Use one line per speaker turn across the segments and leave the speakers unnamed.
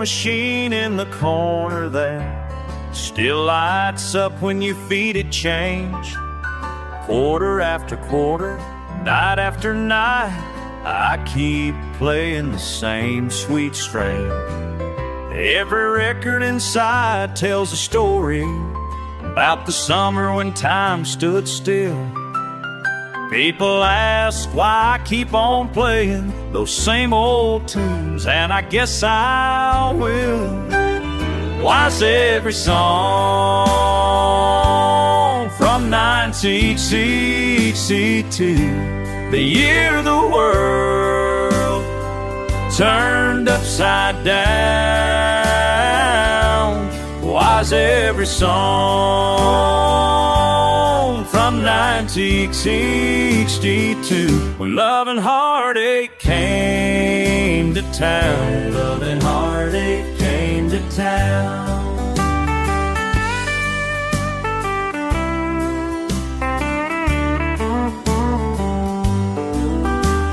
machine in the corner there still lights up when you feed it change. Quarter after quarter, night after night, I keep playing the same sweet strain. Every record inside tells a story about the summer when time stood still. People ask why I keep on playing those same old tunes, and I guess I will. Why's every song from 1962, the year the world turned upside down? Why's every song from 1962, when love and heartache came to town? Love and heartache came to town.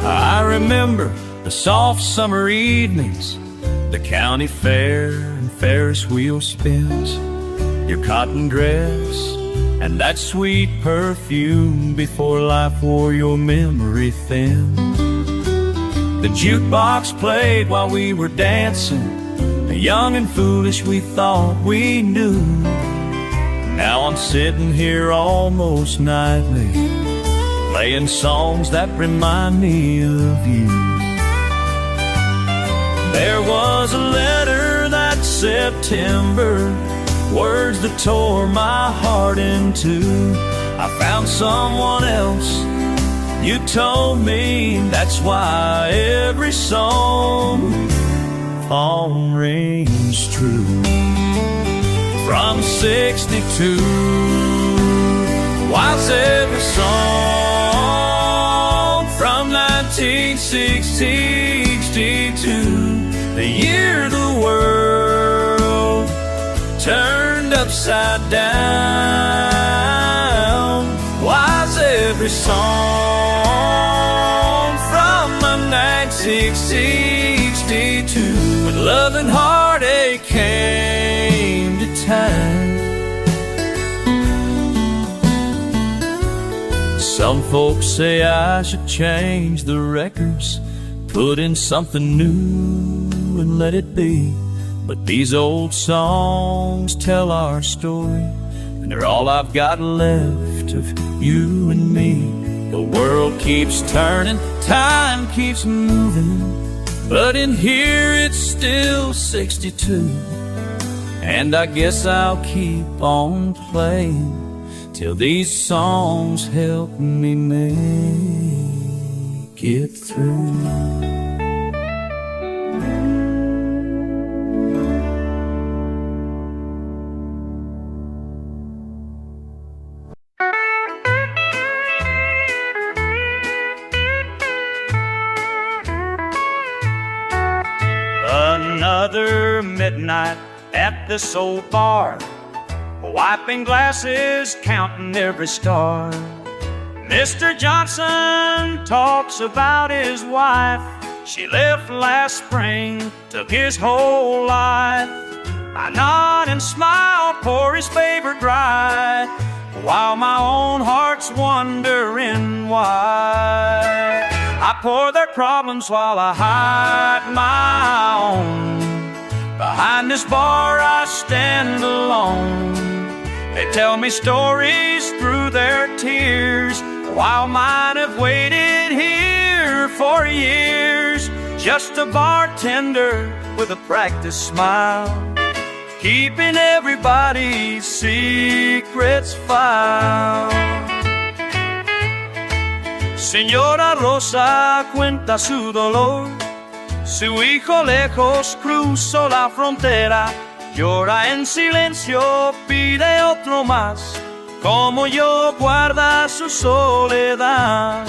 I remember the soft summer evenings, the county fair and Ferris wheel spins, your cotton dress and that sweet perfume before life wore your memory thin. The jukebox played while we were dancing, young and foolish we thought we knew. Now I'm sitting here almost nightly, playing songs that remind me of you. There was a letter that September, words that tore my heart in two. I found someone else, you told me, that's why every song rings true. From 62, why's every song from 1962, the year the world turned upside down? Why's every song from 1962, when love and heartache came to town? Some folks say I should change the records, put in something new and let it be. But these old songs tell our story, and they're all I've got left of you and me. The world keeps turning, time keeps moving, but in here it's still 62. And I guess I'll keep on playing till these songs help me make it through. Another midnight at this old bar, wiping glasses, counting every star. Mr. Johnson talks about his wife. She left last spring, took his whole life. I nod and smile, pour his favorite ride, while my own heart's wondering why. I pour their problems while I hide my own. Behind this bar I stand alone. They tell me stories through their tears, while mine have waited here for years. Just a bartender with a practiced smile, keeping everybody's secrets filed. Señora Rosa cuenta su dolor, su hijo lejos cruzó la frontera. Llora en silencio, pide otro más, como yo guarda su soledad.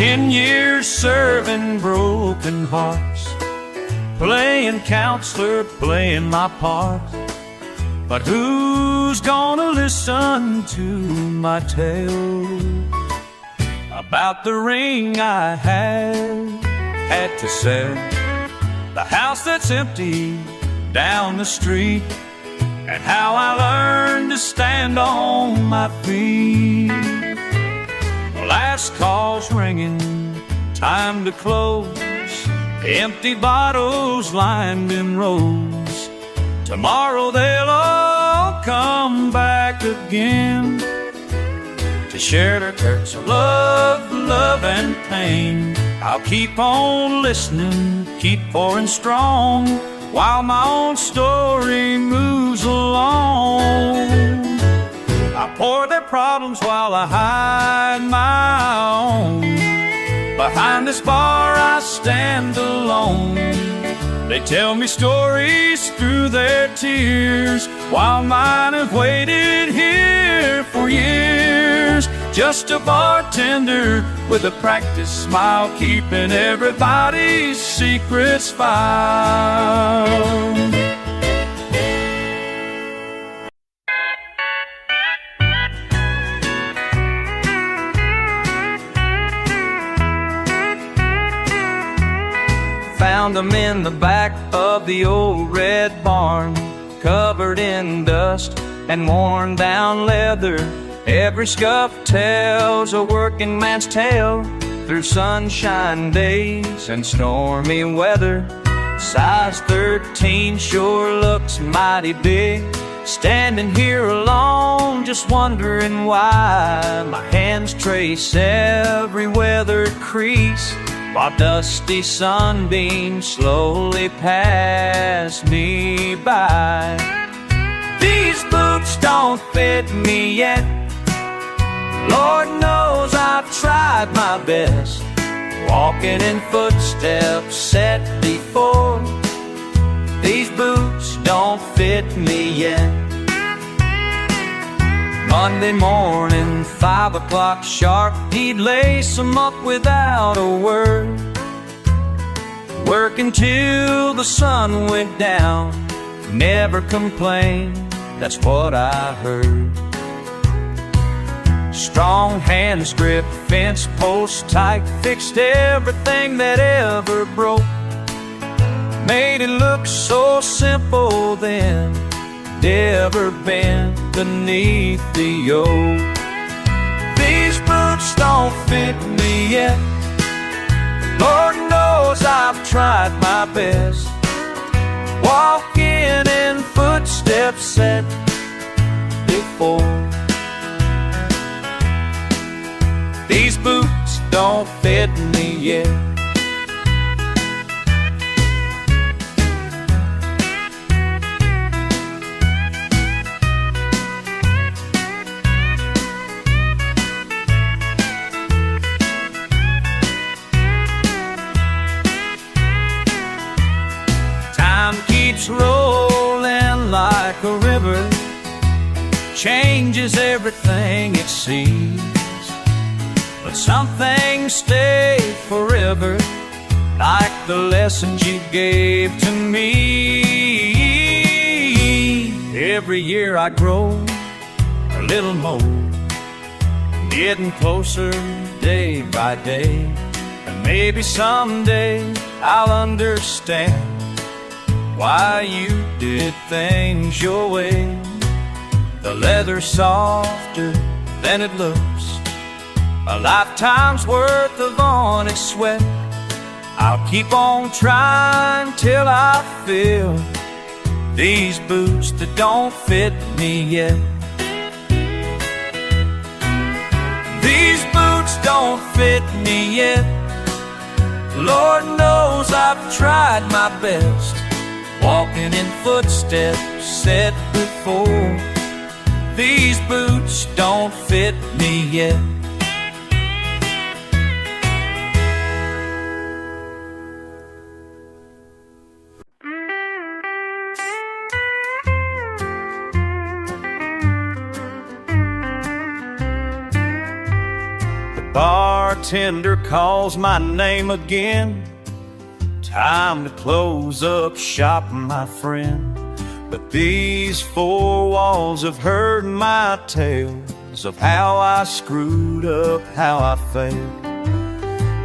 10 years serving broken hearts, playing counselor, playing my part. But who's gonna listen to my tale about the ring I had to sell, the house that's empty down the street, and how I learned to stand on my feet? Last call's ringing, time to close. Empty bottles lined in rows. Tomorrow they'll all come back again to share their tales of love and pain. I'll keep on listening, keep pouring strong, while my own story moves along. I pour their problems while I hide my own. Behind this bar I stand alone. They tell me stories through their tears, while mine have waited here for years. Just a bartender with a practiced smile, keeping everybody's secrets filed. Found them in the back of the old red barn, covered in dust and worn down leather. Every scuff tells a working man's tale through sunshine days and stormy weather. Size 13 sure looks mighty big, standing here alone, just wondering why. My hands trace every weathered crease, while dusty sunbeams slowly pass me by. These boots don't fit me yet. Lord knows I've tried my best, walking in footsteps set before. These boots don't fit me yet. Monday morning, 5 o'clock sharp, he'd lace 'em up without a word, working till the sun went down, never complained, that's what I heard. Strong hands gripped fence posts tight, fixed everything that ever broke, made it look so simple then, never been beneath the yoke. These boots don't fit me yet. Lord knows I've tried my best, walking in footsteps set before. These boots don't fit me yet. Rolling like a river, changes everything it seems, but some things stay forever, like the lessons you gave to me. Every year I grow a little more, getting closer day by day, and maybe someday I'll understand why you did things your way. The leather's softer than it looks, a lifetime's worth of honest sweat. I'll keep on trying till I fill these boots that don't fit me yet. These boots don't fit me yet. Lord knows I've tried my best, walking in footsteps set before. These boots don't fit me yet. The bartender calls my name again, Time to close up shop, my friend. But these four walls have heard my tales of how I screwed up, how I failed.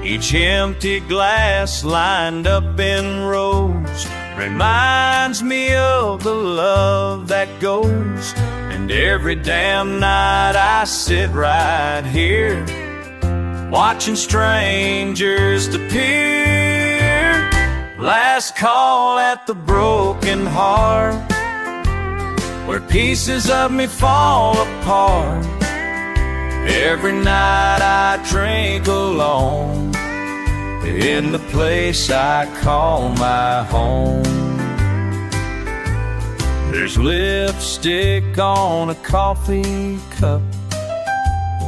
Each empty glass lined up in rows reminds me of the love that goes. And every damn night I sit right here watching strangers disappear. Last call at the Broken Heart, where pieces of me fall apart. Every night I drink alone in the place I call my home. There's lipstick on a coffee cup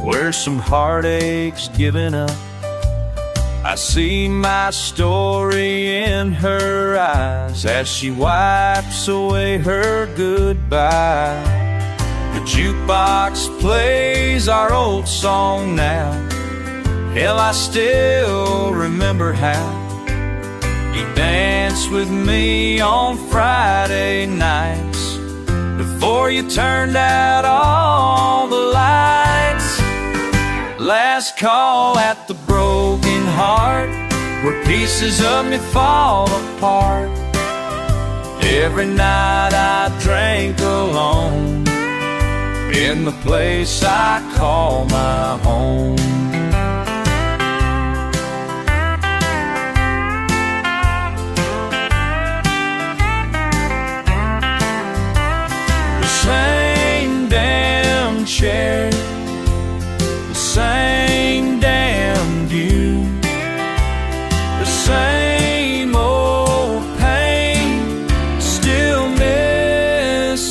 where some heartache's given up. I see my story in her eyes as she wipes away her goodbye. The jukebox plays our old song now. Hell, I still remember how you danced with me on Friday nights before you turned out all the lights. Last call at the Broken Heart, where pieces of me fall apart. Every night I drank alone in the place I call my home. The same damn chair, the same damn view, the same old pain, still missing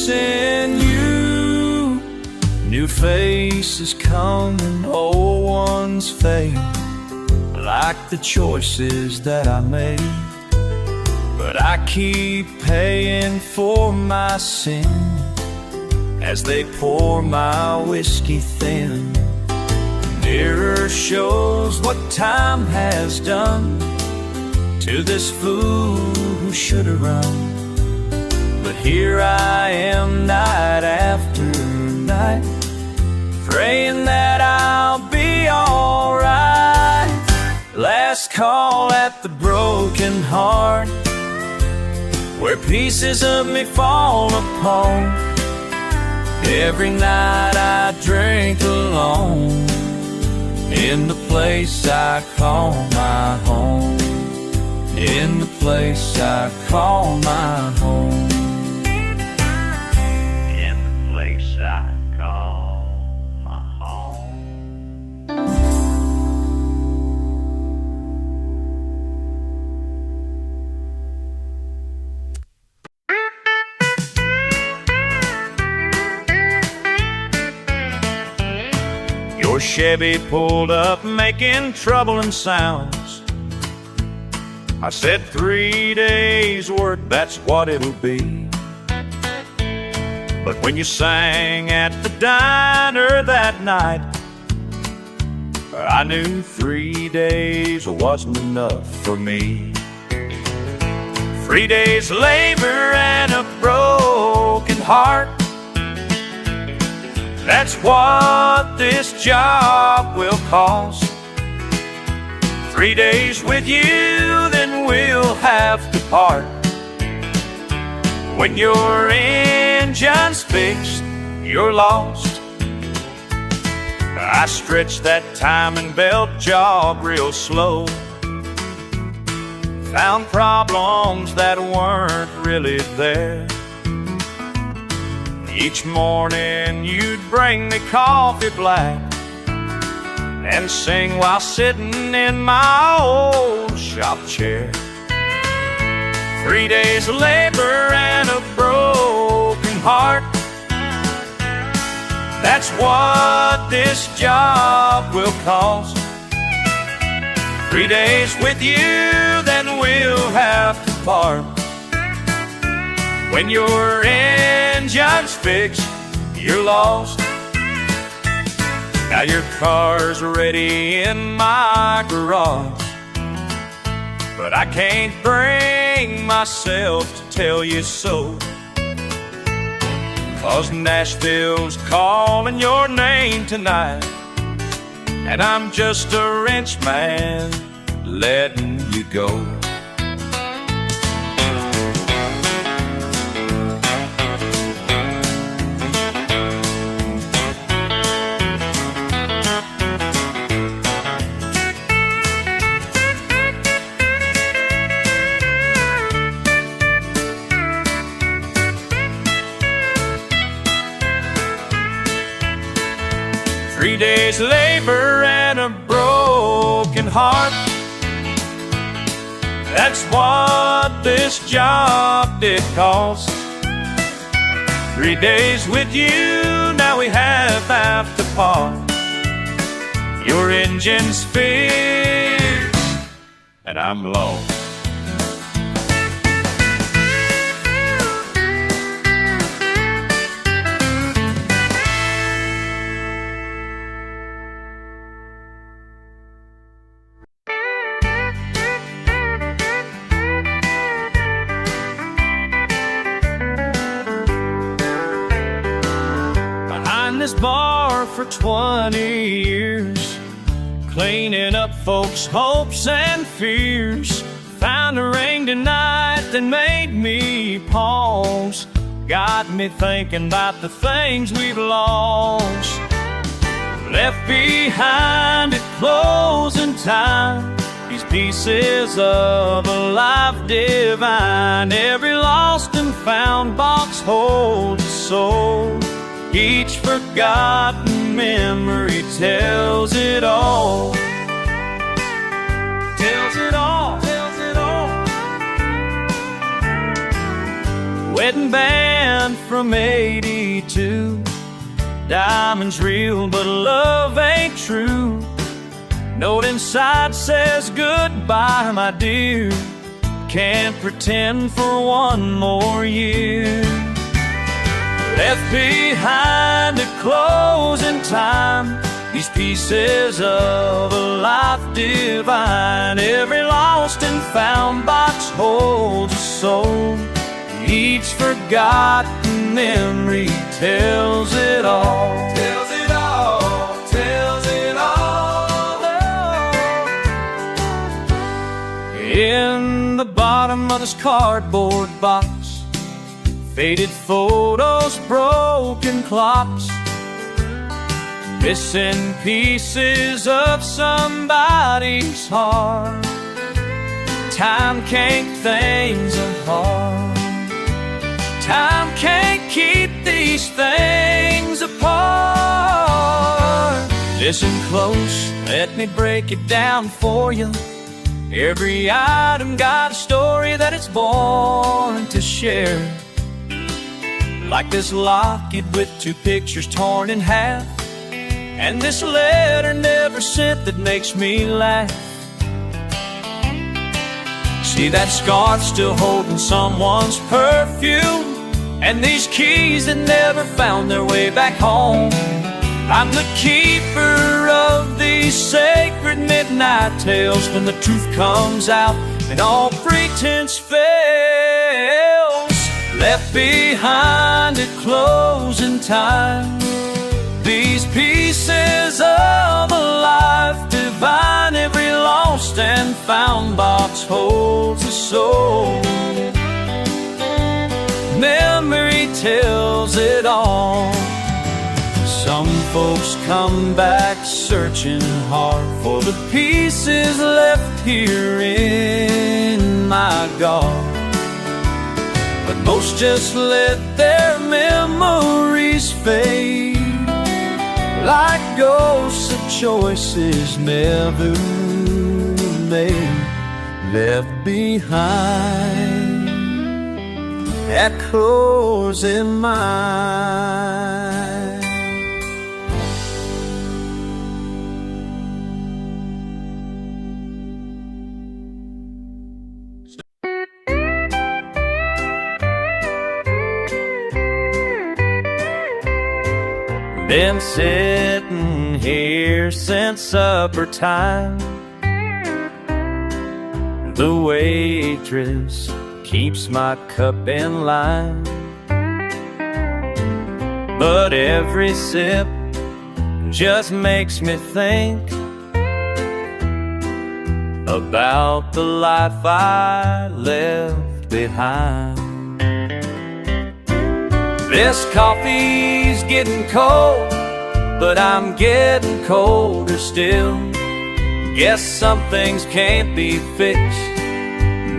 you. New faces come and old ones fade, like the choices that I made. But I keep paying for my sin as they pour my whiskey thin. Mirror shows what time has done to this fool who should have run. But here I am night after night, praying that I'll be alright. Last call at the Broken Heart, where pieces of me fall apart. Every night I drink alone in the place I call my home. In the place I call my home. In the place I call my home. Your Chevy pulled up making troubling sounds. I said 3 days work, that's what it'll be. But when you sang at the diner that night, I knew 3 days wasn't enough for me. 3 days labor and a broken heart, that's what this job will cost. 3 days with you, then we'll have to part. When your engine's fixed, you're lost. I stretched that timing belt job real slow, found problems that weren't really there. Each morning you'd bring me coffee black and sing while sitting in my old shop chair. 3 days of labor and a broken heart, that's what this job will cost. 3 days with you, then we'll have to part. When your engine's fixed, you're lost. Now your car's ready in my garage. but I can't bring myself to tell you so. 'Cause Nashville's calling your name tonight, and I'm just a wrench man letting you go. 3 days labor and a broken heart, that's what this job did cost. 3 days with you, now we have to part. Your engine's fixed and I'm lost. This bar for 20 years, cleaning up folks' hopes and fears. Found a ring tonight that made me pause, got me thinking about the things we've lost. Left behind at closing time, these pieces of a life divine. Every lost and found box holds a soul. Each forgotten memory tells it all. Tells it all, tells it all. Wedding band from 82. Diamonds real, but love ain't true. Note inside says goodbye, my dear. Can't pretend for one more year. Left behind at closing time, these pieces of a life divine. Every lost and found box holds a soul. Each forgotten memory tells it all. Tells it all, tells it all. In the bottom of this cardboard box, faded photos, broken clocks, missing pieces of somebody's heart. Time can't things apart. Time can't keep these things apart. Listen close, let me break it down for you. Every item got a story that it's born to share. Like this locket with 2 pictures torn in half, and this letter never sent that makes me laugh. See that scarf still holding someone's perfume, and these keys that never found their way back home. I'm the keeper of these sacred midnight tales, when the truth comes out and all pretense fails. Left behind at closing time, these pieces of a life divine. Every lost and found box holds a soul. Memory tells it all. Some folks come back searching hard for the pieces left here in my garden, but most just let their memories fade, like ghosts of choices never made. Left behind at closing mine. Been sitting here since supper time, The waitress keeps my cup in line, but every sip just makes me think about the life I left behind. This coffee's getting cold, but I'm getting colder still. Guess some things can't be fixed,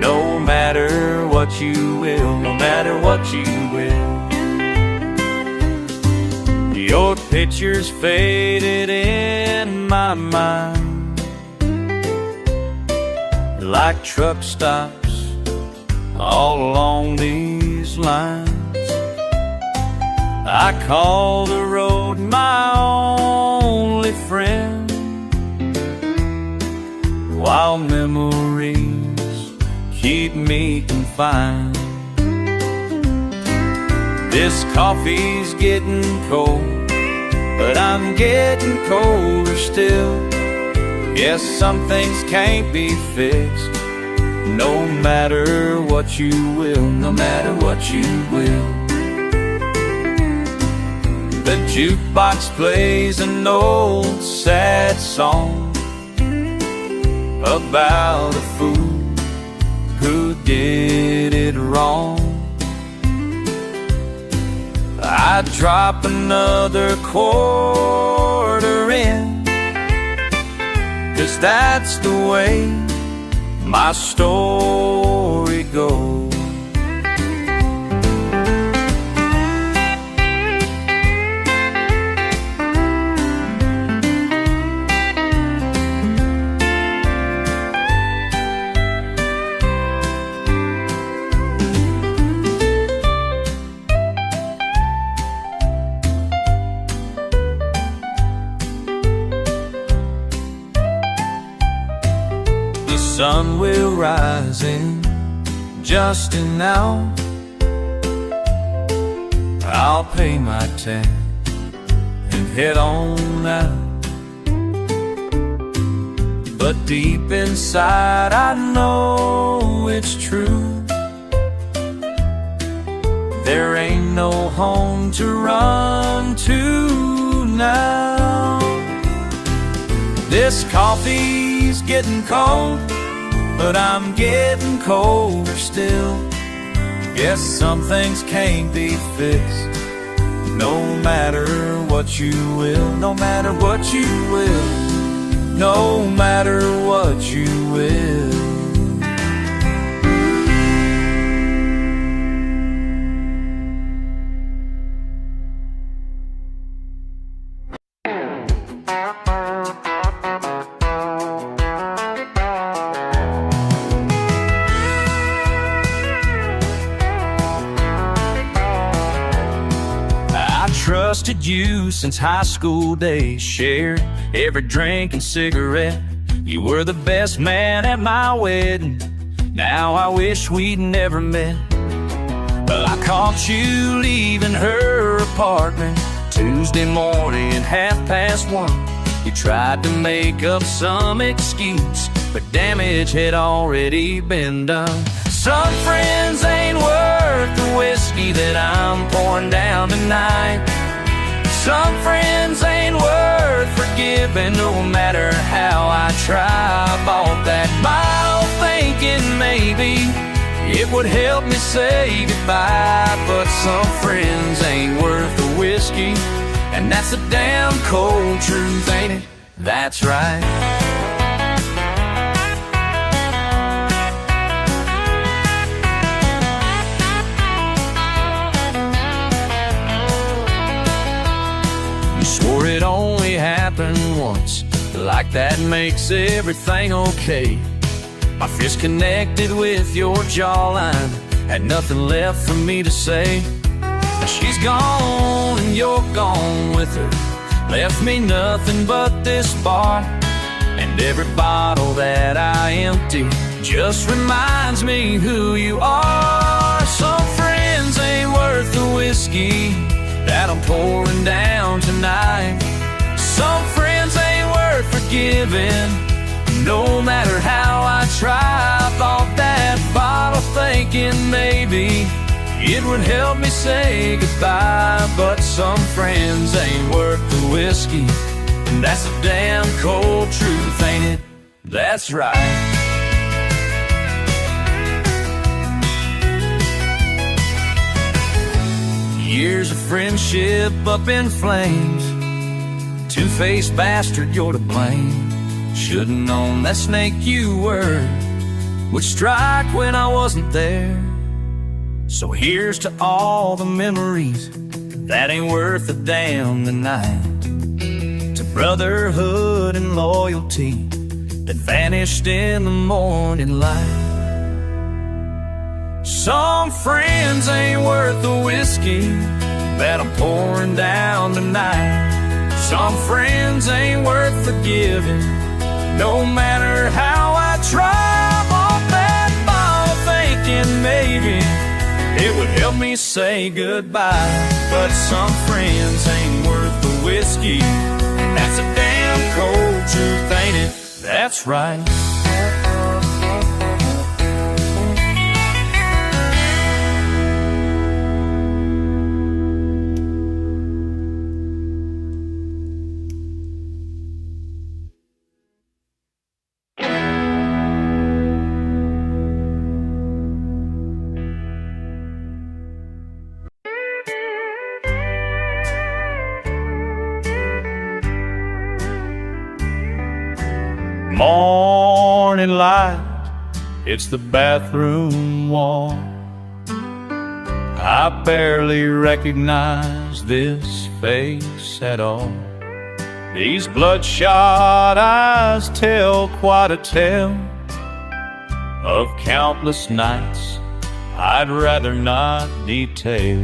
no matter what you will, no matter what you will. Your picture's faded in my mind, like truck stops all along these lines. I call the road my only friend, while memories keep me confined. This coffee's getting cold, but I'm getting colder still. Guess some things can't be fixed, no matter what you will, no matter what you will. The jukebox plays an old sad song about a fool who did it wrong. I drop another quarter in, 'cause that's the way my story goes. The sun will rise in just an hour. I'll pay my tab and head on out. But deep inside I know it's true, there ain't no home to run to now. This coffee's getting cold, but I'm getting colder still. Guess some things can't be fixed, no matter what you will, no matter what you will, no matter what you will. Trusted you since high school days, shared every drink and cigarette. You were the best man at my wedding. Now I wish we'd never met. But I caught you leaving her apartment Tuesday morning at 1:30. You tried to make up some excuse, but damage had already been done. Some friends ain't worth the whiskey that I'm pouring down tonight. Some friends ain't worth forgiving, no matter how I try. I bought that bottle thinking maybe it would help me say goodbye. But some friends ain't worth the whiskey, and that's the damn cold truth, ain't it? That's right. Swore it only happened once, like that makes everything okay. My fist connected with your jawline, had nothing left for me to say. She's gone and you're gone with her, left me nothing but this bar. And every bottle that I empty just reminds me who you are. Some friends ain't worth the whiskey that I'm pouring down tonight. Some friends ain't worth forgiving, no matter how I try. I
thinking maybe it would help me say goodbye, but some friends ain't worth the whiskey, and that's a damn cold truth, ain't it? That's right. Years of friendship up in flames, two-faced bastard, you're to blame. Should've known that snake you were would strike when I wasn't there. So here's to all the memories that ain't worth a damn tonight, to brotherhood and loyalty that vanished in the morning light. Some friends ain't worth the whiskey that I'm pouring down tonight. Some friends ain't worth forgiving, no matter how I try. I'm off that ball thinking maybe it would help me say goodbye, but some friends ain't worth the whiskey. That's a damn cold truth, ain't it? That's right.
Morning light, it's the bathroom wall. I barely recognize this face at all. These bloodshot eyes tell quite a tale of countless nights I'd rather not detail.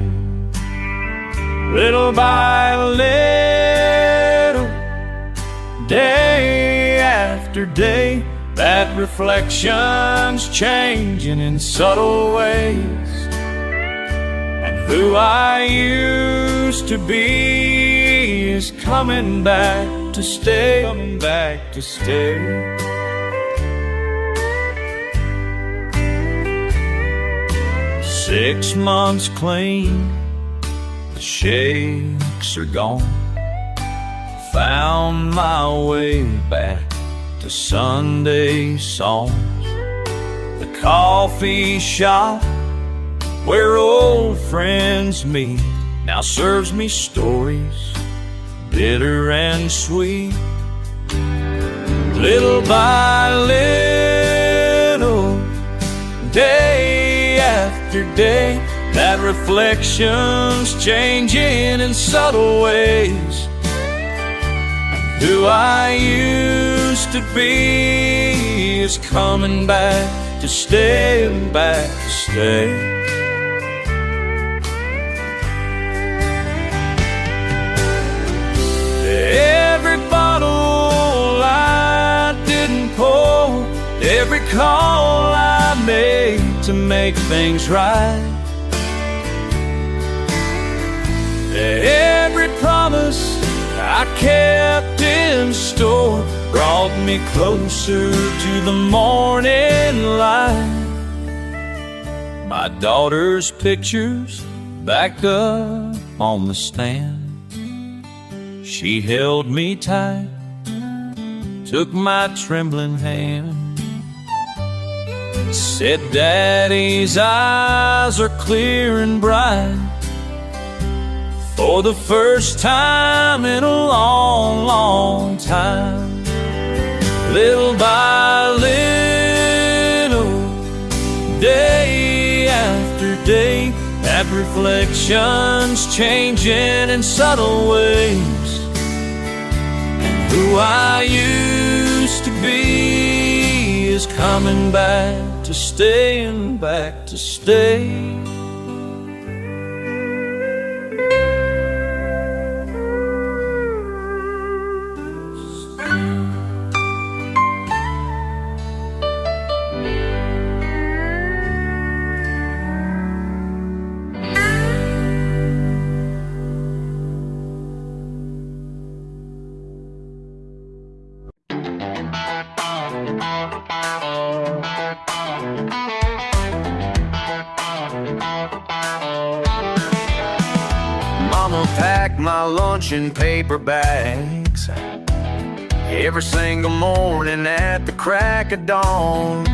Little by little, day after day, that reflection's changing in subtle ways, and who I used to be is coming back to stay, coming back to stay. 6 months clean, the shakes are gone. Found my way back to Sunday songs. The coffee shop where old friends meet now serves me stories, bitter and sweet. Little by little, day after day, that reflection's changing in subtle ways. Who I used to be is coming back to stay, back to stay. Every bottle I didn't pour, every call I made to make things right, every promise I kept in store brought me closer to the morning light. My daughter's pictures back up on the stand. She held me tight, took my trembling hand, said, "Daddy's eyes are clear and bright." For the first time in a long, long time, little by little, day after day, that reflection's changing in subtle ways. And who I used to be is coming back to stay, and back to stay.
my lunch in paper bags every single morning at the crack of dawn,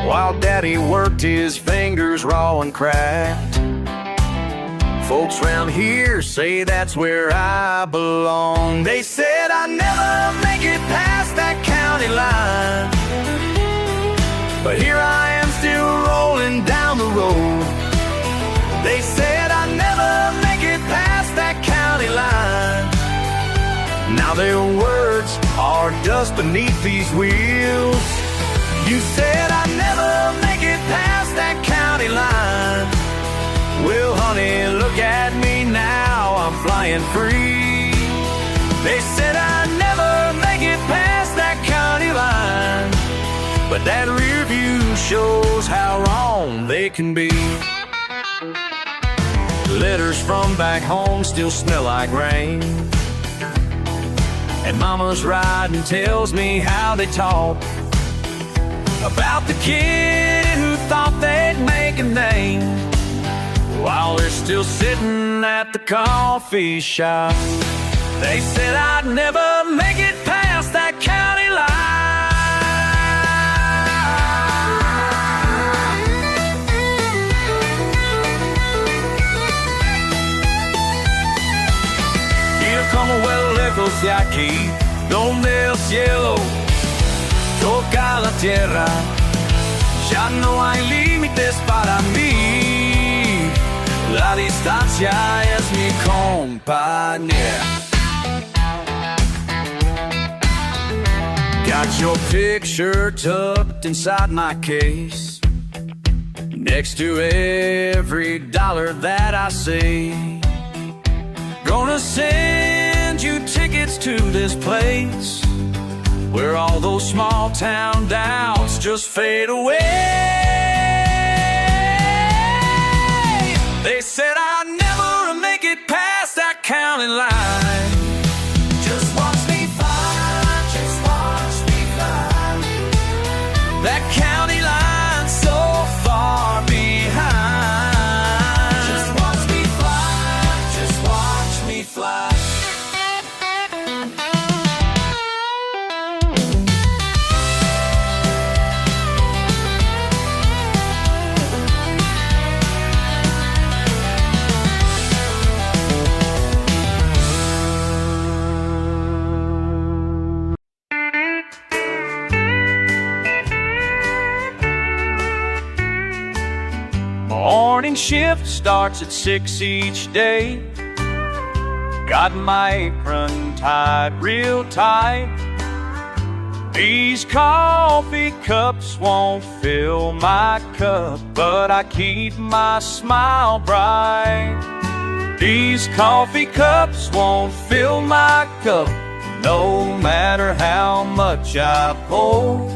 while Daddy worked his fingers raw and cracked. Folks round here say that's where I belong. They said I'd never make it past that county line, but here I am still rolling down the road. They said I'd never make it past that county line. Now their words are dust beneath these wheels. You said I'd never make it past that county line. Well, honey, look at me now, I'm flying free. They said I'd never make it past that county line, but that rear view shows how wrong they can be. Letters from back home still smell like rain, and Mama's writing tells me how they talk about the kid who thought they'd make a name while they're still sitting at the coffee shop. They said I'd never make it past that county line. Como vuelo lejos de aquí, donde el cielo toca la tierra, ya no hay límites para mí. La distancia es mi compañera. Got your picture tucked inside my case, next to every dollar that I save. Gonna send you tickets to this place where all those small town doubts just fade away. They said I'd never make it past that county line. Just watch me fly, just watch me fly. That county line so far behind. Just watch me fly, just watch me fly. Morning shift starts at 6 each day. Got my apron tied real tight. These coffee cups won't fill my cup, but I keep my smile bright. These coffee cups won't fill my cup, no matter how much I pour.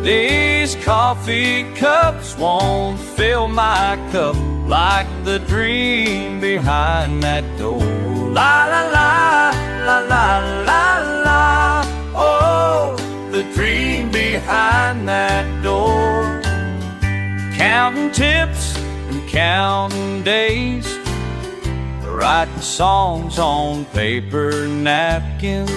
These coffee cups won't fill my cup like the dream behind that door. La la la, la la la la. Oh, the dream behind that door. Counting tips and counting days, writing songs on paper napkins.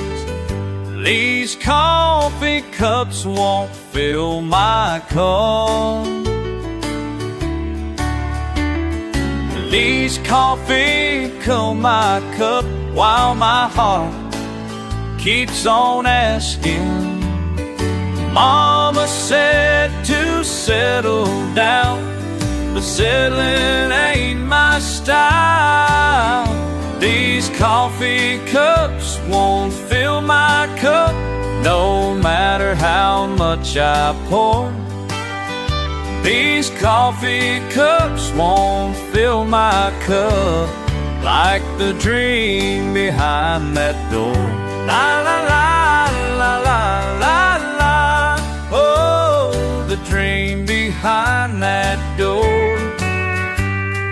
These coffee cups won't fill my cup. These coffee fill my cup while my heart keeps on asking. Mama said to settle down, but settling ain't my style. These coffee cups won't fill my cup, no matter how much I pour. These coffee cups won't fill my cup like the dream behind that door. La la la la la la la. Oh, the dream behind that door.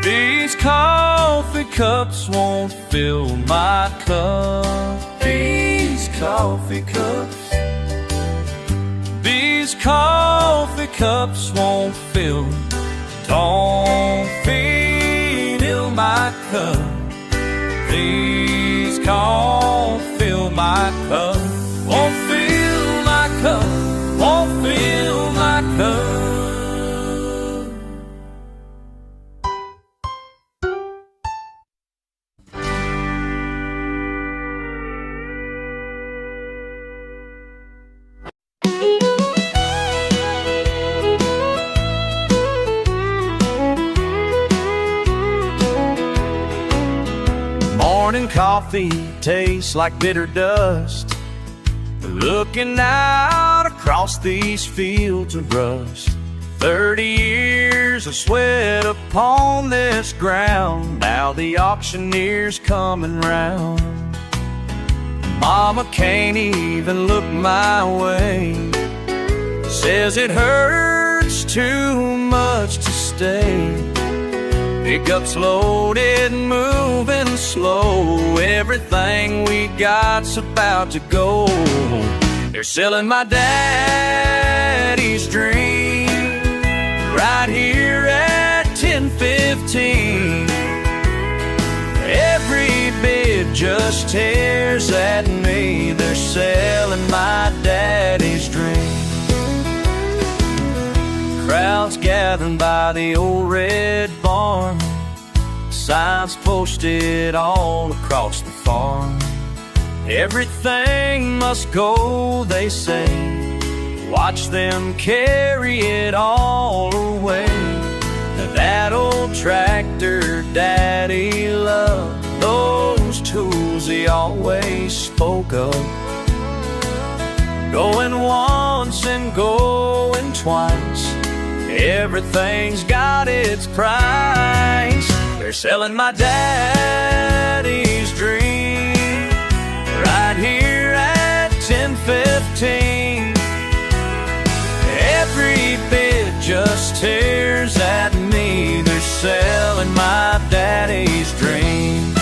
These coffee cups won't fill my cup. These coffee cups. These coffee cups won't fill. Don't fill my cup. Please come fill my cup. Won't fill my cup. Won't fill my cup.
Morning coffee tastes like bitter dust, looking out across these fields of rust. 30 years of sweat upon this ground, now the auctioneer's coming round. Mama can't even look my way, says it hurts too much to stay. Pickups loaded, moving slow, everything we got's about to go. They're selling my daddy's dream right here at 1015. Every bid just tears at me. They're selling my daddy's dream. Crowds gathering by the old red barn, signs posted all across the farm. Everything must go, they say. Watch them carry it all away. That old tractor daddy loved, those tools he always spoke of. Going once and going twice, everything's got its price. They're selling my daddy's dream right here at 1015. Every bid just tears at me. They're selling my daddy's dream.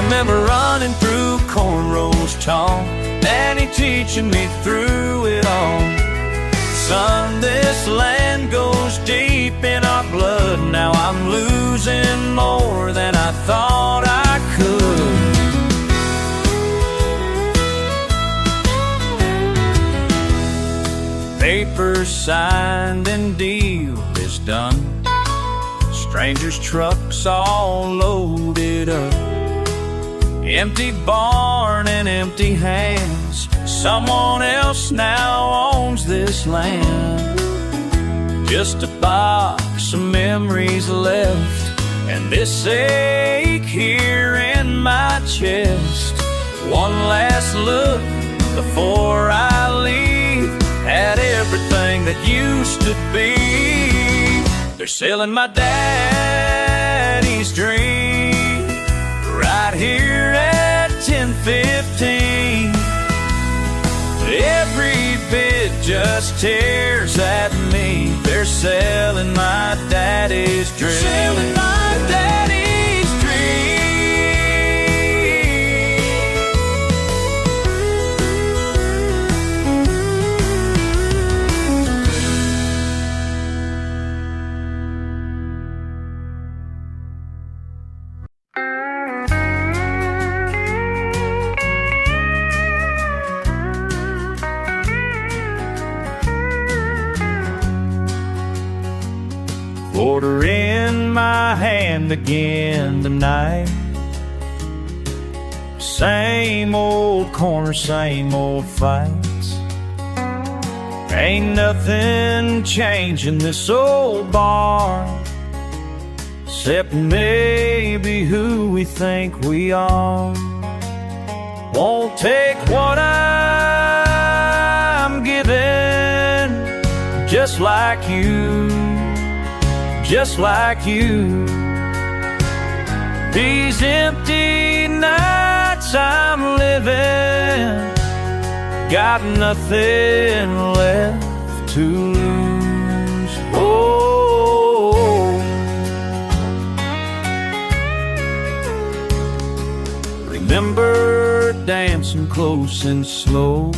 Remember running through cornrows tall, Daddy teaching me through it all. Son, this land goes deep in our blood. Now I'm losing more than I thought I could. Papers signed and deal is done. Strangers' trucks all loaded up. Empty barn and empty hands. Someone else now owns this land. Just a box of memories left, and this ache here in my chest. One last look before I leave at everything that used to be. They're selling my daddy's dream right here at 1015. Every bid just tears at me. They're selling my daddy's dream. Selling my daddy's Quarter in my hand again tonight. Same old corner, same old fights. Ain't nothing changing this old barn, except maybe who we think we are. Won't take what I'm given, just like you, just like you. These empty nights I'm living, got nothing left to lose. Oh, remember dancing close and slow,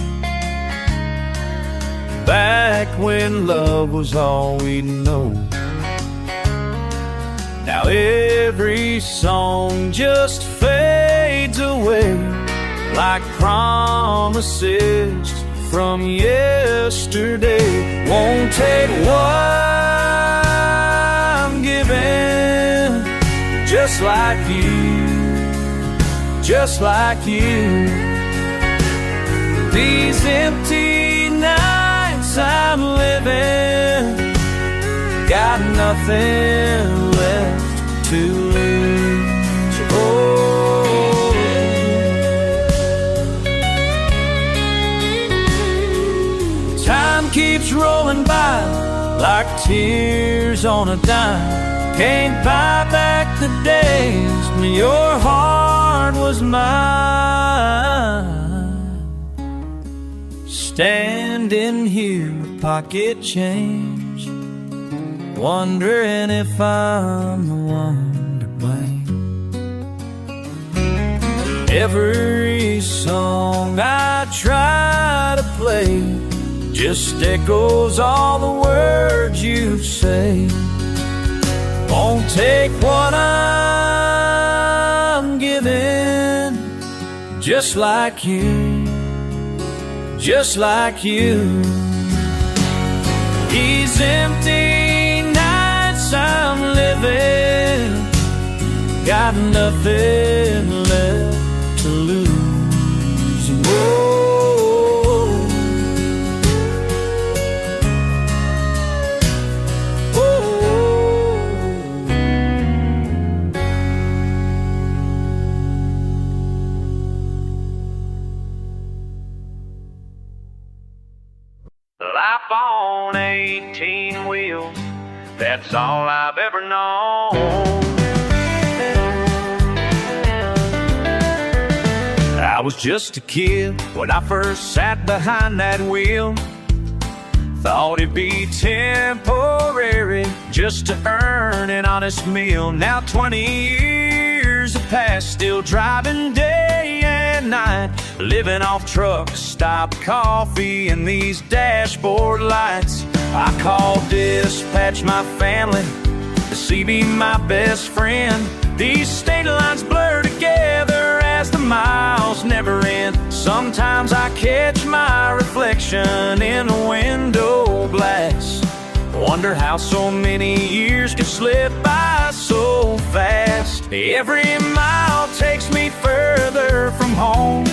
back when love was all we know.
Now every song just fades away like promises from yesterday. Won't take what I'm giving, just like you, just like you. These empty nights I'm living, got nothing left to lose. Oh, time keeps rolling by like tears on a dime. Can't buy back the days when your heart was mine. Standing here with pocket change, wondering if I'm the one to blame. Every song I try to play just echoes all the words you say. Won't take what I'm giving, just like you, just like you. These empty nights I'm living, got nothing left to lose. Whoa.
Life on 18 wheels, that's all I've ever known. I was just a kid when I first sat behind that wheel. Thought it'd be temporary just to earn an honest meal. Now 20 years have passed, still driving day and night, living off trucks, stop coffee, and these dashboard lights. I call dispatch my family, the CB my best friend. These state lines blur together as the miles never end. Sometimes I catch my reflection in the window glass, wonder how so many years can slip by so fast. Every mile takes me further from home.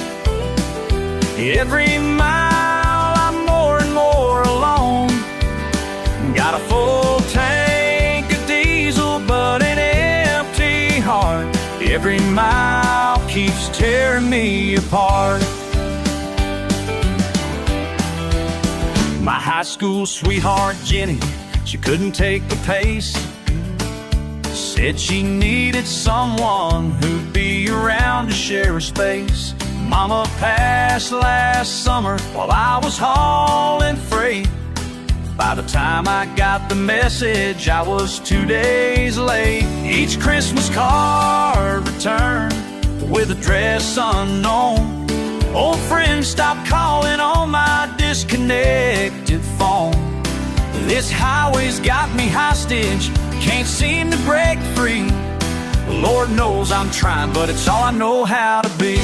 Every mile I'm more and more alone. Got a full tank of diesel but an empty heart. Every mile keeps tearing me apart. My high school sweetheart Jenny, she couldn't take the pace. Said she needed someone who'd be around to share her space. Mama passed last summer while I was hauling freight. By the time I got the message, I was 2 days late. Each Christmas card returned with address unknown. Old friends stopped calling on my disconnected phone. This highway's got me hostage, can't seem to break free. Lord knows I'm trying, but it's all I know how to be.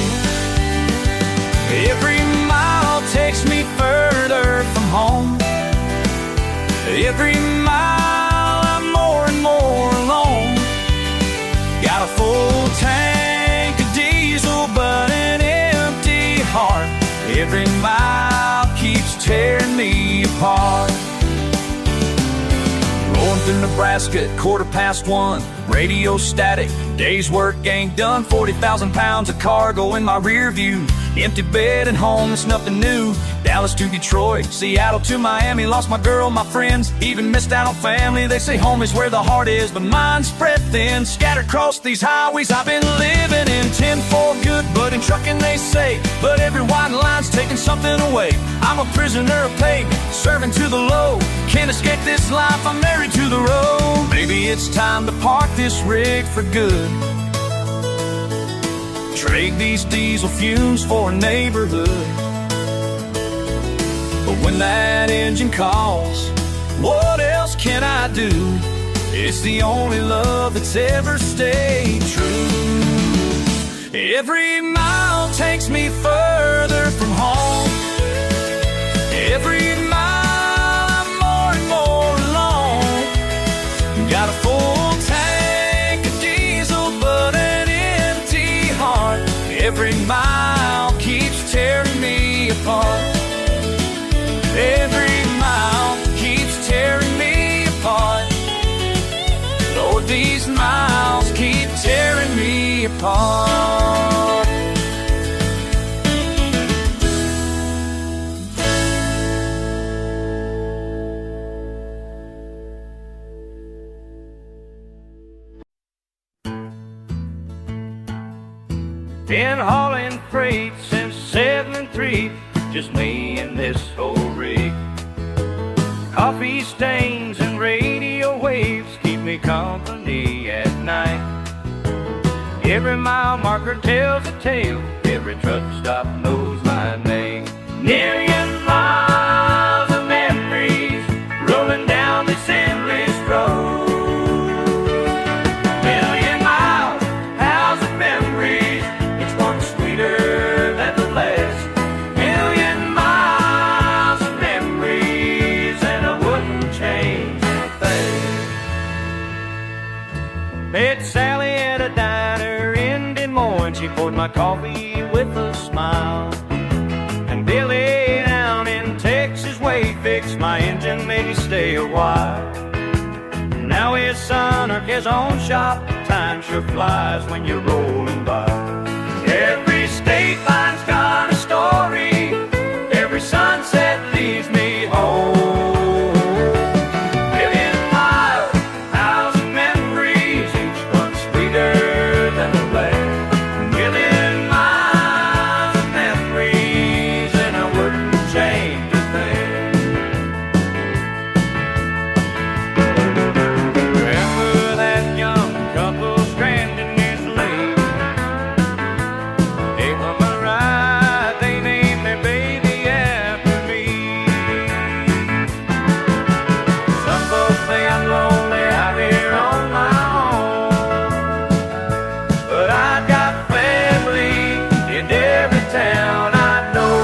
Every mile takes me further from home. Every mile I'm more and more alone. Got a full tank of diesel but an empty heart. Every mile keeps tearing me apart. Rolling through Nebraska at 1:15, radio static, day's work ain't done. 40,000 pounds of cargo in my rear view. Empty bed at home, it's nothing new. Dallas to Detroit, Seattle to Miami. Lost my girl, my friends, even missed out on family. They say home is where the heart is, but mine's spread thin, scattered across these highways. I've been living in 10 for good, but in trucking they say. But every white line's taking something away. I'm a prisoner of pavement, serving to the low. Can't escape this life, I'm married to the road. Maybe it's time to park this rig for good. Trade these diesel fumes for a neighborhood. But when that engine calls, what else can I do?
It's the only love that's ever stayed true. Every mile takes me further from home. Every mile I'm more and more alone. Got a full tank of diesel but an empty heart. Every mile keeps tearing me apart. Every mile keeps tearing me apart. Lord, these miles keep tearing me apart.
Been hauling freight since '73, just me and this old rig. Coffee stains and radio waves keep me company at night. Every mile marker tells a tale, every truck stop knows my name. Million miles of memories rolling down this endless road. Million miles, hours of memories, each one sweeter than the last. Million miles of memories, and I wouldn't change a thing. Met Sally at a diner in Des Moines. She poured my coffee with a smile. And Billy down in Texas way fixed my engine, maybe stay a while. Now his son or his own shop, time sure flies when you're rolling by. Every state line's got a story, every sunset leads me home. Million miles, hours of memories, each one sweeter than the last. Million miles of memories, and I wouldn't change a thing. Remember that young couple stranding this lake? Gave them a ride, they named their baby after me. Some folks say I'm lonely out here on my own, but I've got family in every town I know.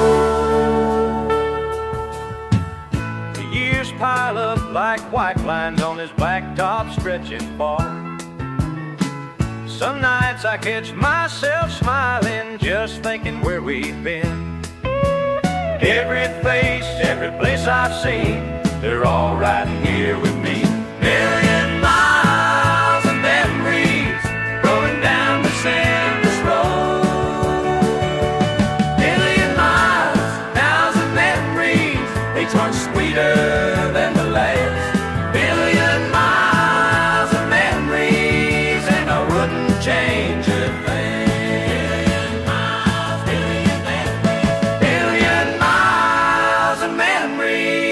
The years pile up like white lines on this blacktop stretching far. Some nights I catch myself smiling, just thinking where we've been. Every face, every place I've seen, they're all right here with me. Million miles of memories rolling down the endless road. Million miles, miles of memories, each one sweeter than the last. Million miles of memories, and I wouldn't change a thing. Million miles, million memories, million miles of memories.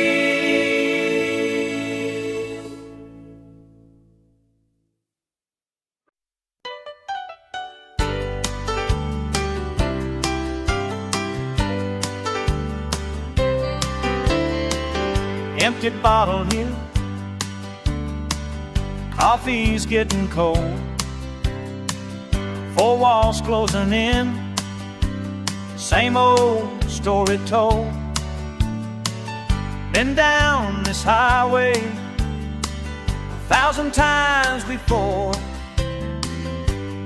Empty bottle here, coffee's getting cold, four walls closing in, same old story told. Been down this highway 1,000 times before,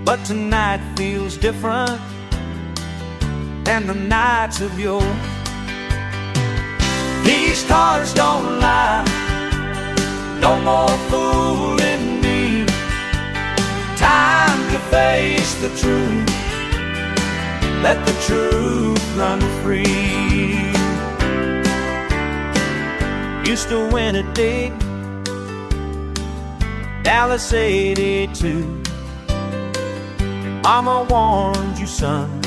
but tonight feels different, and the nights of yore. These cards don't lie, no more fooling me. Time to face the truth, let the truth run free. Used to win a dig, Dallas 82. Mama warned you, son,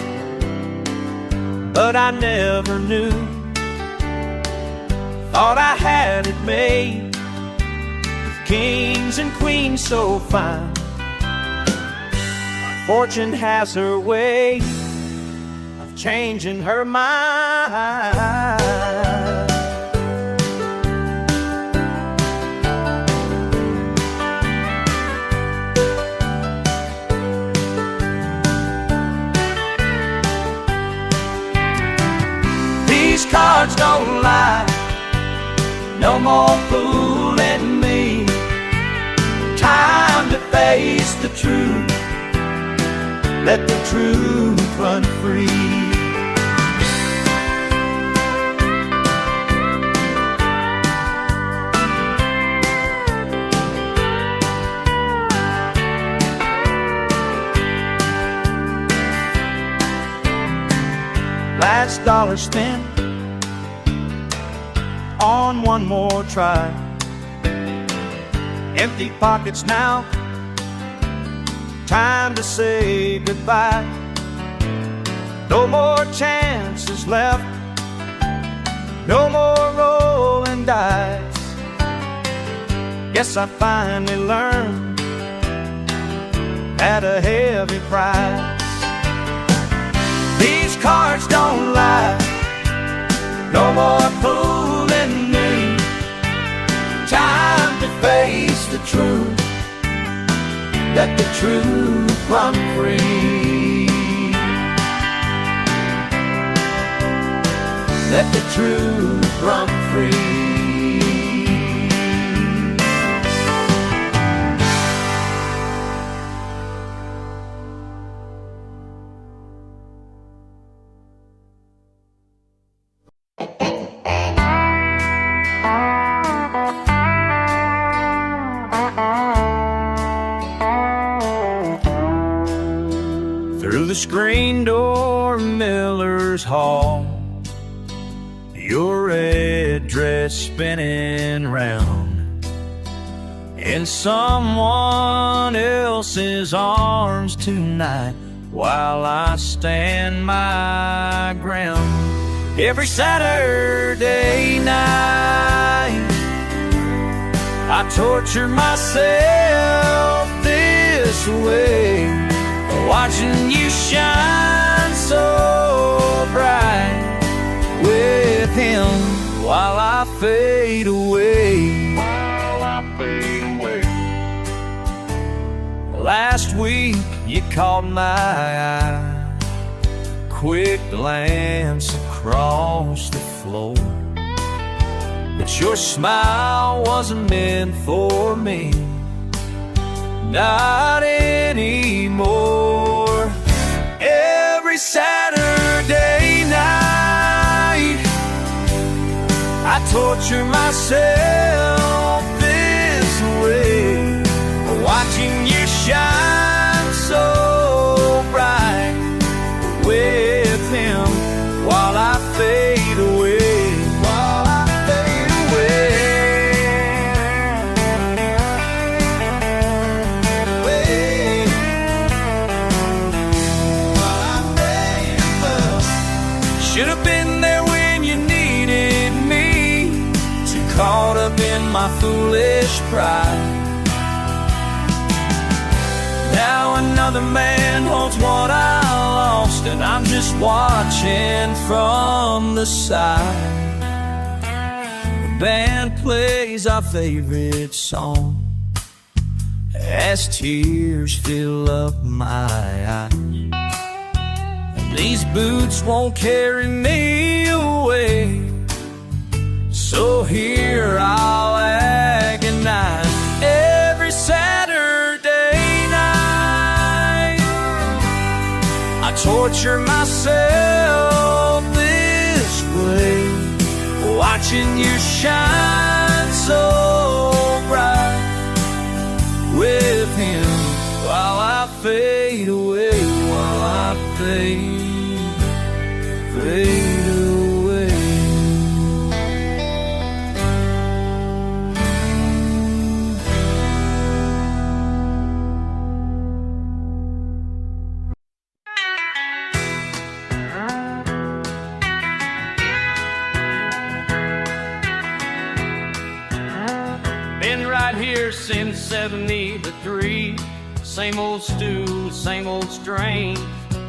but I never knew. Thought I had it made, with kings and queens so fine. Fortune has her way of changing her mind. don't lie, no more fooling me. Time to face the truth, let the truth run free. Last dollar spent on one more try. Empty pockets now, time to say goodbye. No more chances left, no more rolling dice. Guess I finally learned at a heavy price. These cards don't lie, no more fooling me. Time to face the truth, let the truth run free. Let the truth run free. Through the screen door, Miller's Hall, your red dress spinning round in someone else's arms tonight, while I stand my ground. Every Saturday night I torture myself this way, watching you shine so bright with him while I fade away. Last week you caught my eye, quick glance across the floor, but your smile wasn't meant for me, not anymore. Every Saturday night I torture myself this way, watching you shine so bright with him while I fade away. While I fade away. While I fade away. Should have been there when you needed me, too caught up in my foolish pride. Now another man holds what I lost, and I'm just watching from the side. The band plays our favorite song as tears fill up my eyes, and these boots won't carry me away, so here I'll agonize. Every Saturday I torture myself this way, watching you shine so bright with him while I fade away, while I fade away. Been right here since 73. Same old stew, same old strain.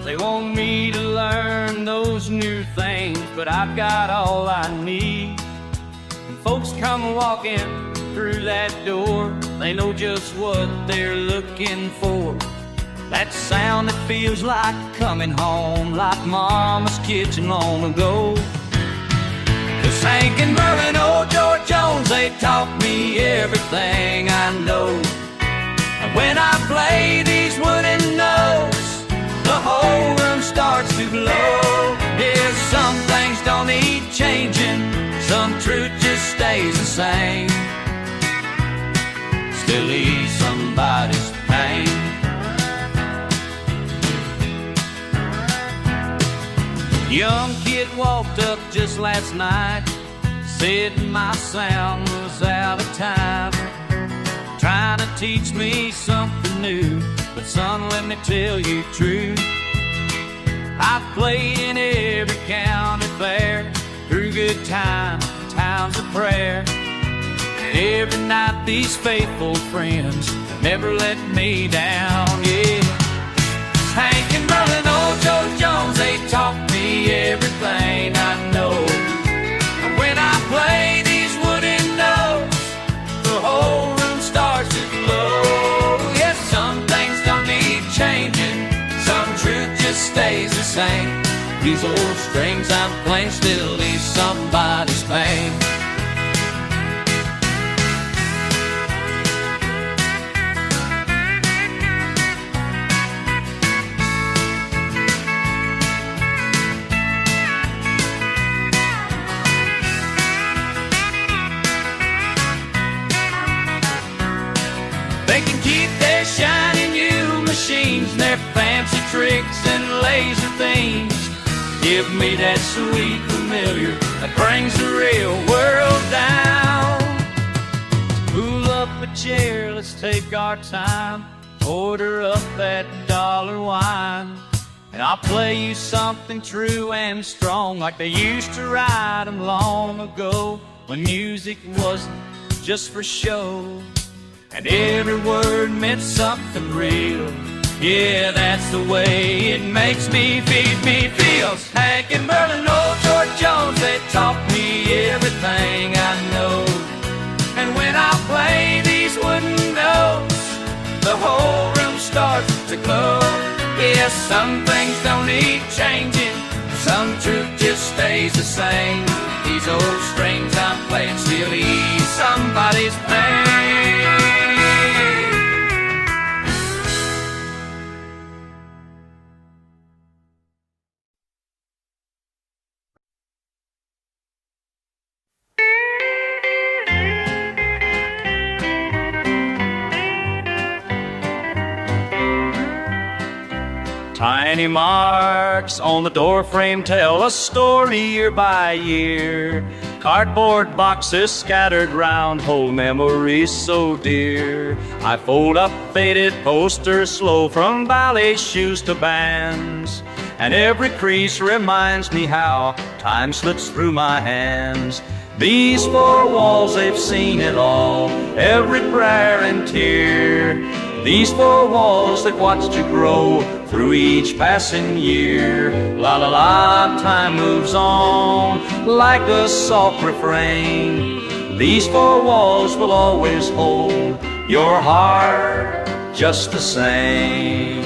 They want me to learn those new things, but I've got all I need. When folks come walking through that door, they know just what they're looking for. That sound that feels like coming home, like Mama's kitchen long ago. 'Cause
Hank and Merlin, old George Jones, they taught me everything I know. And when I play these wooden notes, the whole room starts to glow. Yeah, some things don't need changing, some truth just stays the same. Still ease somebody's pain. Young kid walked up just last night, said my sound was out of time, trying to teach me something new. But son, let me tell you true, I've played in every county fair, through good times, times of prayer. And every night these faithful friends never let me down, yeah. Hank and Merlin, old Joe Jones, they taught me everything I know. And when I play these wooden notes, the whole room starts to glow. Yes, some things don't need changing, some truth just stays the same. These old strings I'm playing still ease somebody's pain. They can keep their shiny new machines, their fancy tricks and laser themes. Give me that sweet familiar that brings the real world down. Pull up a chair, let's take our time, order up that dollar wine, and I'll play you something true and strong, like they used to write 'em long ago, when music wasn't just for show. And every word meant something real. Yeah, that's the way it makes me feel. Hank and Merlin, old George Jones, they taught me everything I know. And when I play these wooden notes, the whole room starts to glow. Yeah, some things don't need changing, some truth just stays the same. These old strings I'm playing still ease somebody's pain.
Tiny marks on the doorframe tell a story year by year. Cardboard boxes scattered round hold memories so dear. I fold up faded posters slow from ballet shoes to bands, and every crease reminds me how time slips through my hands. These four walls, they've seen it all, every prayer and tear. These four walls that watched you grow through each passing year. La la la, time moves on like a soft refrain. These four walls will always hold your heart just the same.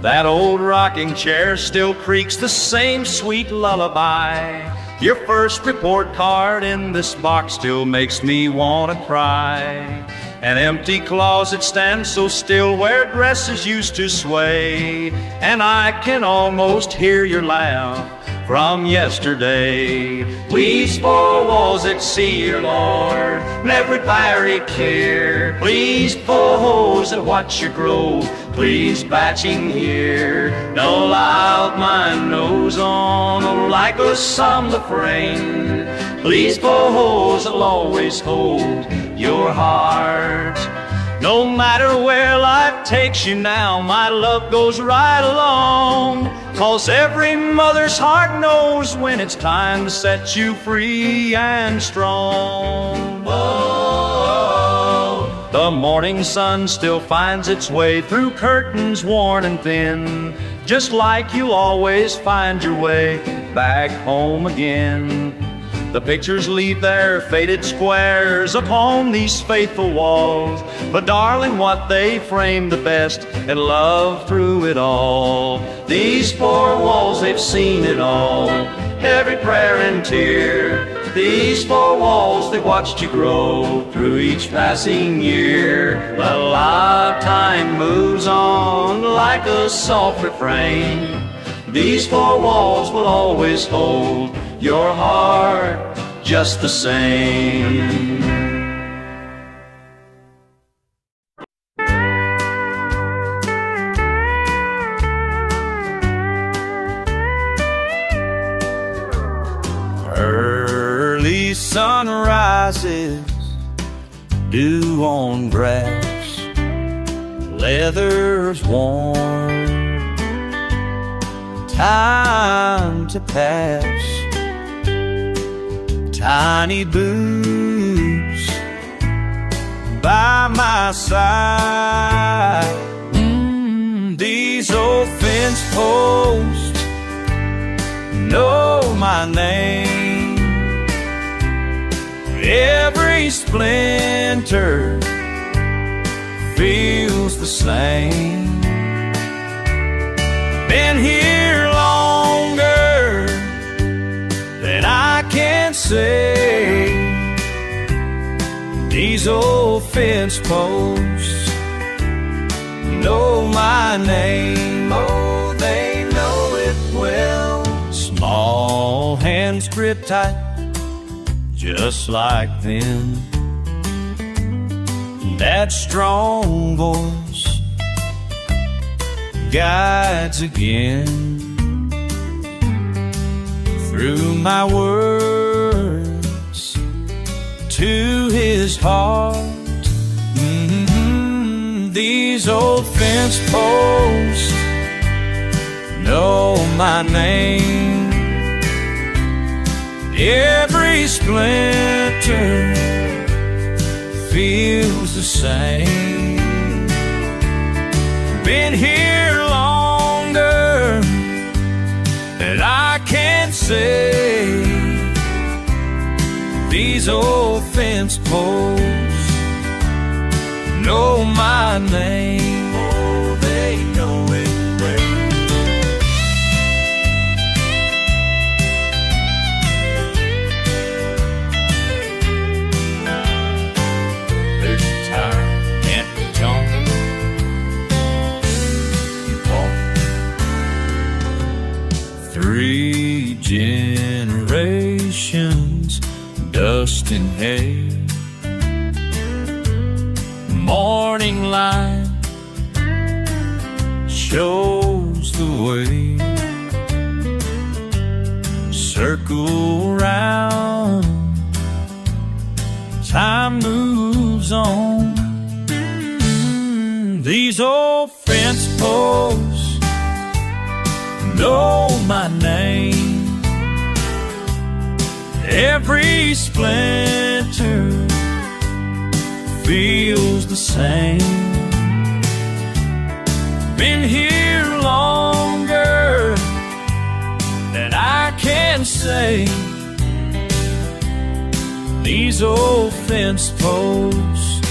That old rocking chair still creaks the same sweet lullaby. Your first report card in this box still makes me want to cry. An empty closet stands so still where dresses used to sway, and I can almost hear your laugh from yesterday. These four walls that see your Lord, every fiery care. Please pose and watch you grow, please batching here. No loud my nose on like a summer rain. Please pose, I'll always hold your heart. No matter where life takes you now, my love goes right along. 'Cause every mother's heart knows when it's time to set you free and strong. Whoa. The morning sun still finds its way through curtains worn and thin, just like you'll always find your way back home again. The pictures leave their faded squares upon these faithful walls, but darling, what they frame the best and love through it all. These four walls, they've seen it all, every prayer and tear. These four walls that watched you grow through each passing year. The lifetime moves on like a soft refrain. These four walls will always hold your heart just the same.
Early sunrises, dew on grass, leather's warm, time to pass. Tiny boots by my side. These old fence posts know my name. Every splinter feels the same. Been here longer than I can say. These old fence posts know my name. Oh, they know it well. Small hands grip tight, just like them. That strong voice guides again through my words to his heart. These old fence posts know my name. Every splinter feels the same. Been here longer than I can say. These old fence posts know my name. Oh, they know it well. Three generations, dust and hay. Morning light shows the way. Circle round, time moves on. These old fence posts know my name. Every splinter feels the same. Been here longer than I can say. These old fence posts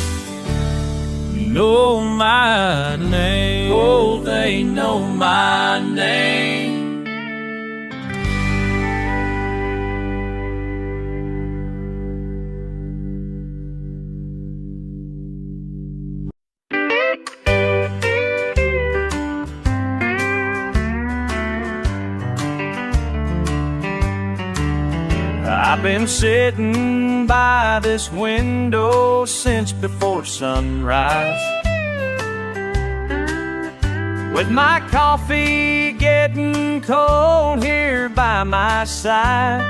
know my name. Oh, they know my name. I've been sitting by this window since before sunrise, with my coffee getting cold here by my side.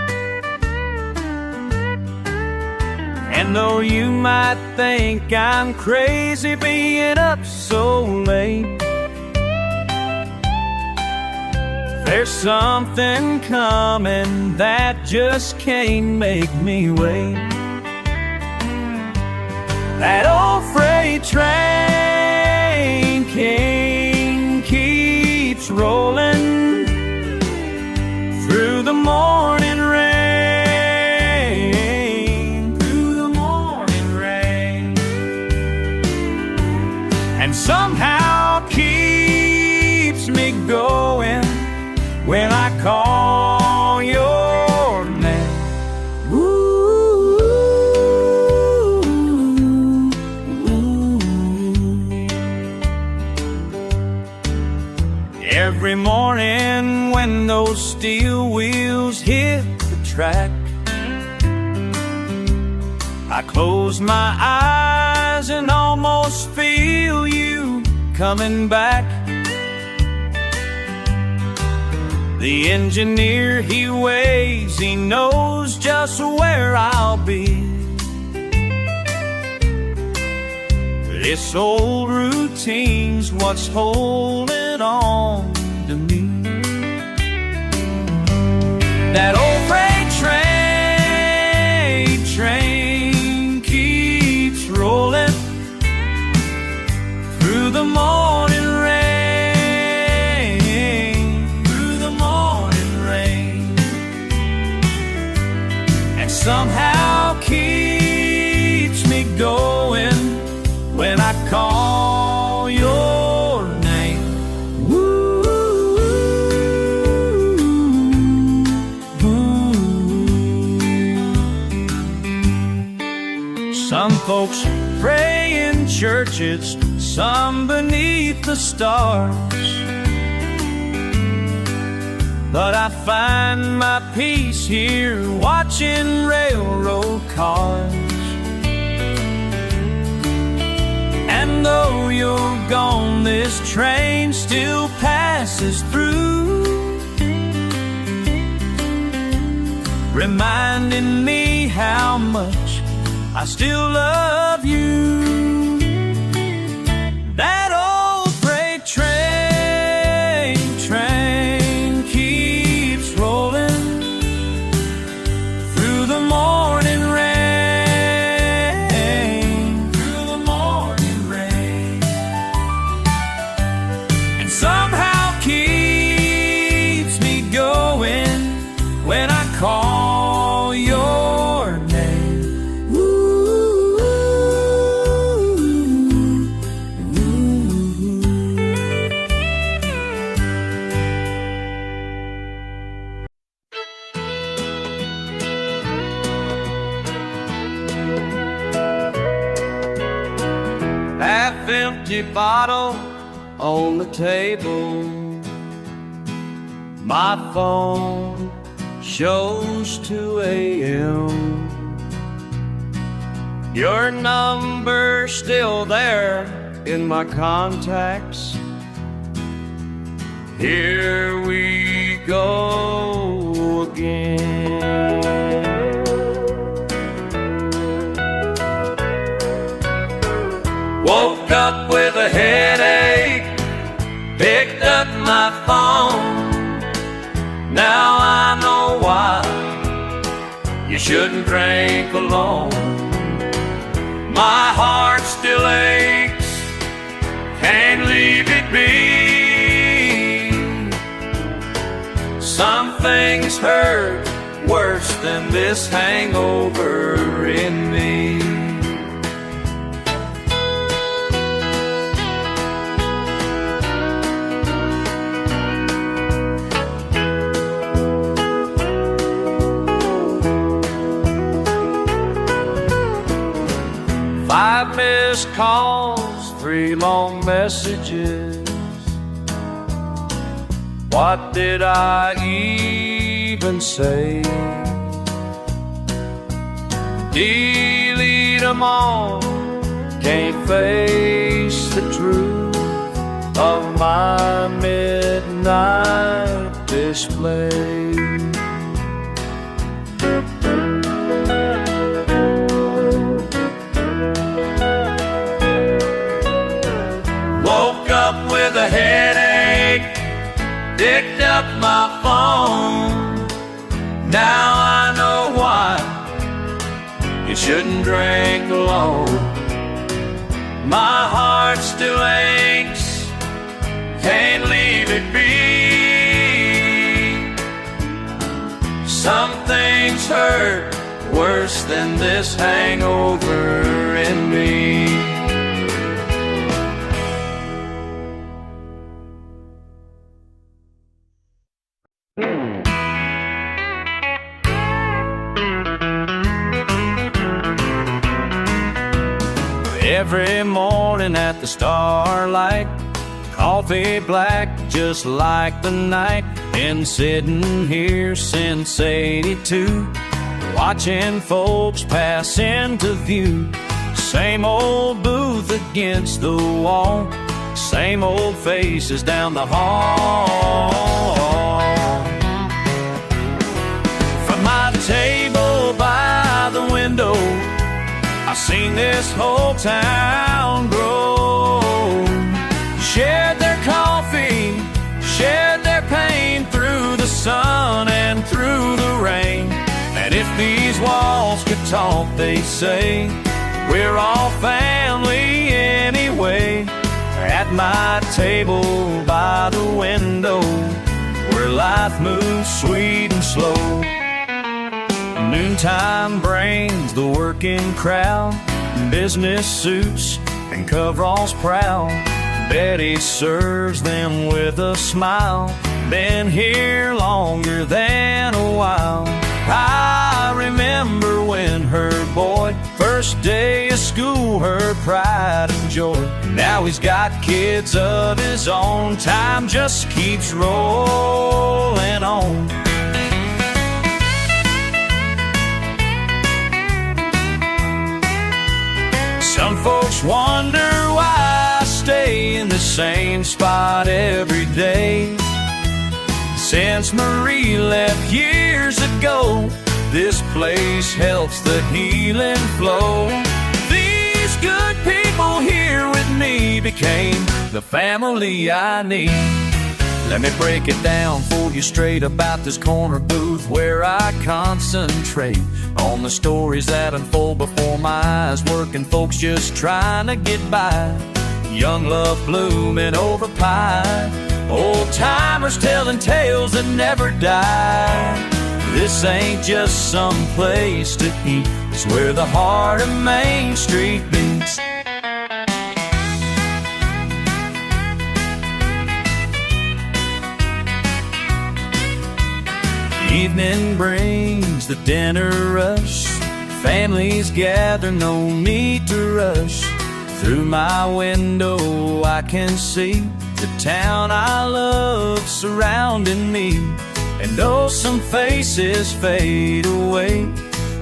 And though you might think I'm crazy being up so late, there's something coming that just can't make me wait. That old freight train keeps rolling through the morning rain, through the morning rain, and somehow keeps me going when I call your
Every morning when those steel wheels hit the track, I close my eyes and almost feel you coming back. The engineer, he waits, he knows just where I'll be. This old routine's what's holding on to me. That old freight train keeps rolling through the morning rain, through the morning rain, and somehow keeps me going when I call your name. Woo, woo. Some folks pray in churches, some beneath the stars, but I find my peace here watching railroad cars. And though you're gone, this train still passes through, reminding me how much I still love you. That old freight train keeps rolling through the morning rain, through the morning rain, and somehow keeps me going when I call your name. Ooh, ooh, ooh. Half-empty bottle on the table, my phone shows 2 a.m. Your number's still there in my contacts. Here we go again. Woke up with a headache, picked up my phone. Now I know why you shouldn't drink alone. My heart still aches, can't leave it be. Some things hurt worse than this hangover in me. Five missed calls, 3 long messages. What did I even say? Delete them all, can't face the truth of my midnight display. Woke up with a headache, picked up my phone. Now I know why you shouldn't drink alone. My heart still aches, can't leave it be. Some things hurt worse than this hangover in me. Every morning at the starlight, coffee black,
just like the night. Been sitting here since '82, watching folks pass into view. Same old booth against the wall, same old faces down the hall. From my table by the window, I've seen this whole town grow. Shared their coffee, shared their pain through the sun and through the rain. And if these walls could talk, they'd say, we're all family anyway. At my table by the window, where life moves sweet and slow. Noontime brings the working crowd, business suits and coveralls proud. Betty serves them with a smile, been here longer than a while. I remember when her boy, first day of school, her pride and joy. Now he's got kids of his own, time just keeps rolling on. Some folks wonder why I stay in the same spot every day. Since Marie left years ago, this place helps the healing flow. These good people here with me became the family I need. Let me break it down for you straight about this corner booth where I concentrate on the stories that unfold before my eyes. Working folks just trying to get by, young love blooming over pie, old timers telling tales that never die. This ain't just some place to eat, it's where the heart of Main Street beats. Evening brings the dinner rush, families gather, no need to rush. Through my window I can see the town I love surrounding me. And though some faces fade away,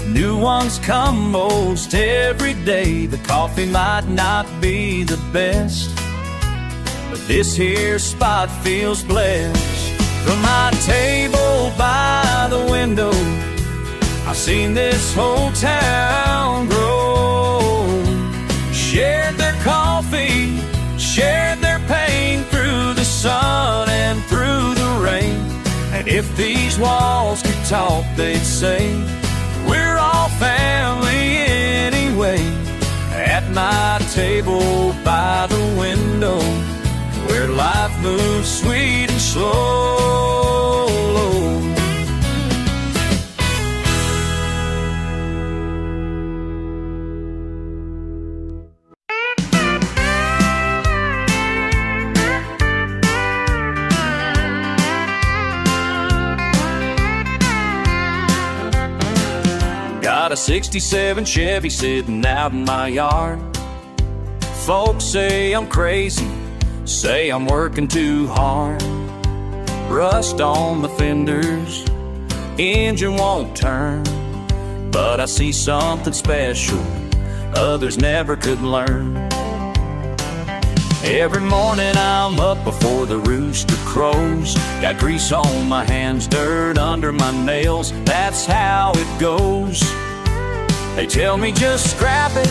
new ones come most every day. The coffee might not be the best, but this here spot feels blessed. From my table by the window, I've seen this whole town grow. Shared their coffee, shared their pain through the sun and through the rain. And if these walls could talk, they'd say, we're all family anyway. At my table by the window, where life moves sweet and slow. Got a '67 Chevy sitting out in my yard. Folks say I'm crazy, say I'm working too hard. Rust on the fenders, engine won't turn. But I see something special others never could learn. Every morning I'm up before the rooster crows. Got grease on my hands, dirt under my nails. That's how it goes. They tell me just scrap it,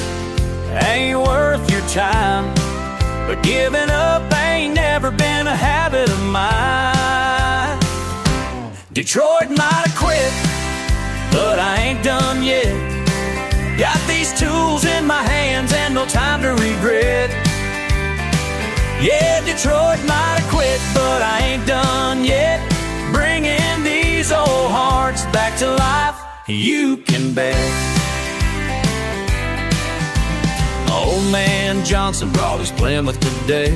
ain't worth your time. But giving up ain't never been a habit of mine. Detroit might have quit, but I ain't done yet. Got these tools in my hands and no time to regret. Yeah, Detroit might have quit, but I ain't done yet. Bringing these old hearts back to life, you can bet. Old man Johnson brought his Plymouth today.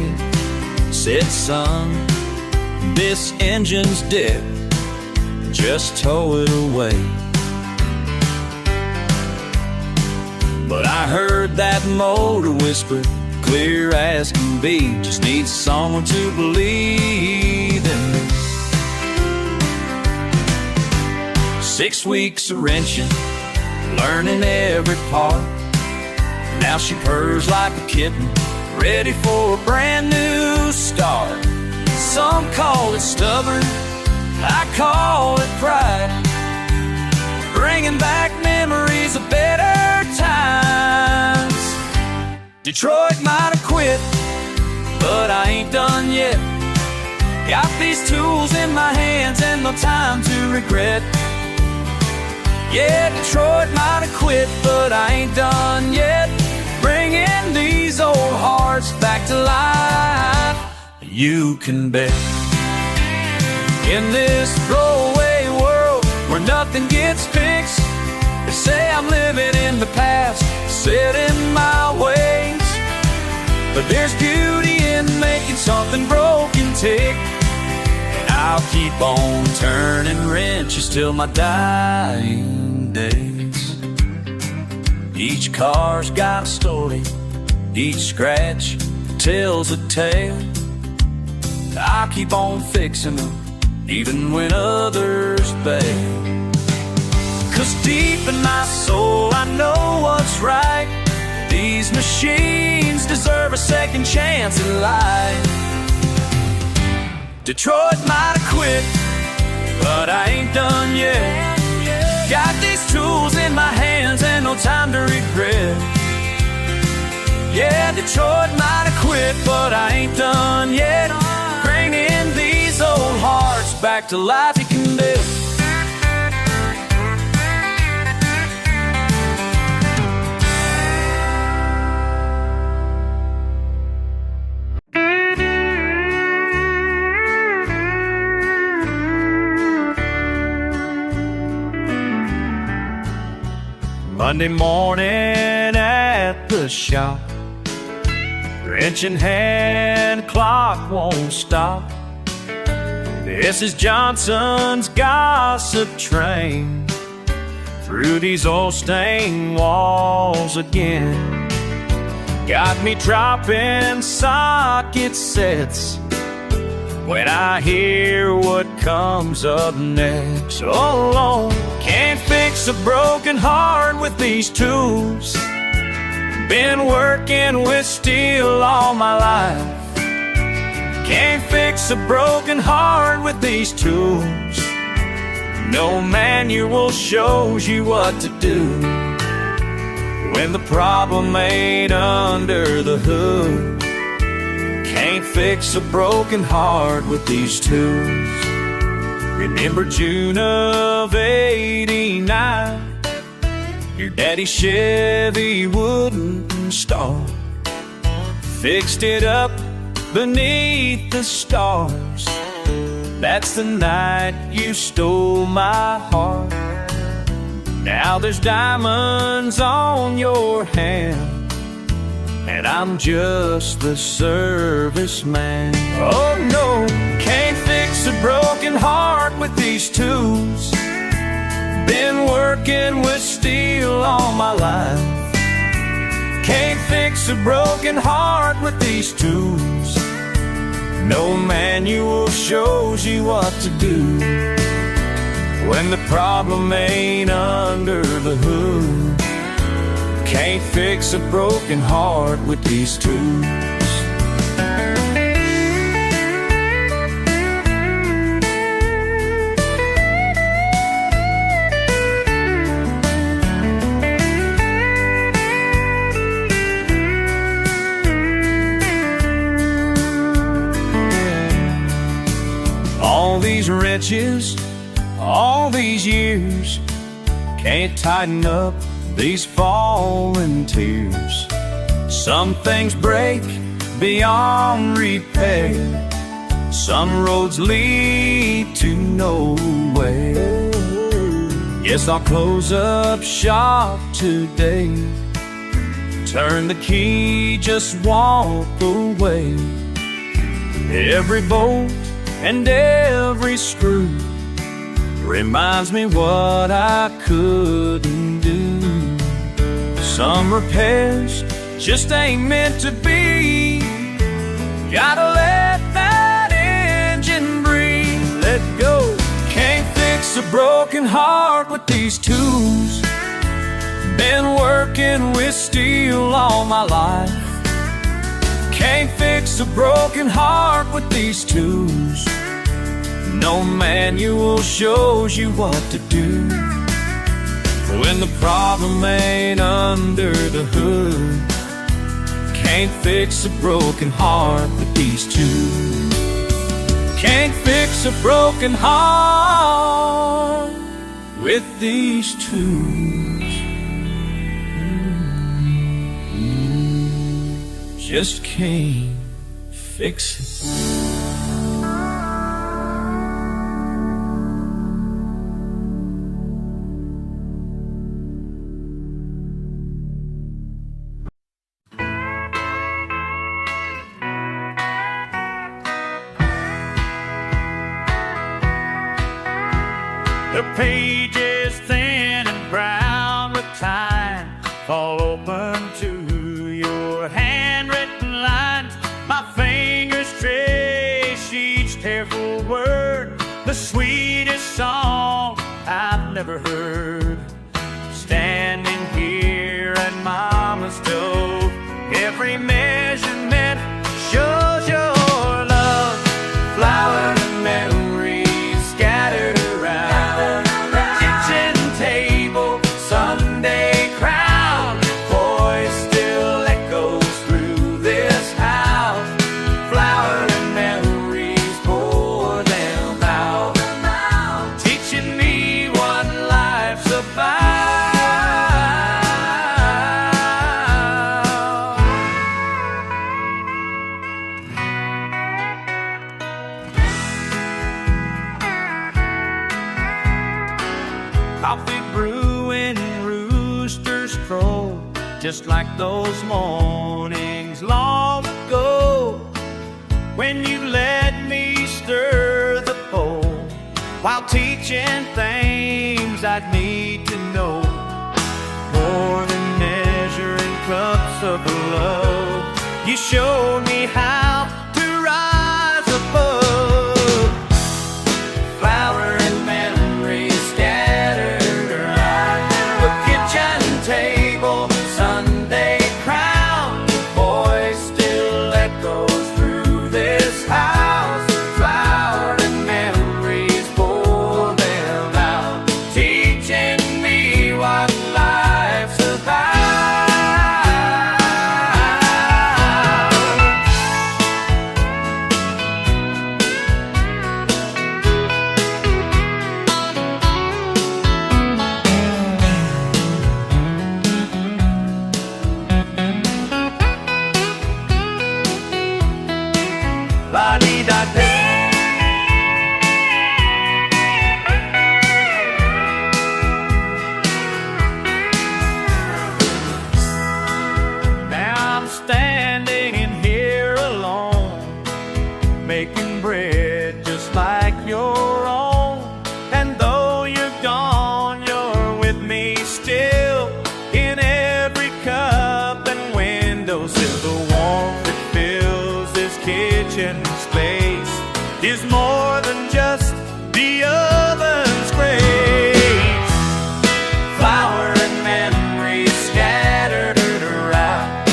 Said, son, this engine's dead, just tow it away. But I heard that motor whisper, clear as can be, just needs someone to believe. 6 weeks of wrenching, learning every part. Now she purrs like a kitten, ready for a brand new start. Some call it stubborn, I call it pride, bringing back memories of better times. Detroit might have quit, but I ain't done yet. Got these tools in my hands and no time to regret. Yeah, Detroit might have quit, but I ain't done yet. Bringing these old hearts back to life, you can bet. In this throwaway world where nothing gets fixed, they say I'm living in the past, set in my ways. But there's beauty in making something broken tick, and I'll keep on turning wrenches till my dying days. Each car's got a story, each scratch tells a tale. I'll keep on fixing them, even when others bail. 'Cause deep in my soul I know what's right. These machines deserve a second chance in life. Detroit might have quit, but I ain't done yet. Got these tools in my hands and no time to regret. Yeah, Detroit might have quit, but I ain't done yet. Bringing these old hearts back to life, you can do.
Monday morning at the shop, wrench in hand, clock won't stop. This is Johnson's gossip train through these old stained walls again. Got me dropping socket sets when I hear what comes up next. Oh Lord, can't fix a broken heart with these tools. Been working with steel all my life. Can't fix a broken heart with these tools. No manual shows you what to do when the problem ain't under the hood. Can't fix a broken heart with these tools. Remember June of '89, your daddy's Chevy wouldn't start. Fixed it up beneath the stars. That's the night you stole my heart. Now there's diamonds on your hand, and I'm just the serviceman. Oh no, can't fix a broken heart with these tools. Been working with steel all my life. Can't fix a broken heart with these tools. No manual shows you what to do when the problem ain't under the hood. Can't fix a broken heart with these tools. All these wrenches, all these years, can't tighten up these fallen tears. Some things break beyond repair. Some roads lead to nowhere. Yes, I'll close up shop today, turn the key, just walk away. Every bolt and every screw reminds me what I couldn't do. Some repairs just ain't meant to be. Gotta let that engine breathe. Let go. Can't fix a broken heart
heart with these tools. Been working with steel all my life. Can't fix a broken heart with these tools. No manual shows you what to do when the problem ain't under the hood. Can't fix a broken heart with these tools. Can't fix a broken heart with these tools. Just can't fix it.
The page is thin and brown with time fall open to your handwritten lines. My fingers trace each tearful word, the sweetest song I've never heard. Standing here at Mama's stove, every measurement shows your love. Flowers and memories scattered around kitchen table, Sunday crowd. Voice still echoes through this house. Flowers and memories, pour them out, teaching me what life's about. Coffee brewing, roosters crow, just like those mornings long ago when you let me stir the bowl while teaching things I'd need to know. More than measuring cups of love, you showed me how to rise above. Flower and memories scattered around the kitchen table, Sunday crown. Voice still echoes through this house. Flower and memories, pour them out, teaching me what life's about. La-dee-da-dee. Now I'm standing in here alone, making bread just like your own. And though you're gone, you're with me still, in every cup and windowsill. The warmth that fills this kitchen space is more than just the oven's grace. Flower and memories scattered around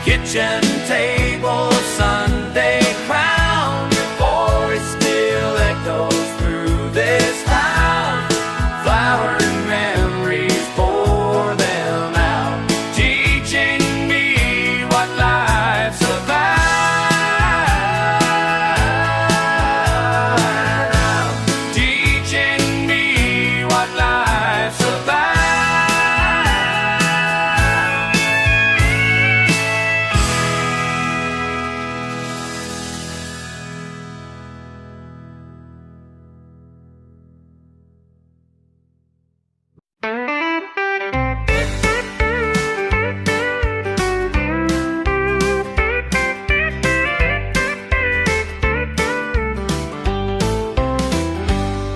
kitchen table, Sunday crown. Your voice still echoes through this house. Flower and memories, pour them out, teaching me what life's about. Teaching me what life's about.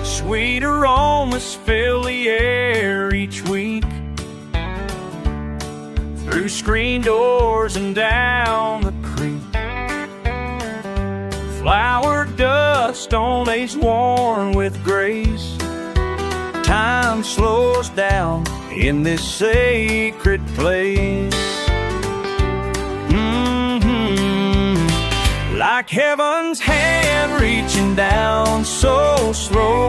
Sweet aromas fill the air each week, through screen doors and down the creek. Flower dust on lace worn with grace,
time slows down in this sacred place. Like heaven's hand reaching down so slow.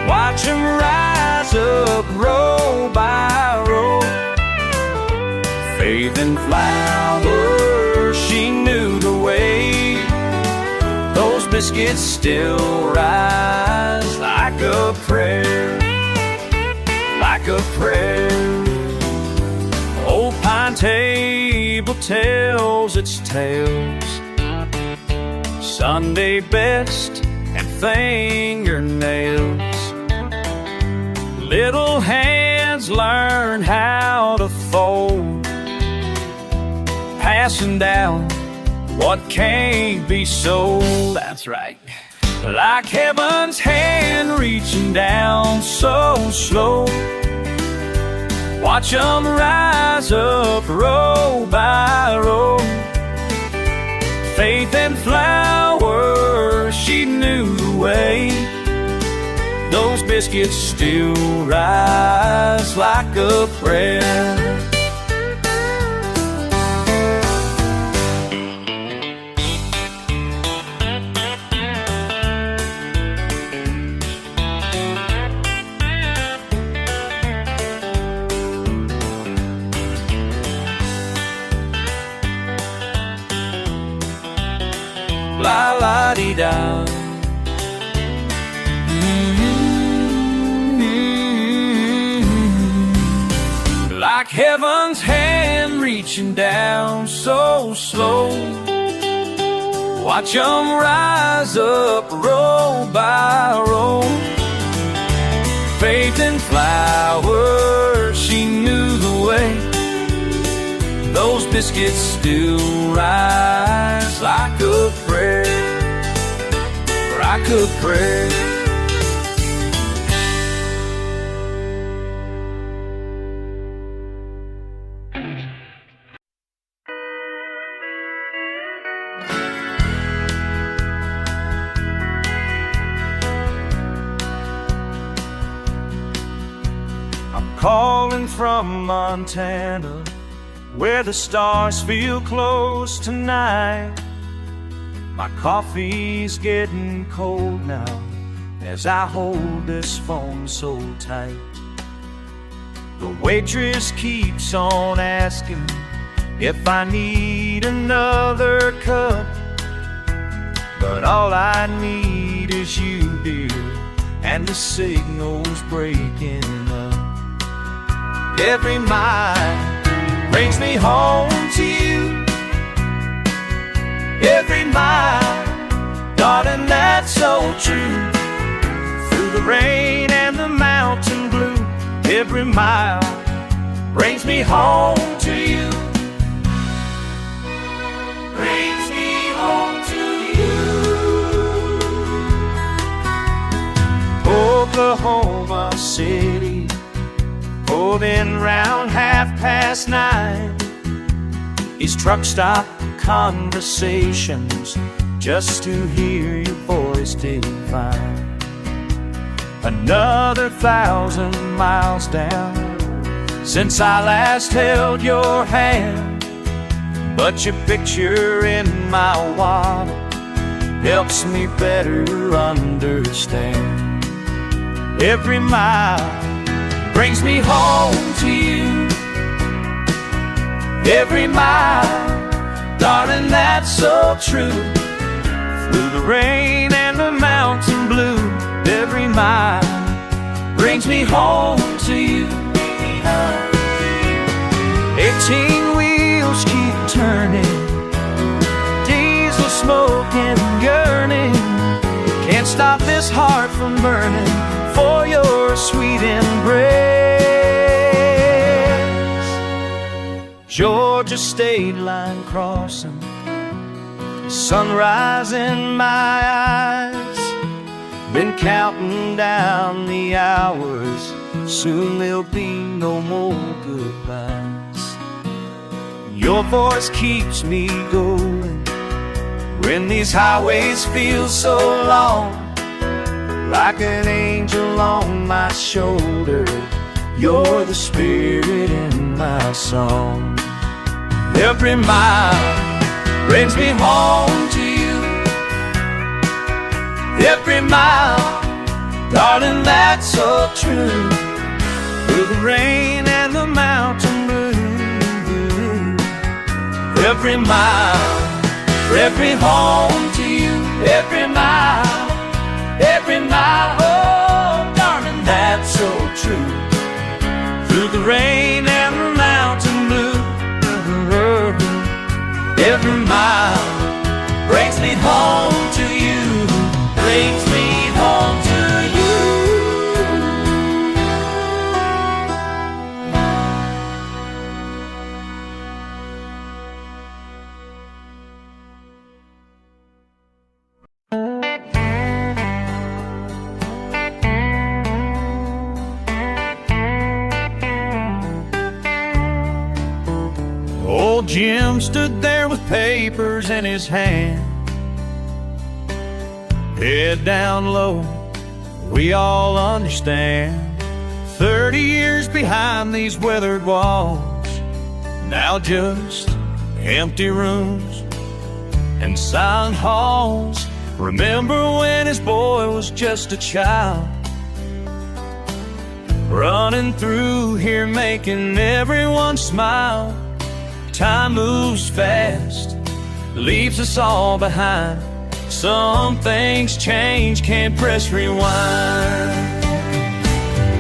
Watch 'em rise up row by row. Faith and flower, she knew the way. Those biscuits still rise like a prayer, like a prayer. Old pine table tells its tales, Sunday best and fingernails. Little hands learn how to fold, passing down what can't be sold. That's right. Like heaven's hand reaching down so slow. Watch 'em rise up row by row. Faith and flower, she knew the way. Those biscuits still rise like a prayer. La la dee da. Like heaven's hand reaching down so slow. Watch 'em rise up row by row. Faith and flower, she knew the way. Those biscuits still rise like a prayer, like a prayer. I'm calling from Montana, where the stars feel close tonight. My coffee's getting cold now as I hold this phone so tight. The waitress keeps on asking if I need another cup, but all I need is you, dear, and the signal's breaking up. Every mile brings me home to you. Every mile, darling, that's so true. Through the rain and the mountain blue, every mile brings me home to you. Brings me home to you. Oklahoma City, pulling round 9:30. These truck stop conversations just to hear your voice divine. Another 1,000 miles down since I last held your hand, but your picture in my wallet helps me better understand. Every mile brings me home to you. Every mile, darling, that's so true. Through the rain and the mountain blue, every mile brings me home to you. 18 wheels keep turning, diesel smoke and yearning. Can't stop this heart from burning for your sweet embrace. Georgia state line crossing, sunrise in my eyes. Been counting down the hours, soon there'll be no more goodbyes. Your voice keeps me going when these highways feel so long.
like an angel on my shoulder. You're the spirit in my song. Every mile brings me home to you. Every mile, darling, that's so true. Through the rain and the mountain blue, every mile, every home to you. Every mile, oh, darling, that's so true. Through the rain and the mountain blue, every mile brings me home to you, brings me home to you. Old Jim stood there with papers in his hand, head down low, we all understand. 30 years behind these weathered walls, now just empty rooms and silent halls. Remember when his boy was just a child, running through here making everyone smile. Time moves fast, leaves us all behind. Some things change, can't press rewind.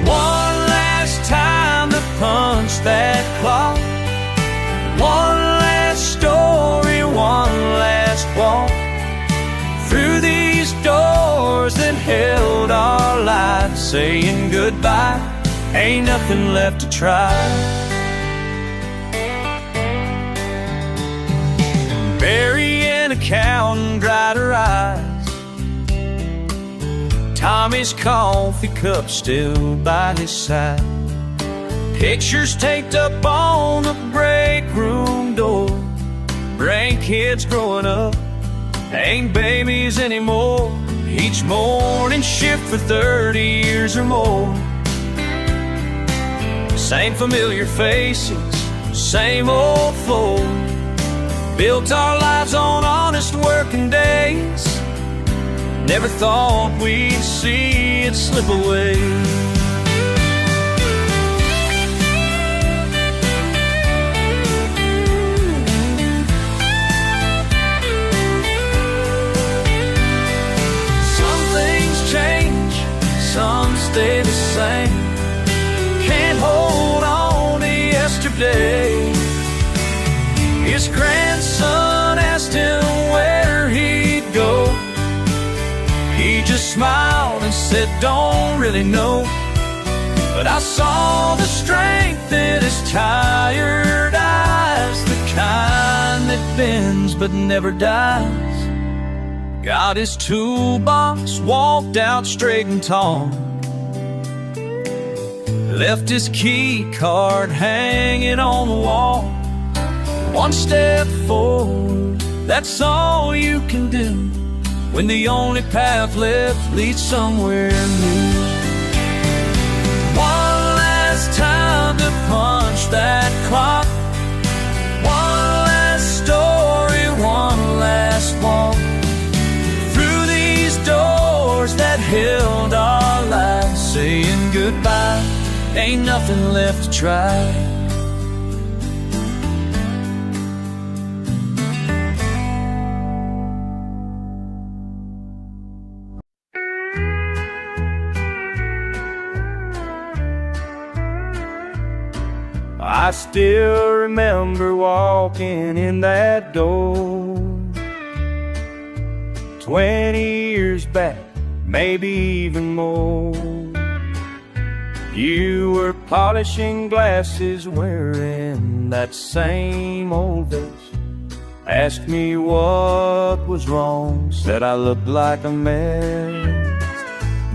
One last time to punch that clock, one last story, one last walk through these doors that held our lives. Saying goodbye, ain't nothing left to try. Mary, an accountant, dried her eyes. Tommy's coffee cup still by his side. Pictures taped up on the break room door. Grandkids growing up, ain't babies anymore. Each morning shift for 30 years or more. Same familiar faces, same old floor. Built our lives on honest working days. Never thought we'd see it slip away. Some things change, some stay the same. Can't hold on to yesterday. His grandson asked him where he'd go. He just smiled and said, don't really know. But I saw the strength in his tired eyes, the kind that bends but never dies. Got his toolbox, walked out straight and tall. Left his key card hanging on the wall. One step forward, that's all you can do when the only path left leads somewhere new. One last time to punch that clock, one last story, one last walk through these doors that held our lives. Saying goodbye, ain't nothing left to try. I still remember walking in that door 20 years back, maybe even more. You were polishing glasses, wearing that same old vest. Asked me what was wrong, said I looked like a mess.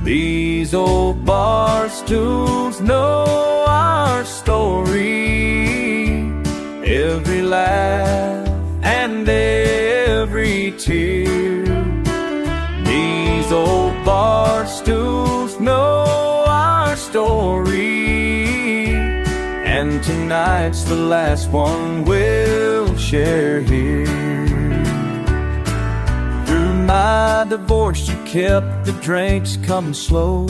These old bar stools know our story, every laugh and every tear. These old bar stools
tonight's the last one we'll share here. Through my divorce, you kept the drinks coming slow.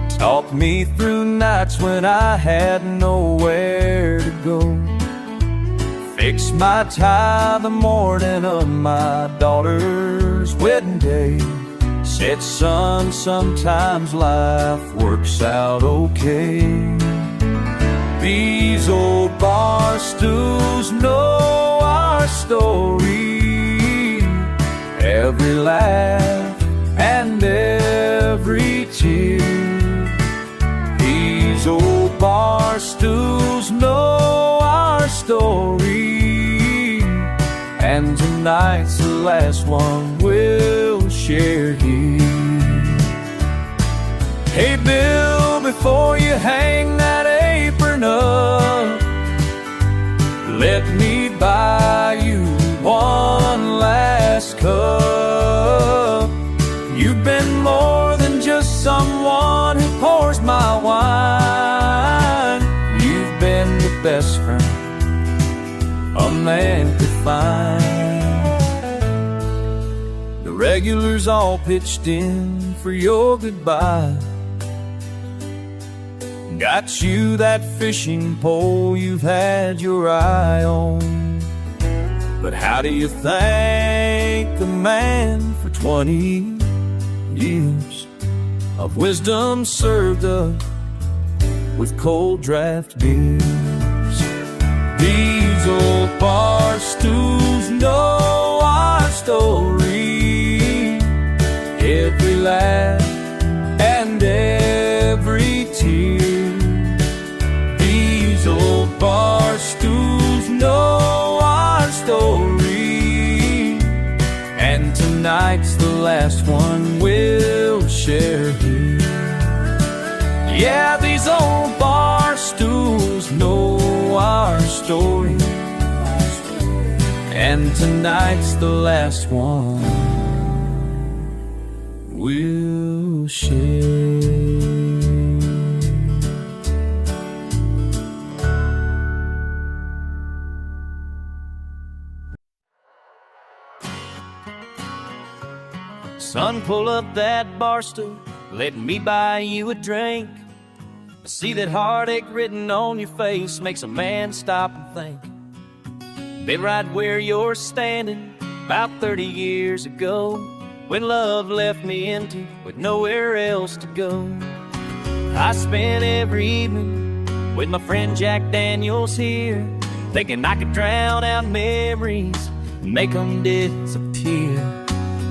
Talked me through nights when I had nowhere to go. Fixed my tie the morning of my daughter's wedding day. Said, son, sometimes life works out okay. These old bar stools know our story. Every laugh and every tear. These old bar stools know our story, and tonight's the last one we'll share here. Hey Bill, before you hang that apron up, let me buy you one last cup. You've been more than just someone who pours my wine. You've been the best friend a man could find. The regulars all pitched in for your goodbye. Got you that fishing pole you've had your eye on. But how do you thank the man for 20 years of wisdom served up with cold draft beers? These old bar stools know our story. Every laugh and every tear. These old bar stools know our story, and tonight's the last one we'll share here. Yeah, these old bar stools know our story, and tonight's the last one we'll share. Son, pull up that bar stool, let me buy you a drink. I see that heartache written on your face makes a man stop and think. Been right where you're standing about 30 years ago, when love left me empty with nowhere else to go. I spent every evening with my friend Jack Daniels here, thinking I could drown out memories and make them disappear.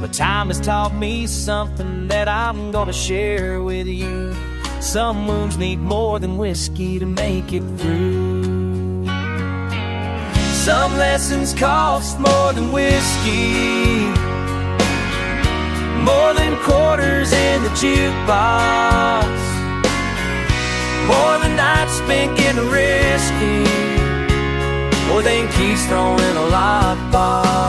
But time has taught me something that I'm gonna share with you. Some wounds need more than whiskey to make it through. Some lessons cost more than whiskey, more than quarters in the jukebox, more than nights spent getting risky, more than keys thrown in a lockbox.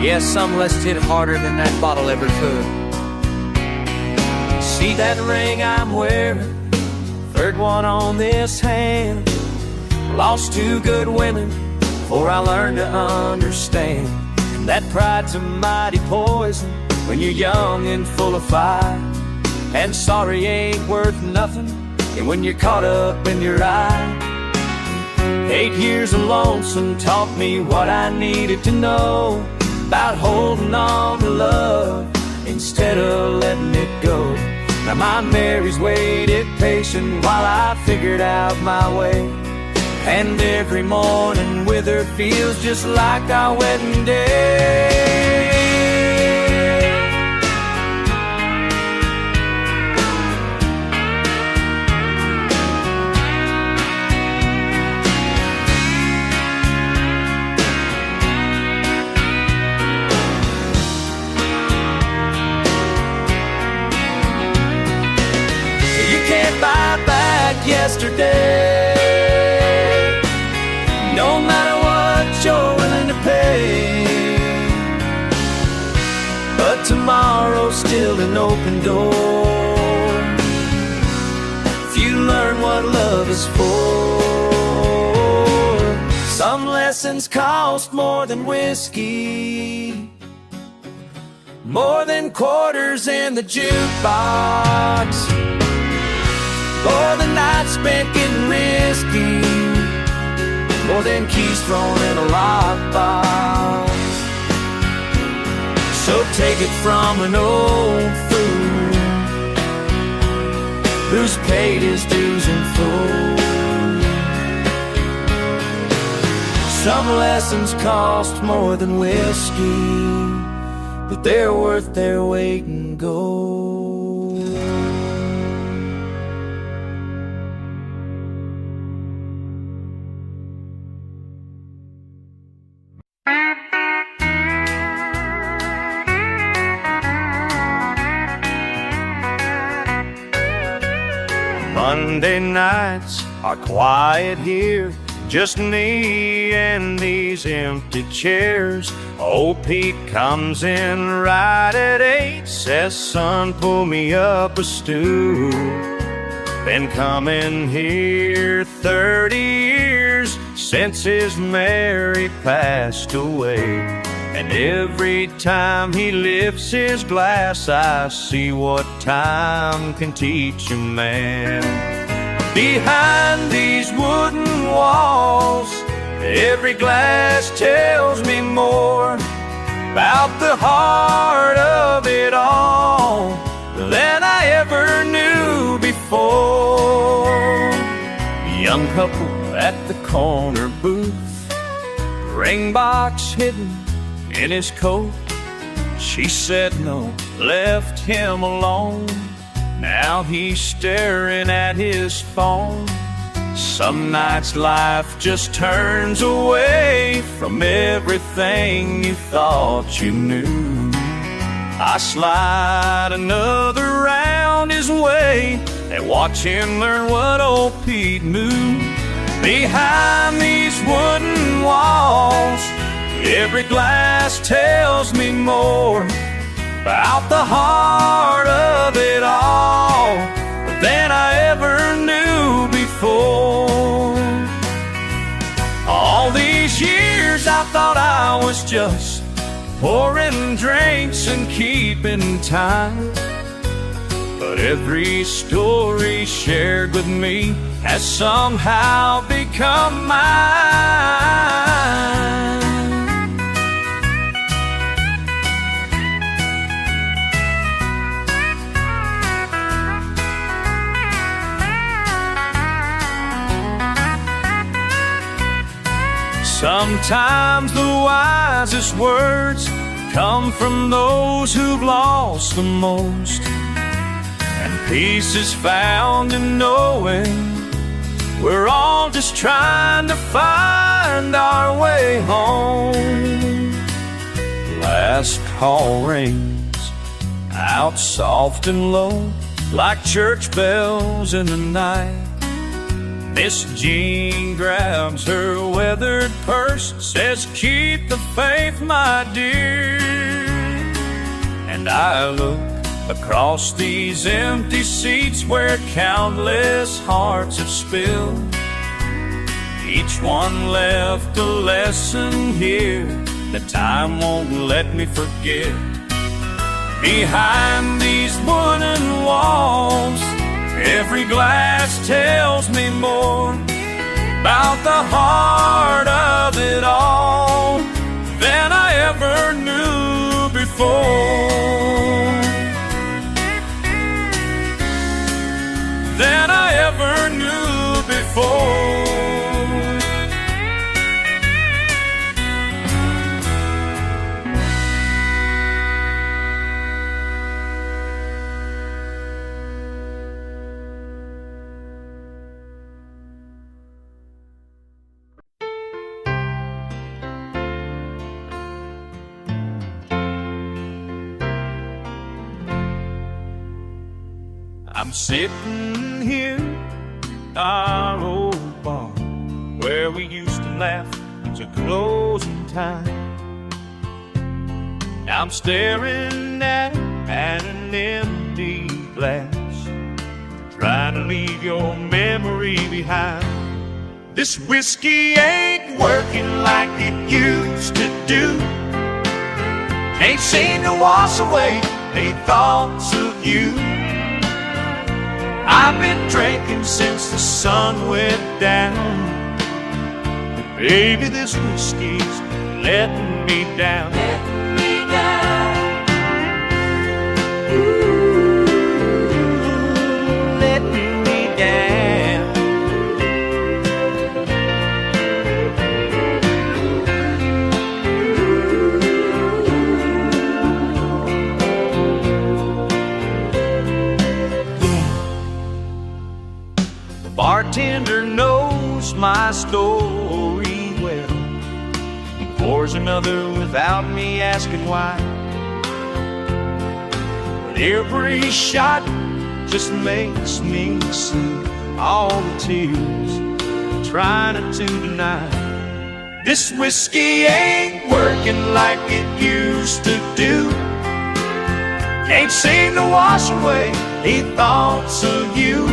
Yes, some lessons hit harder than that bottle ever could. See that ring I'm wearing, third one on this hand. Lost 2 good women before I learned to understand. And that pride's a mighty poison when you're young and full of fire. And sorry ain't worth nothing, and when you're caught up in your eye. 8 years of lonesome taught me what I needed to know about holding on to love instead of letting it go. Now my Mary's waited patient while I figured out my way, and every morning with her feels just like our wedding day. Yesterday, no matter what you're willing to pay. still an open door if you learn what love is for. Some lessons cost more than whiskey, more than quarters in the jukebox, or the night spent getting risky, more than keys thrown in a lockbox. So take it from an old fool who's paid his dues in full. Some lessons cost more than whiskey, but they're worth their weight in gold.
Monday nights are quiet here, just me and these empty chairs. Old Pete comes in right at 8, says, son, pull me up a stool. Been coming here 30 years since his Mary passed away. And every time he lifts his glass, I see what time can teach a man. Behind these wooden walls, every glass tells me more about the heart of it all than I ever knew before. Young couple at the corner booth, ring box hidden in his coat. She said no, left him alone. Now he's staring at his phone. Some nights life just turns away from everything you thought you knew. I slide another round his way and watch him learn what old Pete knew. Behind these wooden walls, every glass tells me more about the heart of it all than I ever knew before. All these years I thought I was just pouring drinks and keeping time, but every story shared with me has somehow become mine. Sometimes the wisest words come from those who've lost the most, and peace is found in knowing we're all just trying to find our way home. Last call rings out soft and low like church bells in the night. Miss Jean grabs her weathered purse, says, keep the faith, my dear. And I look across these empty seats where countless hearts have spilled. Each one left a lesson here that time won't let me forget. Behind these wooden walls, every glass tells me more about the heart of it all than I ever knew before. Than I ever knew before. I'm sitting here, our old bar, where we used to laugh to closing time. I'm staring at and an empty glass, trying to leave your memory behind. This whiskey ain't working like it used to do. Can't seem to wash away any thoughts of you. I've been drinking since the sun went down. Baby, this whiskey's letting me down. Letting me down. Ooh, letting me down. The bartender knows my story well. He pours another without me asking why. But every shot just makes me see all the tears I'm trying to deny. This whiskey ain't working like it used to do. Can't seem to wash away any thoughts of you.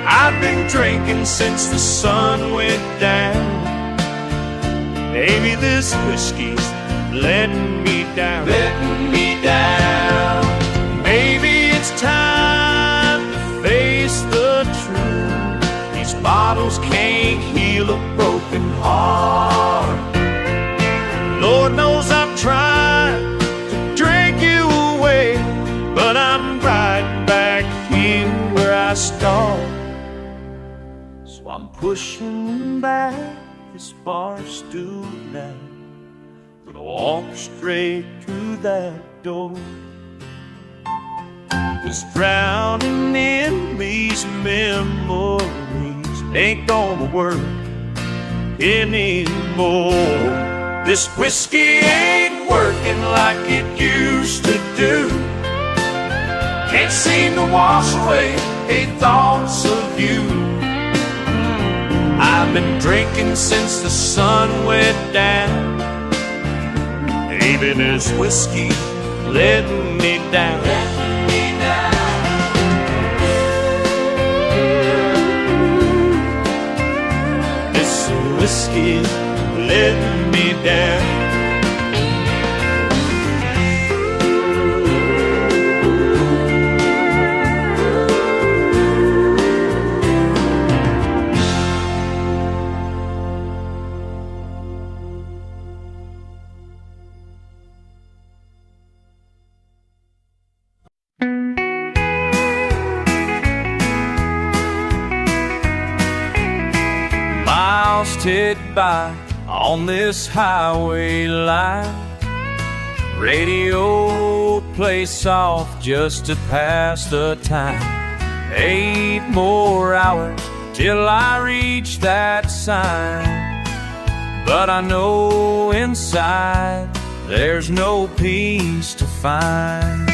I've been drinking since the sun went down. Baby, this whiskey's letting me down. Letting me down. Maybe it's time to face the truth. These bottles can't heal a broken heart. Lord knows I'm trying to drink you away, but I'm right back here where I started. So I'm pushing back this bar stool now, gonna walk straight through that door. Just drowning in these memories ain't gonna work anymore. This whiskey ain't working like it used to do. Can't seem to wash away any thoughts of you. I've been drinking since the sun went down. Baby, this whiskey letting me down. Letting me down. This whiskey letting me down.
Miles tick by on this highway line. Radio plays soft just to pass the time. 8 more hours till I reach that sign. But I know inside there's no peace to find.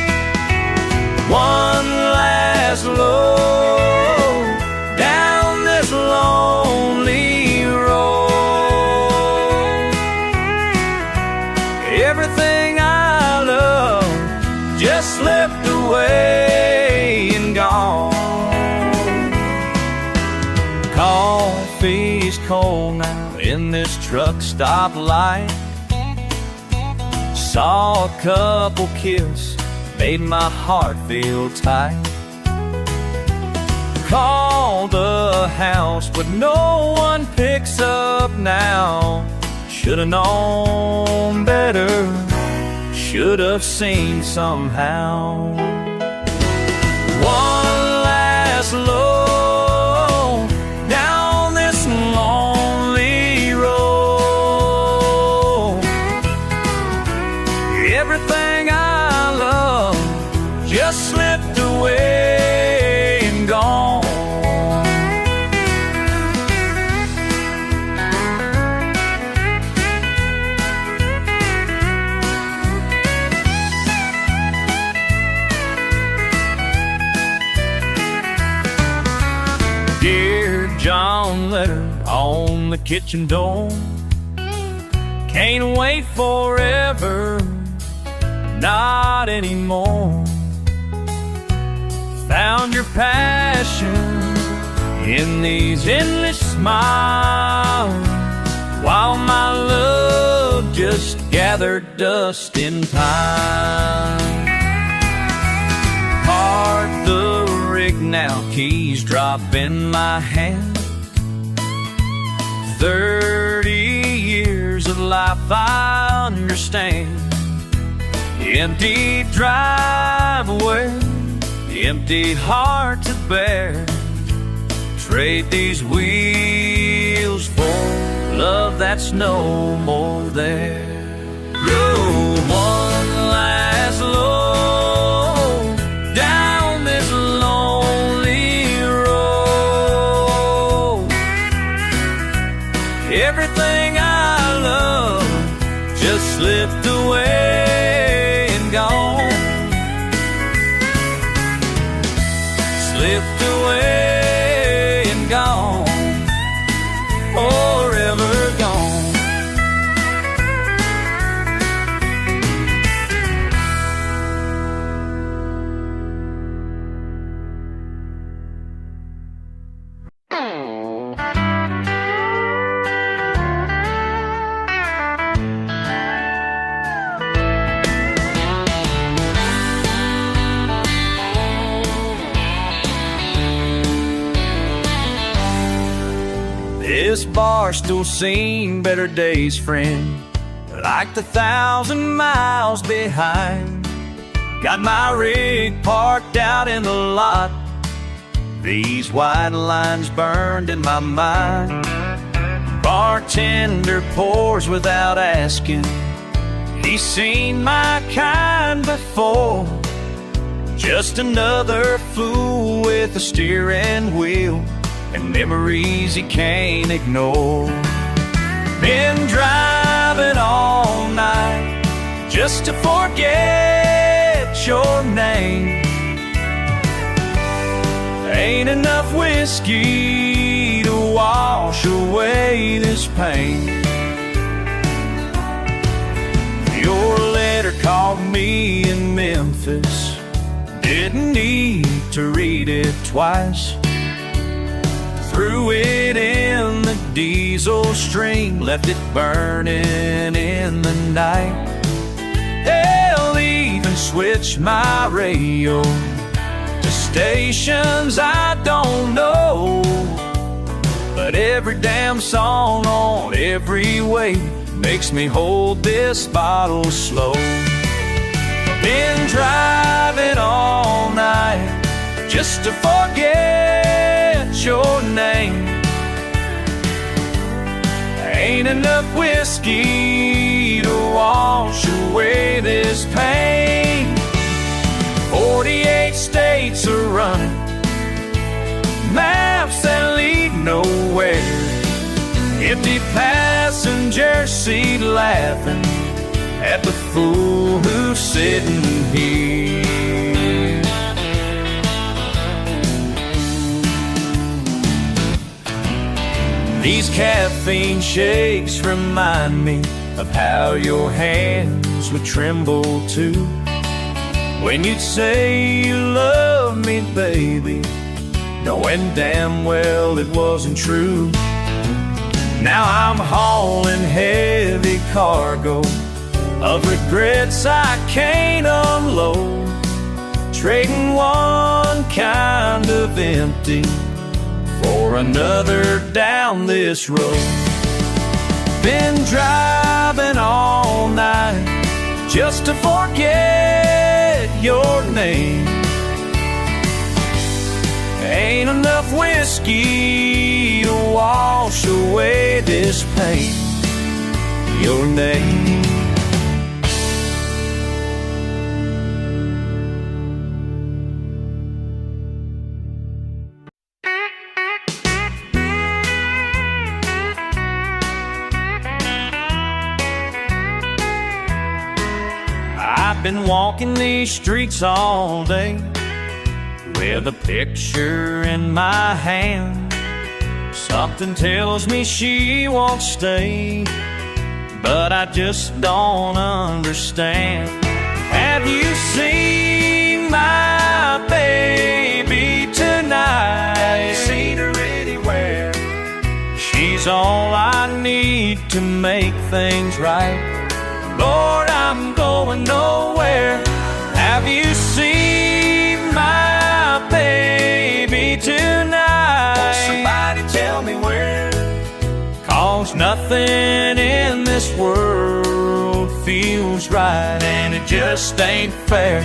One last load down this lonely road. Everything I love just slipped away and gone. Coffee's cold now in this truck stop light. Saw a couple kiss, made my heart feel tight. Call the house, but no one picks up now. Should've known better, should've seen somehow. One last load down this lonely road. Everything I love just slipped away and gone. Dear John letter on the kitchen door. Can't wait forever. not anymore. Found your passion in these endless smiles, while my love just gathered dust in time. Part the rig now, keys drop in my hand. 30 years of life I understand. Empty driveway, empty heart to bear. Trade these wheels for love that's no more there. Roll one last load down this lonely road. Everything I love just slipped away and gone. Slipped away and gone. Forever gone. This bar's still seen better days, friend, like the 1,000 miles behind. Got my rig parked out in the lot, these white lines burned in my mind. Bartender pours without asking, he's seen my kind before. Just another fool with a steering wheel and memories he can't ignore. Been driving all night just to forget your name. Ain't enough whiskey to wash away this pain. Your letter called me in Memphis, didn't need to read it twice. Threw it in the diesel stream, left it burning in the night. Hell, even switched my radio to stations I don't know. But every damn song on every wave makes me hold this bottle slow. Been driving all night just to forget your name. Ain't enough whiskey to wash away this pain. 48 states are running, maps that lead nowhere. Empty passenger seat laughing at the fool who's sitting here. These caffeine shakes remind me of how your hands would tremble too when you'd say you love me, baby, knowing damn well it wasn't true. Now I'm hauling heavy cargo of regrets I can't unload, trading one kind of empty for another down this road. Been driving all night just to forget your name. Ain't enough whiskey to wash away this pain. Your name. I've been walking these streets all day with a picture in my hand. Something tells me she won't stay, but I just don't understand.
Have you seen my baby tonight? Have you seen her anywhere? She's all I need to make things right. Lord, I'm going nowhere. Have you seen my baby tonight? Somebody tell me where. 'Cause nothing in this world feels right, and it just ain't fair.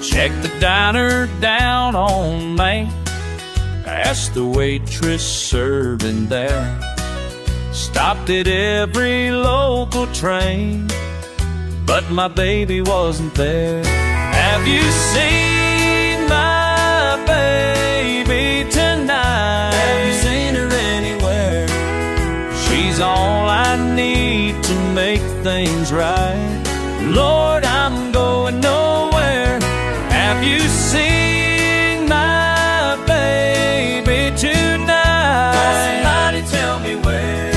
Check the diner down on Main. Asked the waitress serving there. Stopped at every local train, but my baby wasn't there. Have you seen my baby tonight? Have you seen her anywhere? She's all I need to make things right. Lord, I'm going nowhere. Have you seen my baby tonight? Somebody tell me where.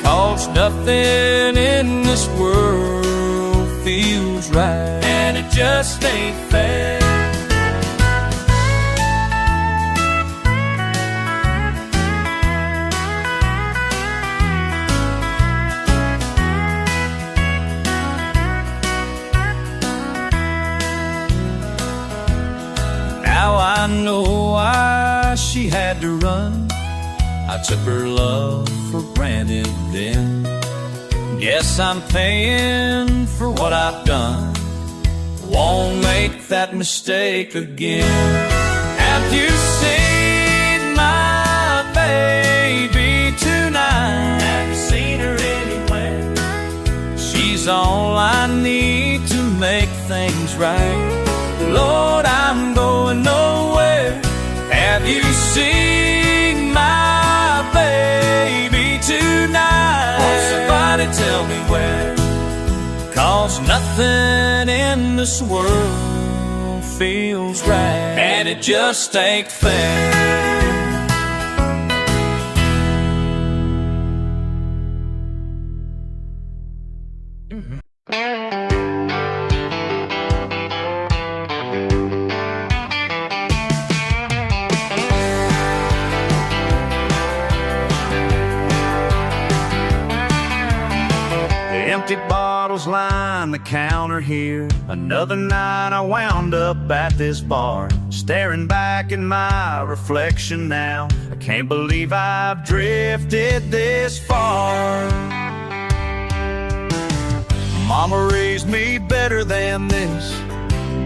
'Cause nothing in this world feels right, and it just ain't fair. Now I know why she had to run. I took her love for granted then. Guess I'm paying for what I've done. Won't make that mistake again. Have you seen my baby tonight? Have you seen her anywhere? She's all I need to make things right. Lord, I'm going nowhere. Have you seen my baby tonight? Oh, somebody tell me where. 'Cause nothing in this world feels right, and it just ain't fair. Empty bottles line the counter here. Another night I wound up at this bar, staring back at my reflection now. I can't believe I've drifted this far. Mama raised me better than this.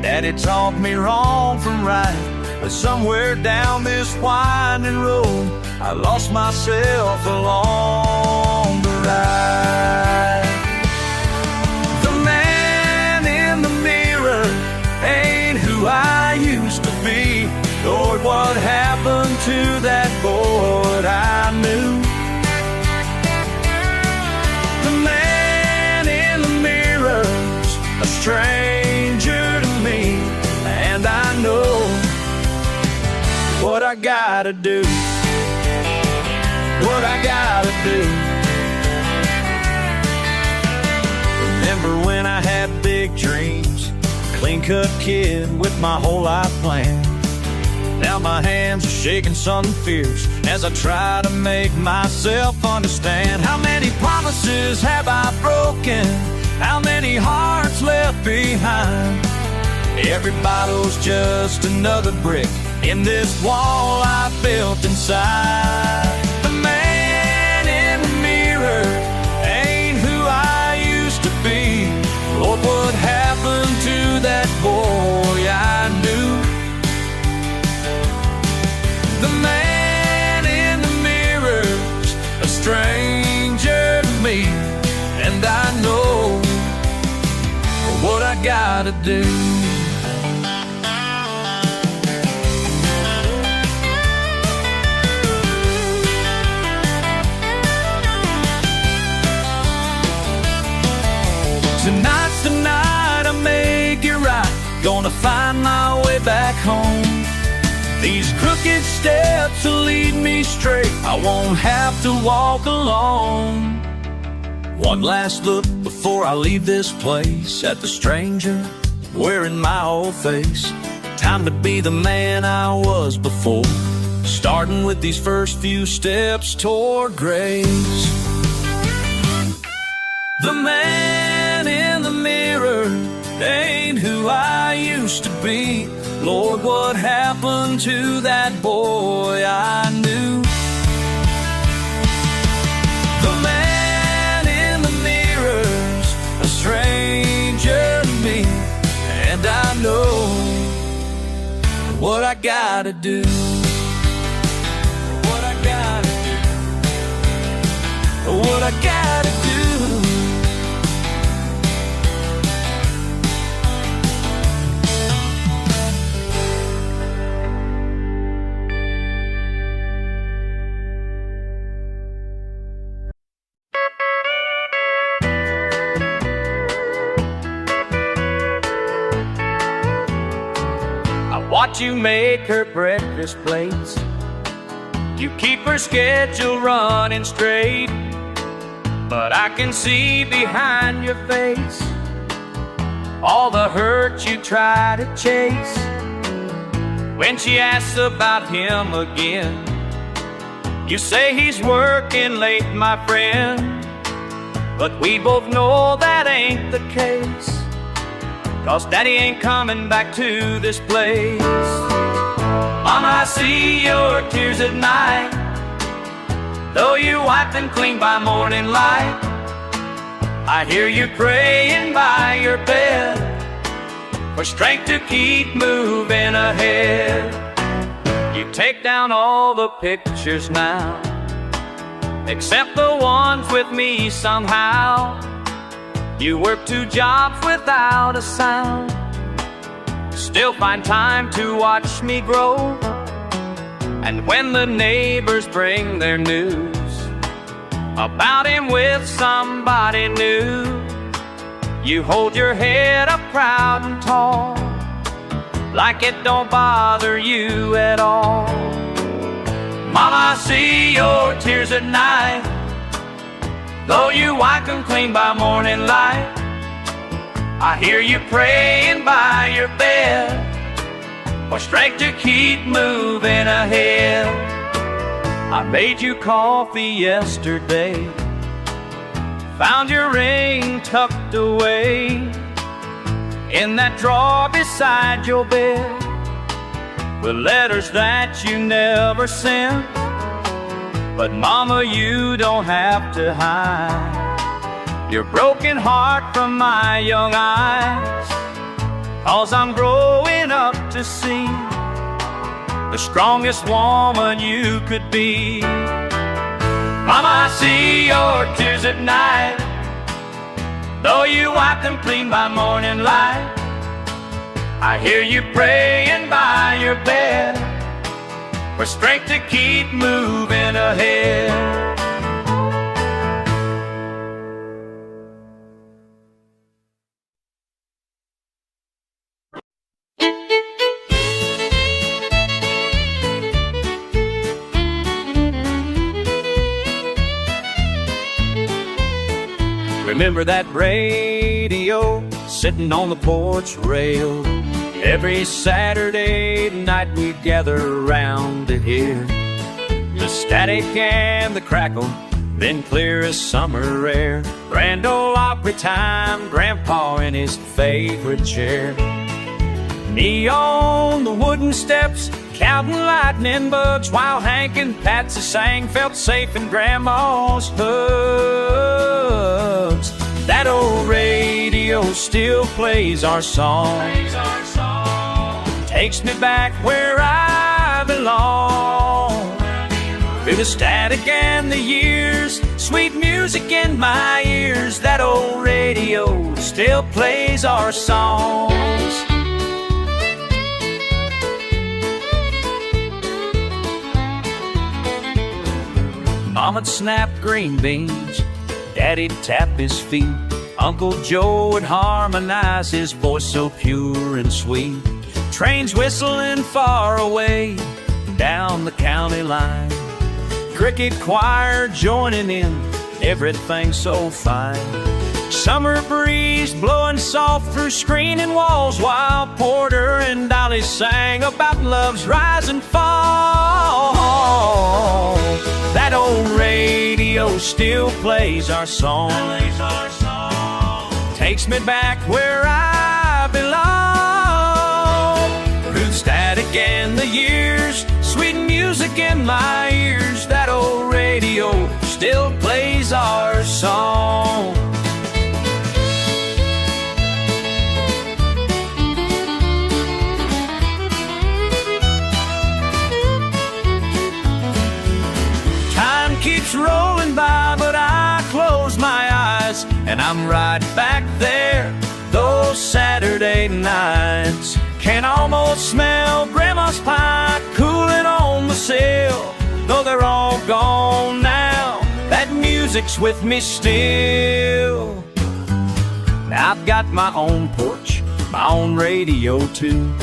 Daddy taught me wrong from right. But somewhere down this winding road, I lost myself along the ride. Ain't who I used to be. Lord, what happened to that boy I knew? The man in the mirror's a stranger to me, and I know what I gotta do. What I gotta do. Remember when I had big dreams, clean-cut kid with my whole life planned. Now my hands are shaking something fierce as I try to make myself understand. How many promises have I broken? How many hearts left behind? Every bottle's just another brick in this wall I built inside. The man in the mirror ain't who I used to be. Lord, what happened to that boy I knew? The man in the mirror's a stranger to me, and I know what I gotta do. Tonight's the night
These crooked steps will lead me straight. I won't have to walk alone. One last look before I leave this place at the stranger wearing my old face. Time to be the man I was before, starting with these first few steps toward grace. The man in the mirror ain't who I used to be. Lord, what happened to that boy I knew? The man in the mirror's a stranger to me, and I know what I gotta do. What I gotta do. What I gotta do.
Watch you make her breakfast plates. You keep her schedule running straight. But I can see behind your face all the hurt you try to chase. When she asks about him again, you say he's working late, my friend. But we both know that ain't the case, 'cause Daddy ain't coming back to this place. Mama, I see your tears at night, though you wipe them clean by morning light. I hear you praying by your bed for strength to keep moving ahead. You take down all the pictures now, except the ones with me somehow. You work 2 jobs without a sound, still find time to watch me grow. And when the neighbors bring their news about him with somebody new, you hold your head up proud and tall, like it don't bother you at all. Mama, I see your tears at night, though you wipe them clean by morning light. I hear you praying by your bed for strength to keep moving ahead. I made you coffee yesterday, found your ring tucked away in that drawer beside your bed, with letters that you never sent. But Mama, you don't have to hide your broken heart from my young eyes, 'cause I'm growing up to see the strongest woman you could be. Mama, I see your tears at night, though you wipe them clean by morning light. I hear you praying by your bed for strength to keep moving ahead. Remember that radio sitting on the porch rail? Every Saturday night we'd gather around to hear the static and the crackle, then clear as summer air. Grand Ole Opry time, Grandpa in his favorite chair. Me on the wooden steps, counting lightning bugs, while Hank and Patsy sang, felt safe in Grandma's hugs. That old radio still plays our song, takes me back where I belong. Through the static and the years, sweet music in my ears, that old radio still plays our songs. Mama'd snap green beans, Daddy'd tap his feet, Uncle Joe would harmonize, his voice so pure and sweet.
Trains whistling far away down the county line. Cricket choir joining in, everything so fine. Summer breeze blowing soft through screening walls, while Porter and Dolly sang about love's rise and fall. That old radio still plays our song, takes me back where I belong. Through the static and the years, sweet music in my ears, that old radio still plays our song. Time keeps rolling by, but I close my eyes and I'm right back there. Those Saturday nights, can almost smell Grandma's pie cooling on the sill. Though they're all gone now, that music's with me still. Now I've got my own porch, my own radio too,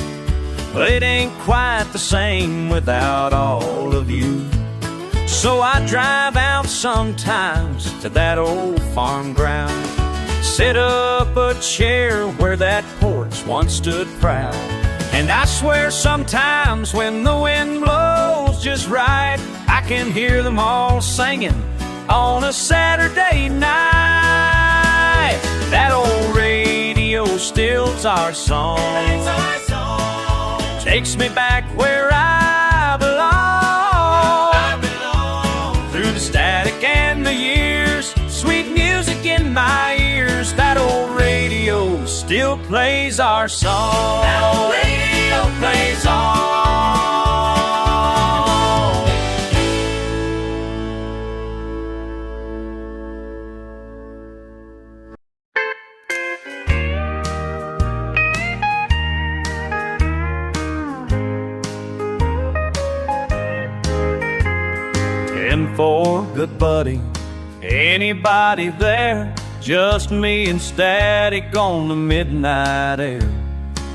but it ain't quite the same without all of you. So I drive out sometimes to that old farm ground, sit up a chair where that porch once stood proud. And I swear sometimes when the wind blows just right, I can hear them all singing on a Saturday night. That old radio stills our song, takes me back where I belong. Through the static and the years, sweet music in my ears, that old radio still plays our song. That old radio plays on. For good buddy, anybody there? Just me and Static on the midnight air.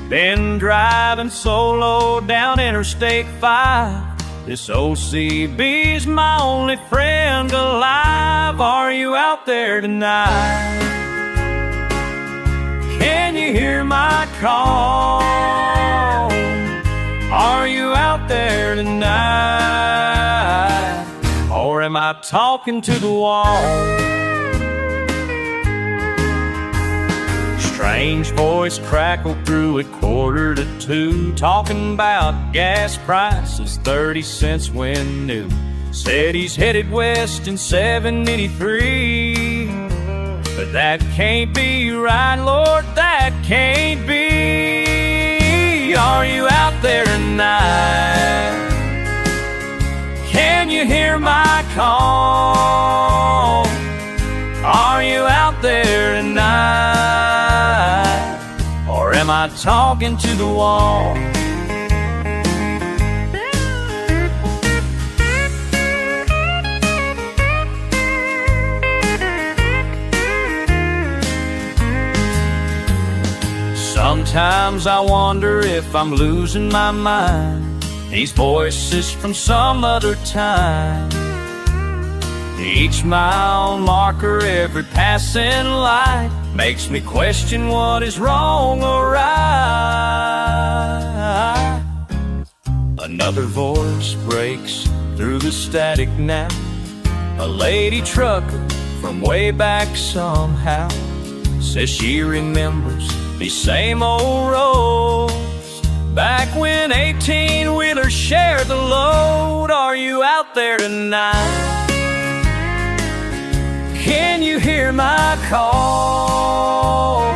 Been driving solo down Interstate 5. This OCB's my only friend alive. Are you out there tonight? Can you hear my call? Are you out there tonight? Or am I talking to the wall? Strange voice crackled through at 1:45, talking about gas prices 30 cents when new. Said he's headed west in 783. But that can't be right, Lord, that can't be. Are you out there tonight? Can you hear my call? Are you out there tonight? Or am I talking to the wall? Sometimes I wonder if I'm losing my mind. These voices from some other time, each mile marker, every passing light, makes me question what is wrong or right. Another voice breaks through the static now, a lady trucker from way back somehow, says she remembers these same old roads, back when 18-wheelers shared the load. Are you out there tonight? Can you hear my call?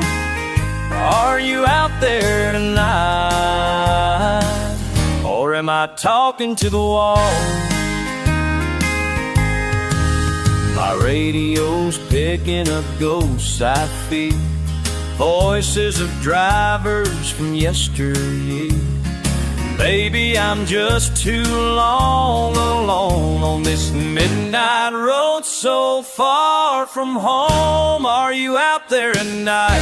Are you out there tonight? Or am I talking to the wall? My radio's picking up ghosts I feel, voices of drivers from yesteryear. Baby, I'm just too long alone on this midnight road so far from home. Are you out there tonight?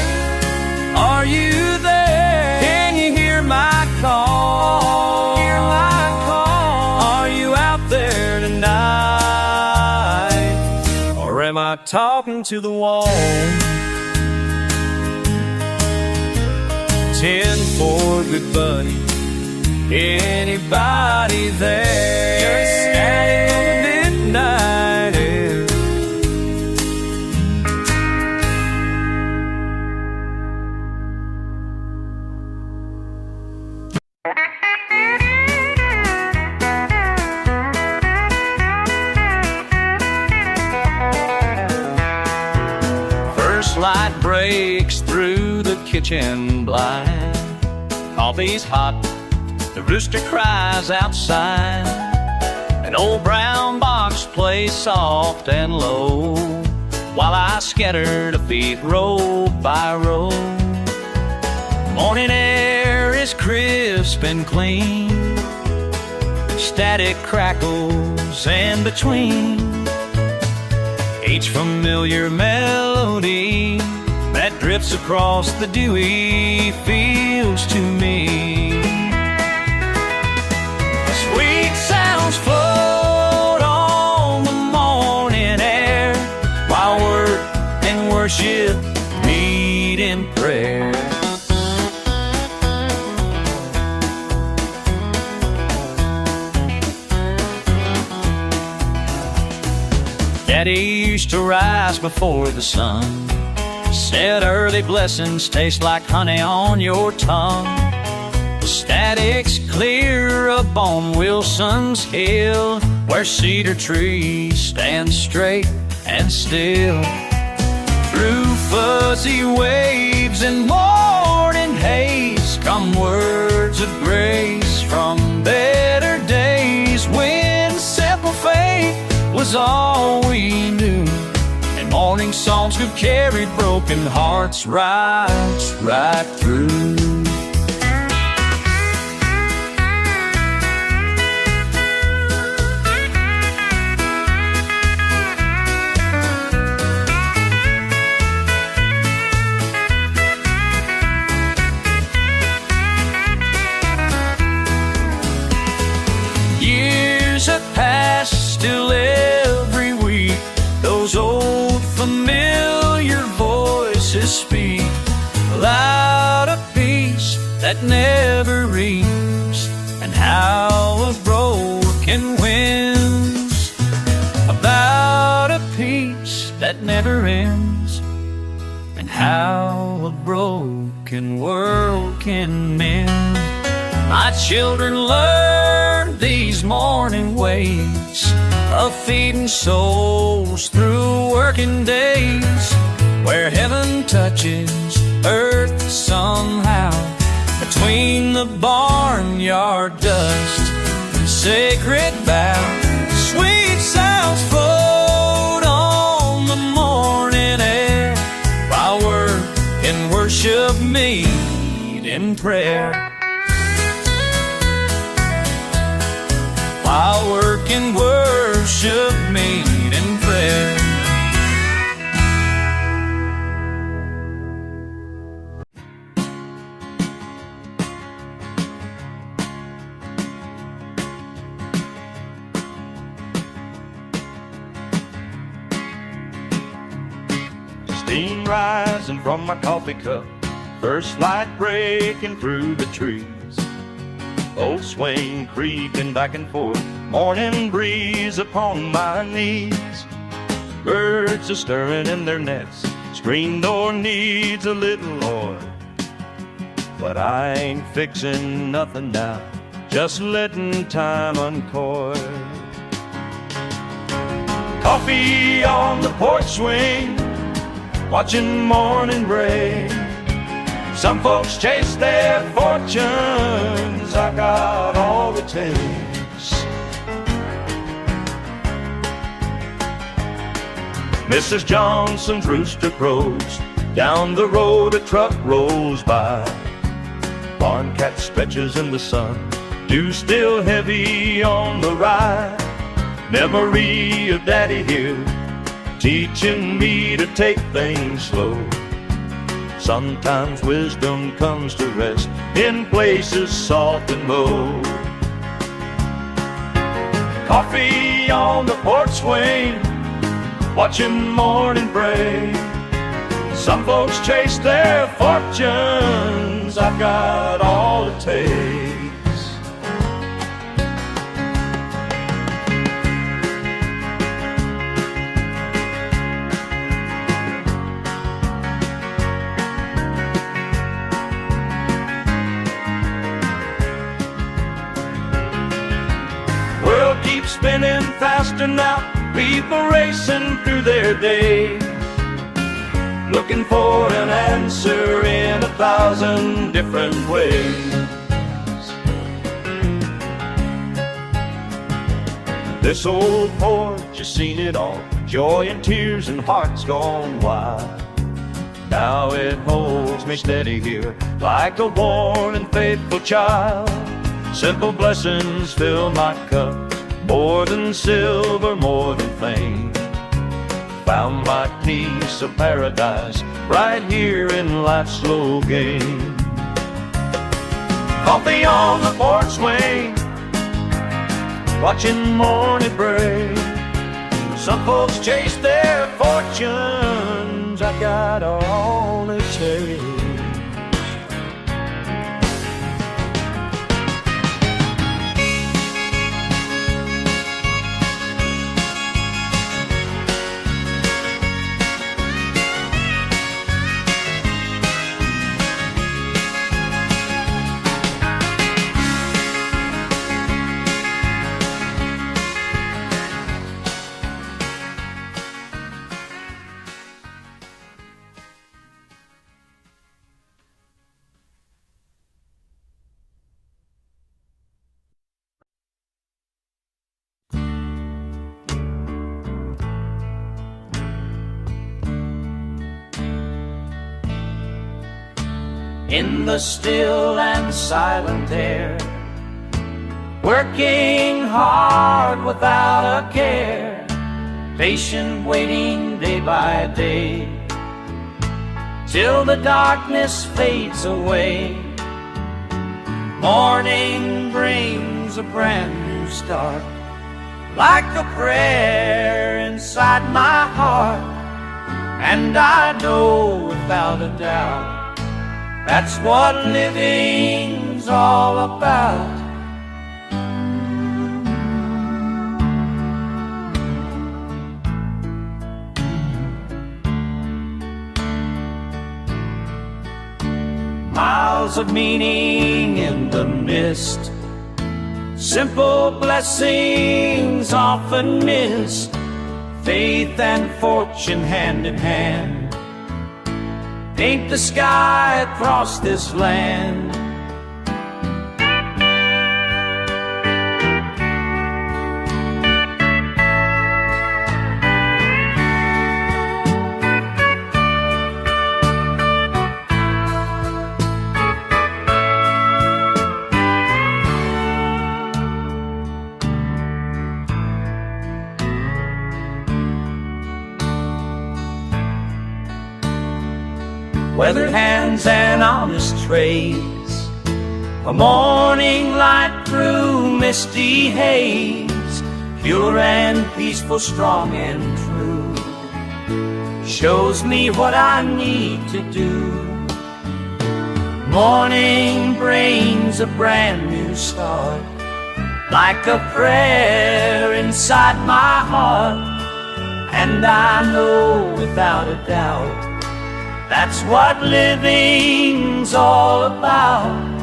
Are you there? Can you hear my call. Hear my call. Are you out there tonight? Or am I talking to the wall? 10 for good buddy. Anybody there? You're standing on the midnight air. First light breaks through the kitchen blind. Coffee's hot, the rooster cries outside. An old brown box plays soft and low, while I scatter the feet row by row. Morning air is crisp and clean, static crackles in between. Each familiar melody that drifts across the dewy fields to me. Sweet sounds float on the morning air, while work and worship meet in prayer. Daddy used to rise before the sun, said early blessings taste like honey on your tongue. The static's clear up on Wilson's Hill, where cedar trees stand straight and still. Through fuzzy waves and morning haze come words of grace from better days, when simple faith was all we knew, and morning songs could carry broken hearts right through. Years have passed, still every week those old familiar voices speak, loud a peace that never reaps, and how of broken winds, about a peace that never ends, and how a broken world can mend. My children learn these morning ways of feeding souls through working days, where heaven touches earth somehow, between the barnyard dust and sacred bough. Sweet sounds float on the morning air, while work and worship meet in prayer. While work and worship meet in prayer.
Steam rising from my coffee cup, first light breaking through the trees. Old swing creaking back and forth, morning breeze upon my knees. Birds are stirring in their nests, screen door needs a little oil, but I ain't fixing nothing now, just letting time uncoil. Coffee on the porch swing, watching morning rain. Some folks chase their fortunes, I got all it takes. Mrs. Johnson's rooster crows, down the road a truck rolls by. Barn cat stretches in the sun, dew still heavy on the ride. Memory of Daddy here, teaching me to take things slow. Sometimes wisdom comes to rest in places soft and low. Coffee on the porch swing, watching morning break. Some folks chase their fortunes, I've got all it takes. World keeps spinning faster now, people racing through their days, looking for an answer in 1,000 different ways. This old porch has seen it all, joy and tears and hearts gone wild. Now it holds me steady here, like a worn and faithful child. Simple blessings fill my cup, more than silver, more than fame. Found my piece of paradise right here in life's slow game. Coffee on the porch swing, watching morning break. Some folks chase their fortunes, I got all it takes. In the still and silent air, working hard without a care, patient waiting day by day, till the darkness fades away. Morning brings a brand new start, like a prayer inside my heart. And I know without a doubt, that's what living's all about. Miles of meaning in the mist, simple blessings often missed, faith and fortune hand in hand, paint the sky across this land. Weathered hands and honest trades, a morning light through misty haze, pure and peaceful, strong and true, shows me what I need to do. Morning brings a brand new start, like a prayer inside my heart. And I know without a doubt, that's what living's all about.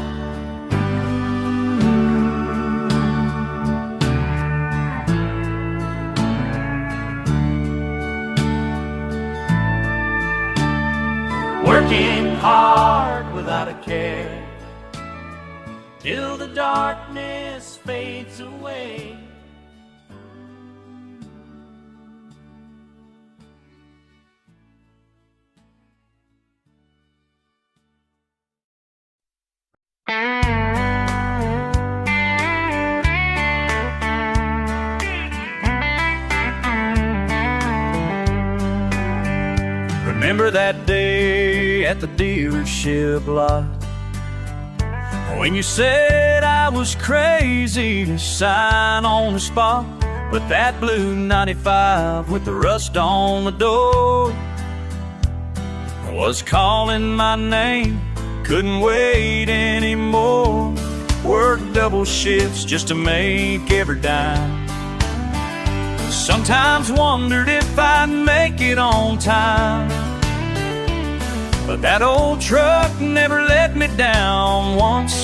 Working hard without a care, till the darkness fades away. Remember that day at the dealership lot when you said I was crazy to sign on the spot, but that blue 95 with the rust on the door was calling my name. Couldn't wait anymore. Worked double shifts just to make every dime. Sometimes wondered if I'd make it on time, but that old truck never let me down once.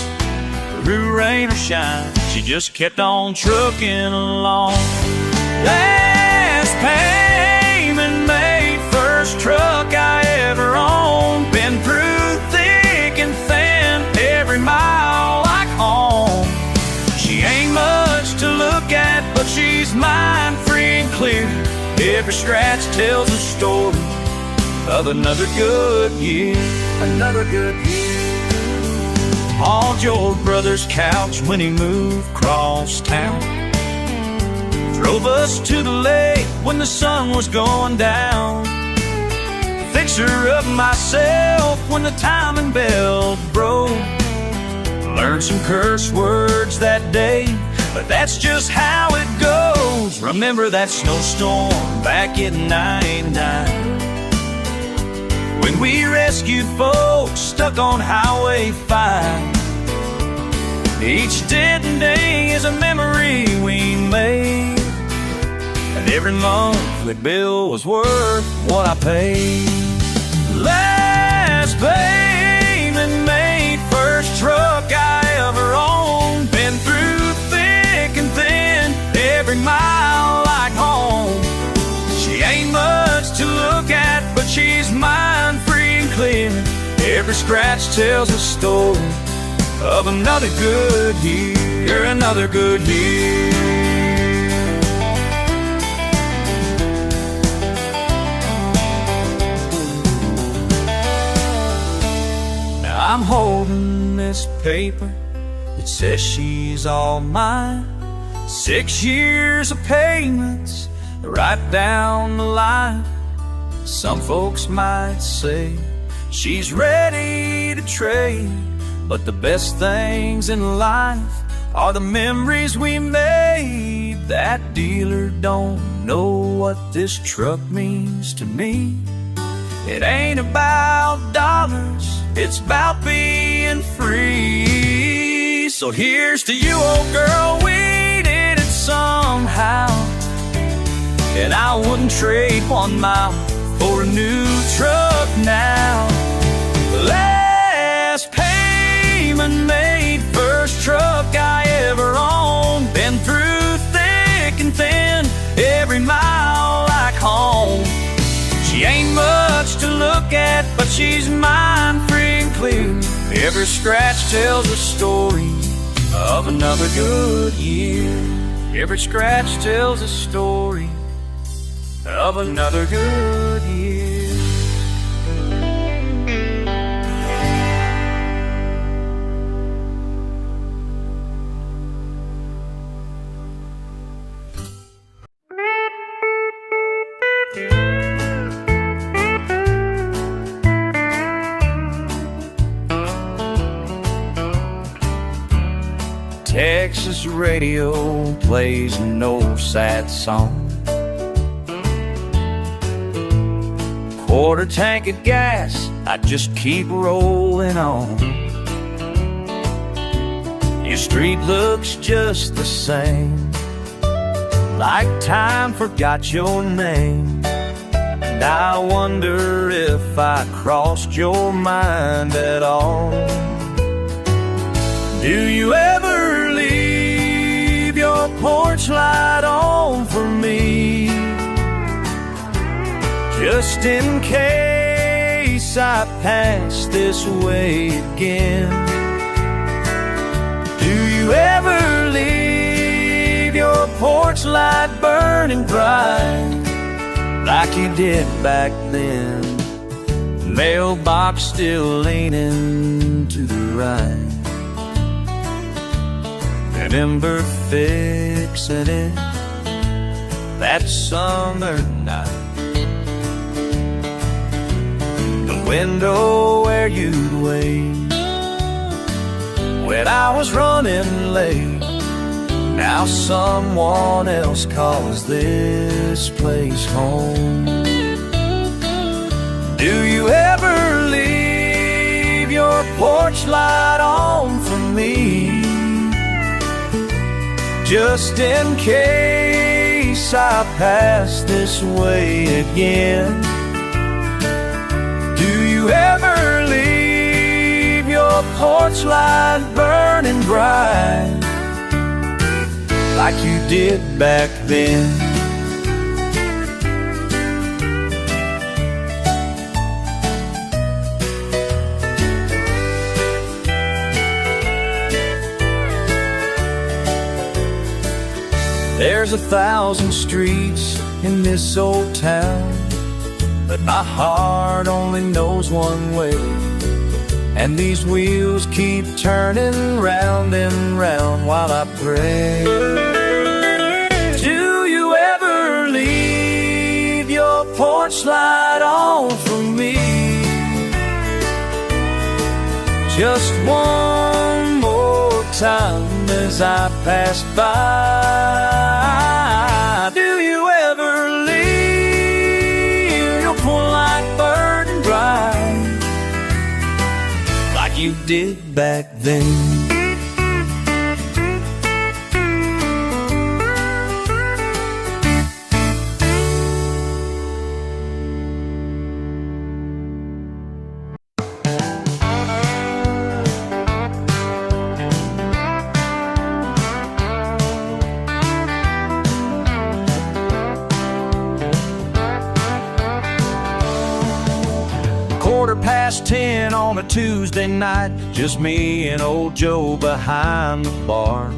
Through rain or shine, she just kept on trucking along. Last payment made, first truck I ever owned. Been through thick and thin, every mile like home. She ain't much to look at, but she's mine free and clear. Every scratch tells a story of another good year. Another good year. Hauled your brother's couch when he moved cross town. Drove us to the lake when the sun was going down. Fixer up myself when the timing belt broke. Learned some curse words that day, but that's just how it goes. Remember that snowstorm back in '99 when we rescued folks stuck on Highway 5. Each dead day is a memory we made, and every monthly bill was worth what I paid. Last payment made, first truck I ever owned. Been through thick and thin, every mile like home. She ain't much to look at, but she's mine free and clear. Every scratch tells a story of another good year. Another good year. Now I'm holding this paper that says she's all mine. 6 years of payments right down the line. Some folks might say she's ready to trade, but the best things in life are the memories we made. That dealer don't know what this truck means to me. It ain't about dollars, it's about being free. So here's to you, old girl, we did it somehow, and I wouldn't trade 1 mile for a new truck now. Last payment made, first truck I ever owned. Been through thick and thin, every mile like home. She ain't much to look at, but she's mine free and clear. Every scratch tells a story of another good year. Every scratch tells a story of another good year. Texas radio plays no sad song. Quarter tank of gas, I just keep rolling on. Your street looks just the same, like time forgot your name. And I wonder if I crossed your mind at all. Do you ever leave your porch light on for me, just in case I pass this way again? Do you ever leave your porch light burning bright, like you did back then? Mailbox still leaning to the right. Remember fixing it that summer night.
window where you'd wait when I was running late. Now someone else calls this place home. Do you ever leave your porch light on for me, just in case I pass this way again? Do you ever leave your porch light burning bright like you did back then? There's 1,000 streets in this old town, but my heart only knows one way. And these wheels keep turning round and round while I pray. Do you ever leave your porch light on for me, just one more time as I pass by? Do you ever leave your porch light burning bright like you did back then? .10 on a Tuesday night, just me and old Joe behind the bar.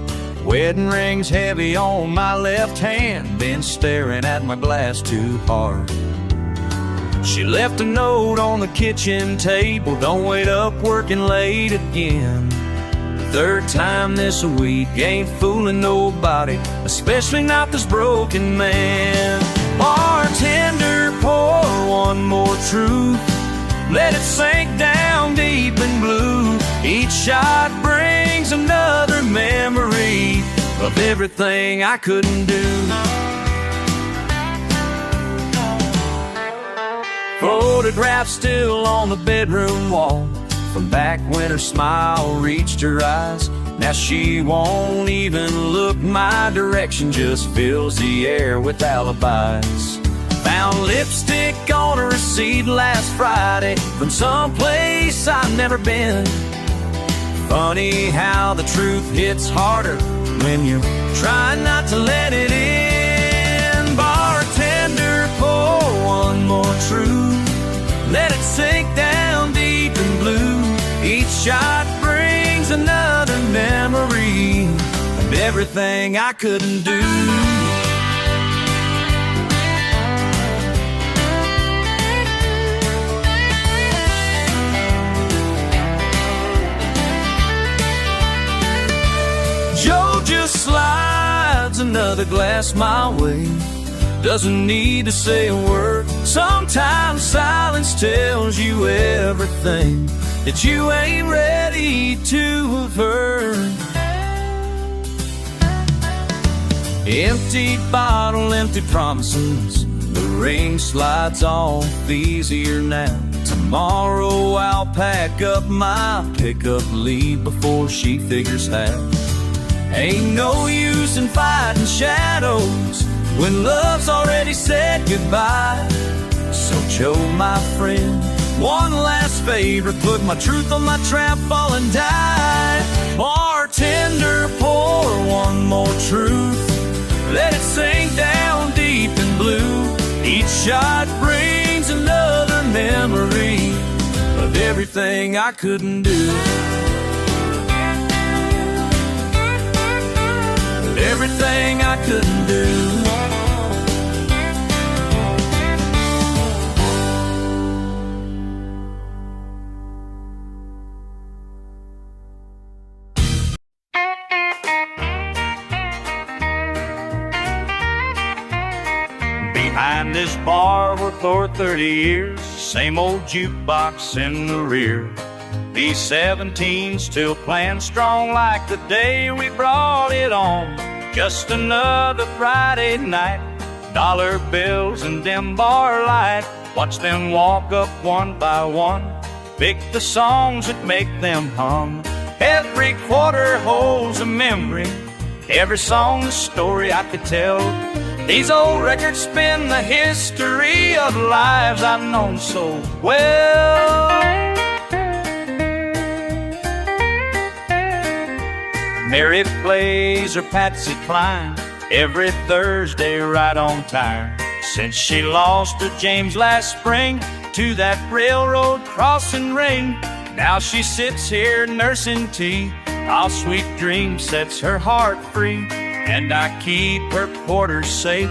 Wedding rings heavy on my left hand, been staring at my glass too hard. She left a note on the kitchen table, don't wait up working late again. Third time this week, ain't fooling nobody, especially not this broken man. Bartender, pour one more truth, let it sink down deep and blue. Each shot brings another memory of everything I couldn't do. Photograph still on the bedroom wall, from back when her smile reached her eyes. Now she won't even look my direction, just fills the air with alibis. Found lipstick on a receipt last Friday from someplace I've never been. Funny how the truth hits harder when you try not to let it in. Bartender, pour one more truth, let it sink down deep and blue. Each shot brings another memory of everything I couldn't do. Joe just slides another glass my way, doesn't need to say a word. Sometimes silence tells you everything that you ain't ready to have heard. Empty bottle, empty promises, the ring slides off easier now. Tomorrow I'll pack up my pickup, leave before she figures how. Ain't no use in fighting shadows when love's already said goodbye. So Joe, my friend, one last favor, put my truth on my trap, fall and die. Bartender, pour one more truth, let it sink down deep and blue. Each shot brings another memory of everything I couldn't do. Everything I couldn't do.
Behind this bar worked for 30 years. Same old jukebox in the rear. B-17 still playing strong like the day we brought it on. Just another Friday night. Dollar bills and dim bar light. Watch them walk up one by one. Pick the songs that make them hum. Every quarter holds a memory. Every song's a story I could tell. These old records spin the history of lives I've known so well. Mary plays her Patsy Cline every Thursday right on time. Since she lost her James last spring to that railroad crossing ring, now she sits here nursing tea. Our sweet dream sets her heart free, and I keep her quarters safe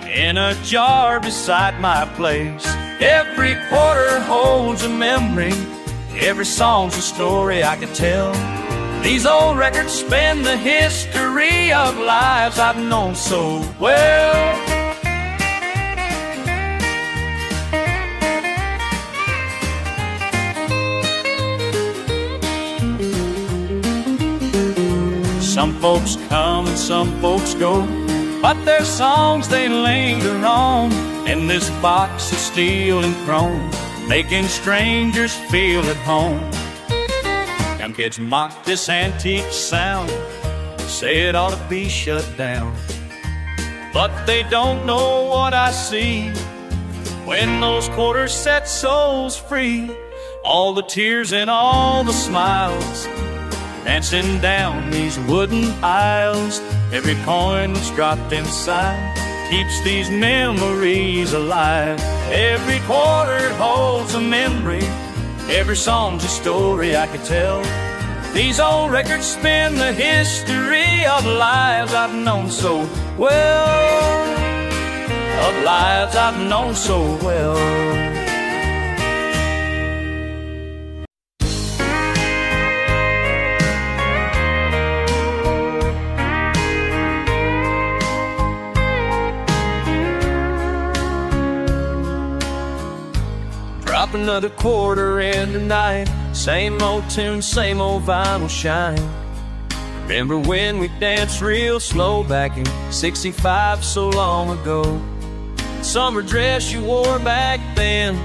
in a jar beside my place. Every quarter holds a memory. Every song's a story I could tell. These old records spin the history of lives I've known so well. Some folks come and some folks go, but their songs they linger on in this box of steel and chrome, making strangers feel at home. Young kids mock this antique sound, say it ought to be shut down, but they don't know what I see when those quarters set souls free. All the tears and all the smiles dancing down these wooden aisles. Every coin that's dropped inside keeps these memories alive. Every quarter holds a memory. Every song's a story I could tell. These old records spin the history of lives I've known so well. Of lives I've known so well. Drop another quarter in tonight. Same old tune, same old vinyl shine. Remember when we danced real slow back in '65 so long ago? Summer dress you wore back then,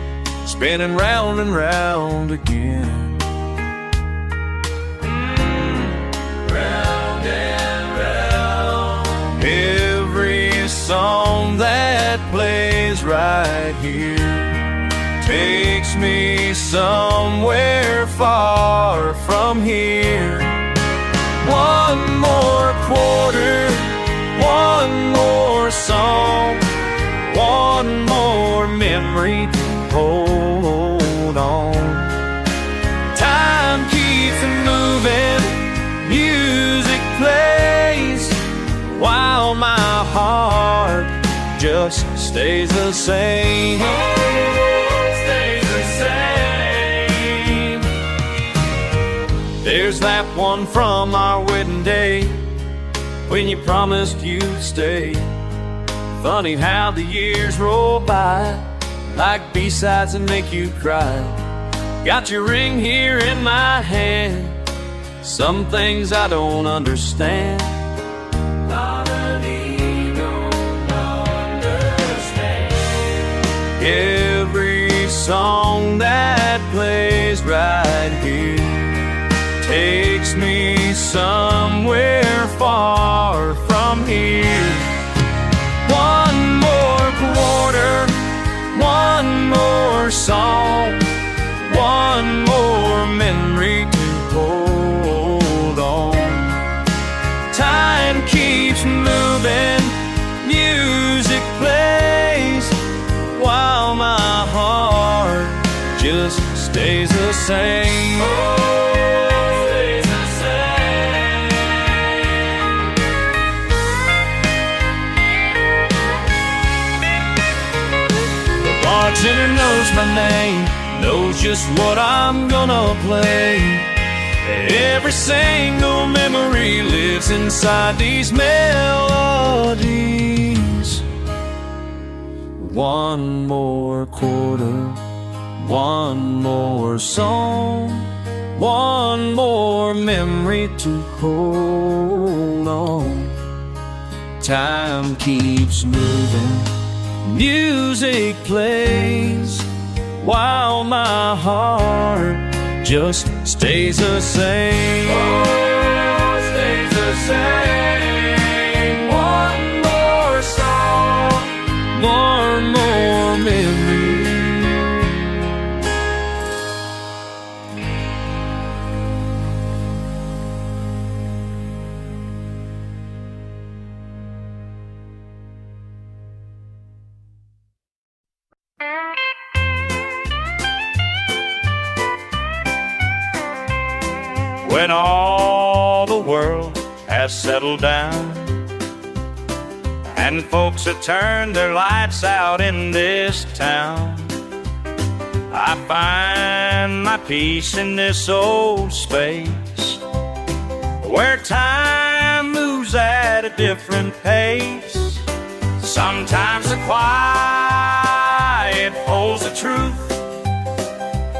spinning round and round again. Round and round. Every song that plays right here takes me somewhere far from here. One more quarter, one more song, one more memory to hold on. Time keeps moving, music plays, while my heart just stays the same. There's that one from our wedding day, when you promised you'd stay. Funny how the years roll by, like B-sides that make you cry. Got your ring here in my hand, some things I don't understand. Don't understand. Every song that plays right here takes me somewhere far from here. One more quarter, one more song, one more memory to hold on. Time keeps moving, music plays, while my heart just stays the same. Bartender knows my name, knows just what I'm gonna play. Every single memory lives inside these melodies.
One more quarter, one more song, one more memory to hold on. Time keeps moving, music plays, while my heart just stays the same. Oh, stays the same. One more song, one more memory.
When all the world has settled down and folks have turned their lights out in this town, I find my peace in this old space where time moves at a different pace. Sometimes the quiet holds the truth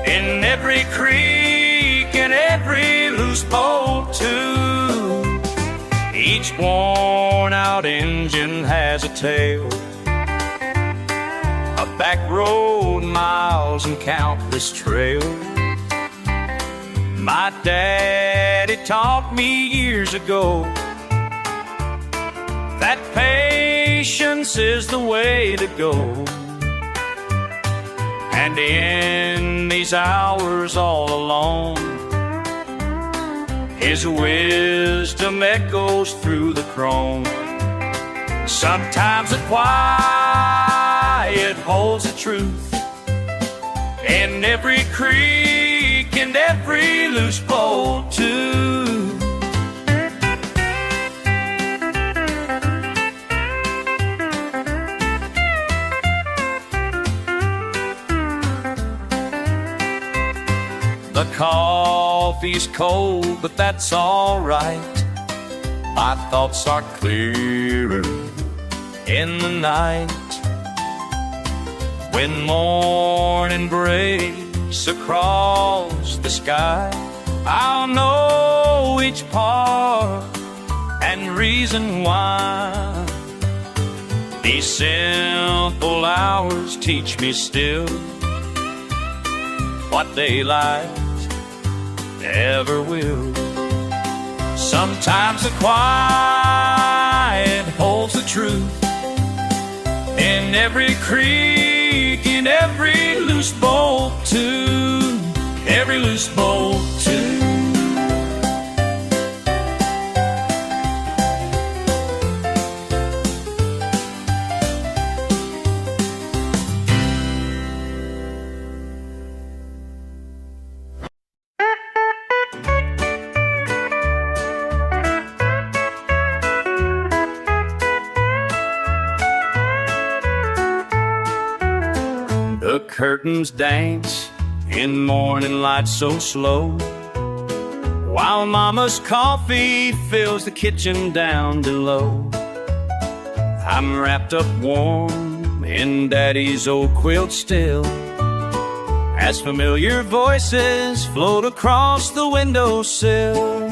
in every creek and every loose bolt too. Each worn-out engine has a tale, a back road, miles, and countless trails. My daddy taught me years ago that patience is the way to go. And in these hours all alone, his wisdom echoes through the chrome. Sometimes the quiet holds the truth in every creek and every loose bolt too. The coffee's cold, but that's all right. My thoughts are clearer in the night. When morning breaks across the sky, I'll know each part and reason why. These simple hours teach me still what daylight never will. Sometimes the quiet holds the truth in every creek, in every loose bolt too, every loose bolt too. The curtains dance in morning light so slow, while Mama's coffee fills the kitchen down below. I'm wrapped up warm in Daddy's old quilt still, as familiar voices float across the windowsill.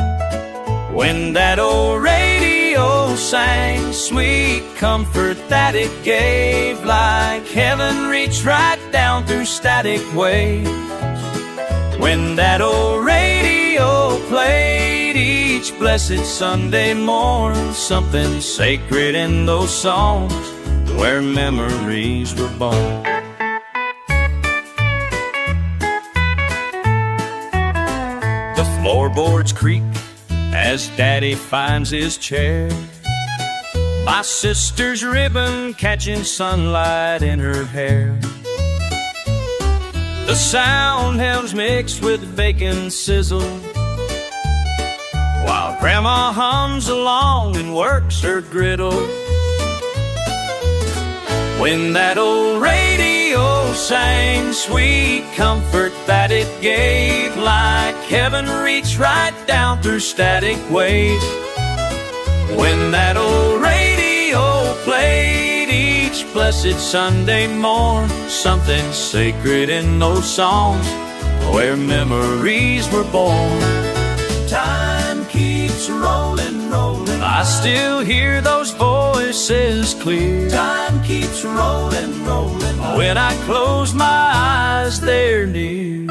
When that old radio sang, sweet comfort that it gave, like heaven reached right down through static waves. When that old radio played each blessed Sunday morn, something sacred in those songs where memories were born. The floorboards creak as Daddy finds his chair, my sister's ribbon catching sunlight in her hair. The sound helps mixed with bacon sizzle, while Grandma hums along and works her griddle. When that old radio sang, sweet comfort that it gave, like heaven reached right down through static waves. When that old radio played each
blessed Sunday morn, something sacred in those songs where memories were born.
Time keeps rolling, rolling.
I still hear those voices clear.
Time keeps rolling, rolling.
When I close my eyes, they're near.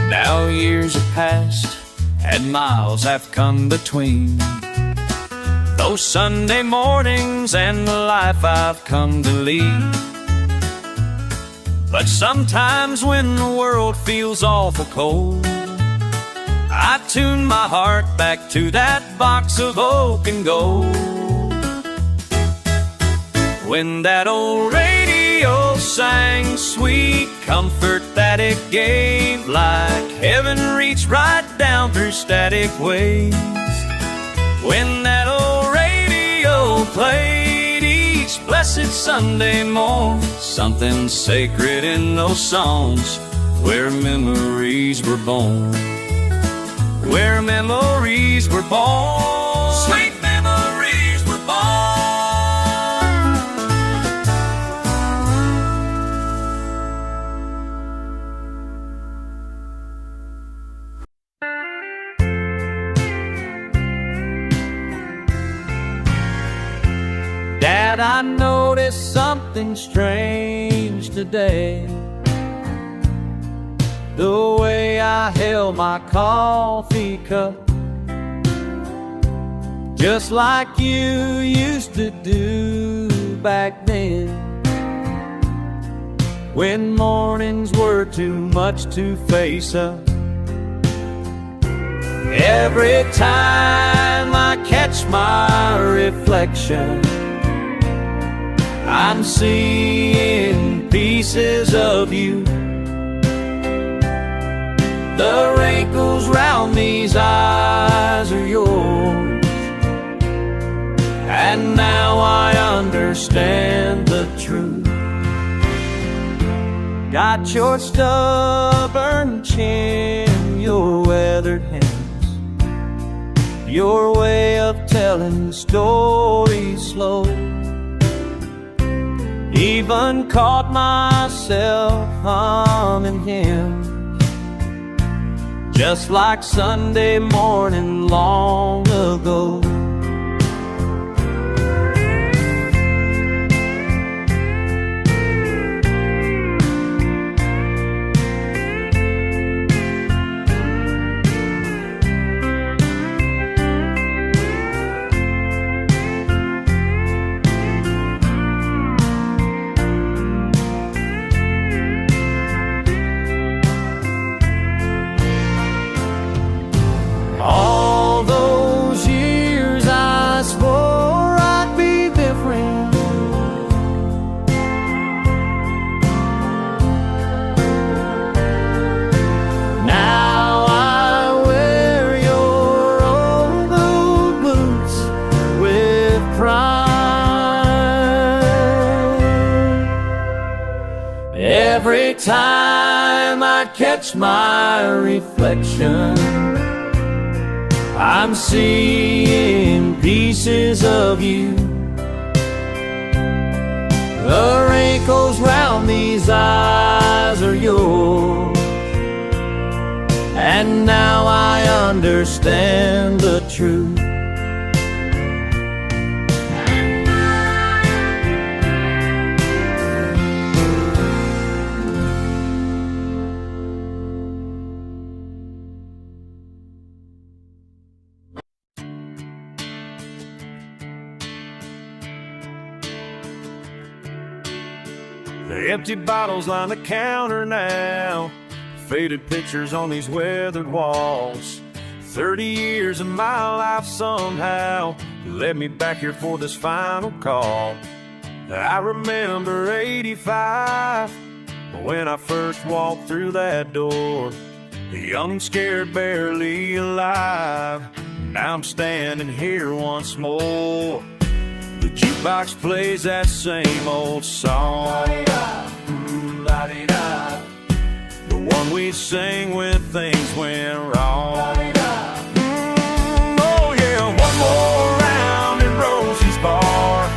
Now years have passed and miles have come between those Sunday mornings and the life I've come to lead. But sometimes when the world feels awful cold, I tune my heart back to that box of oak and gold. When that old radio sang sweet comfort that it gave, like heaven reached right down through static waves. When that old radio played each blessed Sunday morn, something sacred in those songs where memories were born. Where memories were born. Sweet memories were born. Dad, I noticed something strange today. The way I held my coffee cup, just like you used to do back then, when mornings were too much to face up. Every time I catch my reflection, I'm seeing pieces of you. The wrinkles round these eyes are yours, and now I understand the truth. Got your stubborn chin, your weathered hands, your way of telling stories slow. Even caught myself humming hymns, just like Sunday morning long ago. All those years I swore I'd be different. Now I wear your old blue boots with pride. Every time I catch my reflection, I'm seeing pieces of you. The wrinkles round these eyes are yours, and now I understand the truth.
The empty bottles line the counter now, faded pictures on these weathered walls. 30 years of my life somehow led me back here for this final call. I remember 85, when I first walked through that door, young, scared, barely alive. Now I'm standing here once more. The jukebox plays that same old song, ooh, la-di-da, the one we sing when things went wrong. Oh yeah, one more round in Rosie's bar,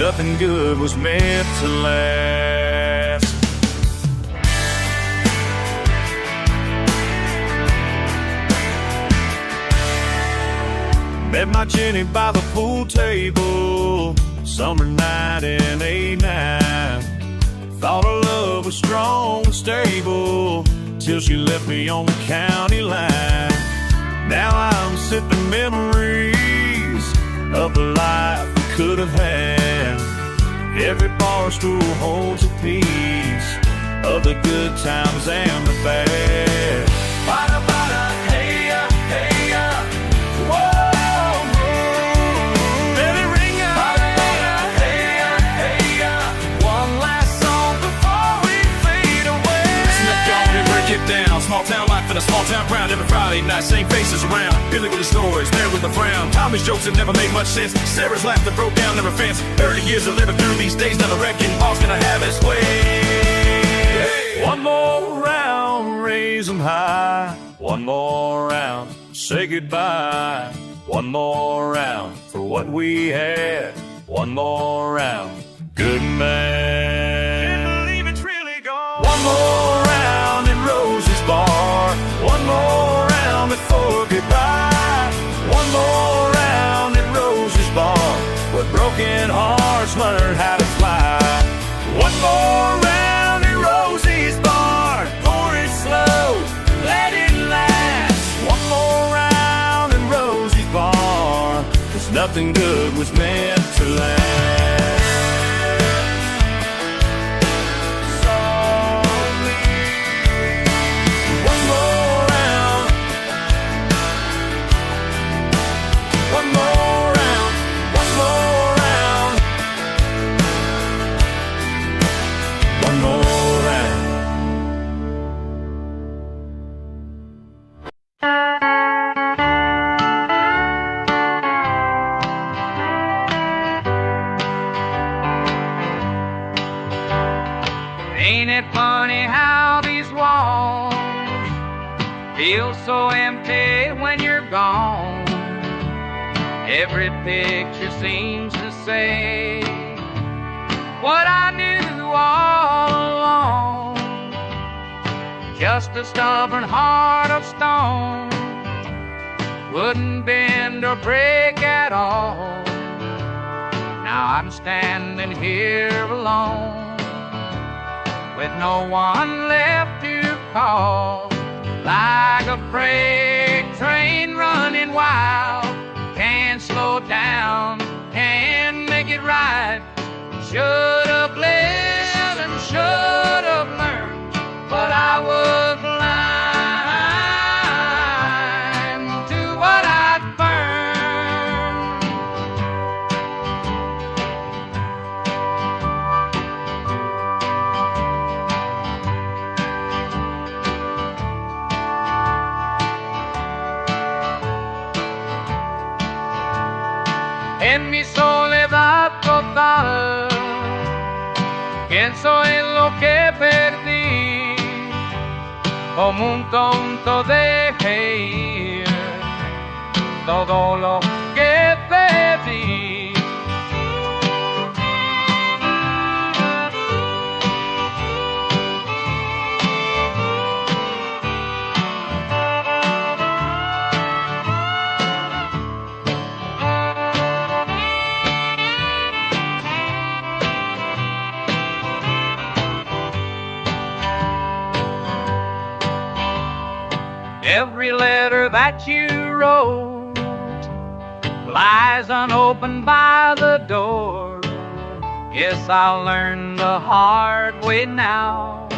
nothing good was meant to last. Met my Jenny by the pool table, summer night in '89. Thought our love was strong and stable, till she left me on the county line. Now I'm sipping memories of the life we could have had. Every bar stool holds a piece of the good times and the bad. Bada, bada, hey ya, hey ya. Whoa, let it ring ya. Bada, bada, hey ya, hey ya. One last song before we fade away.
Snuck on and break it down. Small town life in a small town crowd. Every Friday night, same faces around. Billy with the stories, there with the frown. Tommy's jokes that never made much sense. Sarah's laughter broke down never fence. 30 years of living through these days, never reckon all's gonna have its way. Hey.
One more round, raise 'em high. One more round, say goodbye. One more round for what we had. One more round, good man. Can't believe it's really gone. One more round in Rosie's bar. One more round before goodbye. One more round in Rosie's bar, where broken hearts learn how to fly. One more round in Rosie's bar, pour it slow, let it last. One more round in Rosie's bar, 'cause nothing good was meant to last. One more round. One more round. One more round. One more round.
Ain't it funny how these walls feel so empty when you're gone? Every picture seems to say what I knew all along. Just a stubborn heart of stone, wouldn't bend or break at all. Now I'm standing here alone, with no one left to call. Like a freight train running wild, can't slow down, can't make it right. Should have lived and should have learned, but I was blind to what I'd burned. En mi soledad total pienso en lo que perdí, como un tonto dejé ir todo lo que pedí. Every letter that you wrote lies unopened by the door. Yes, I'll learn the hard way now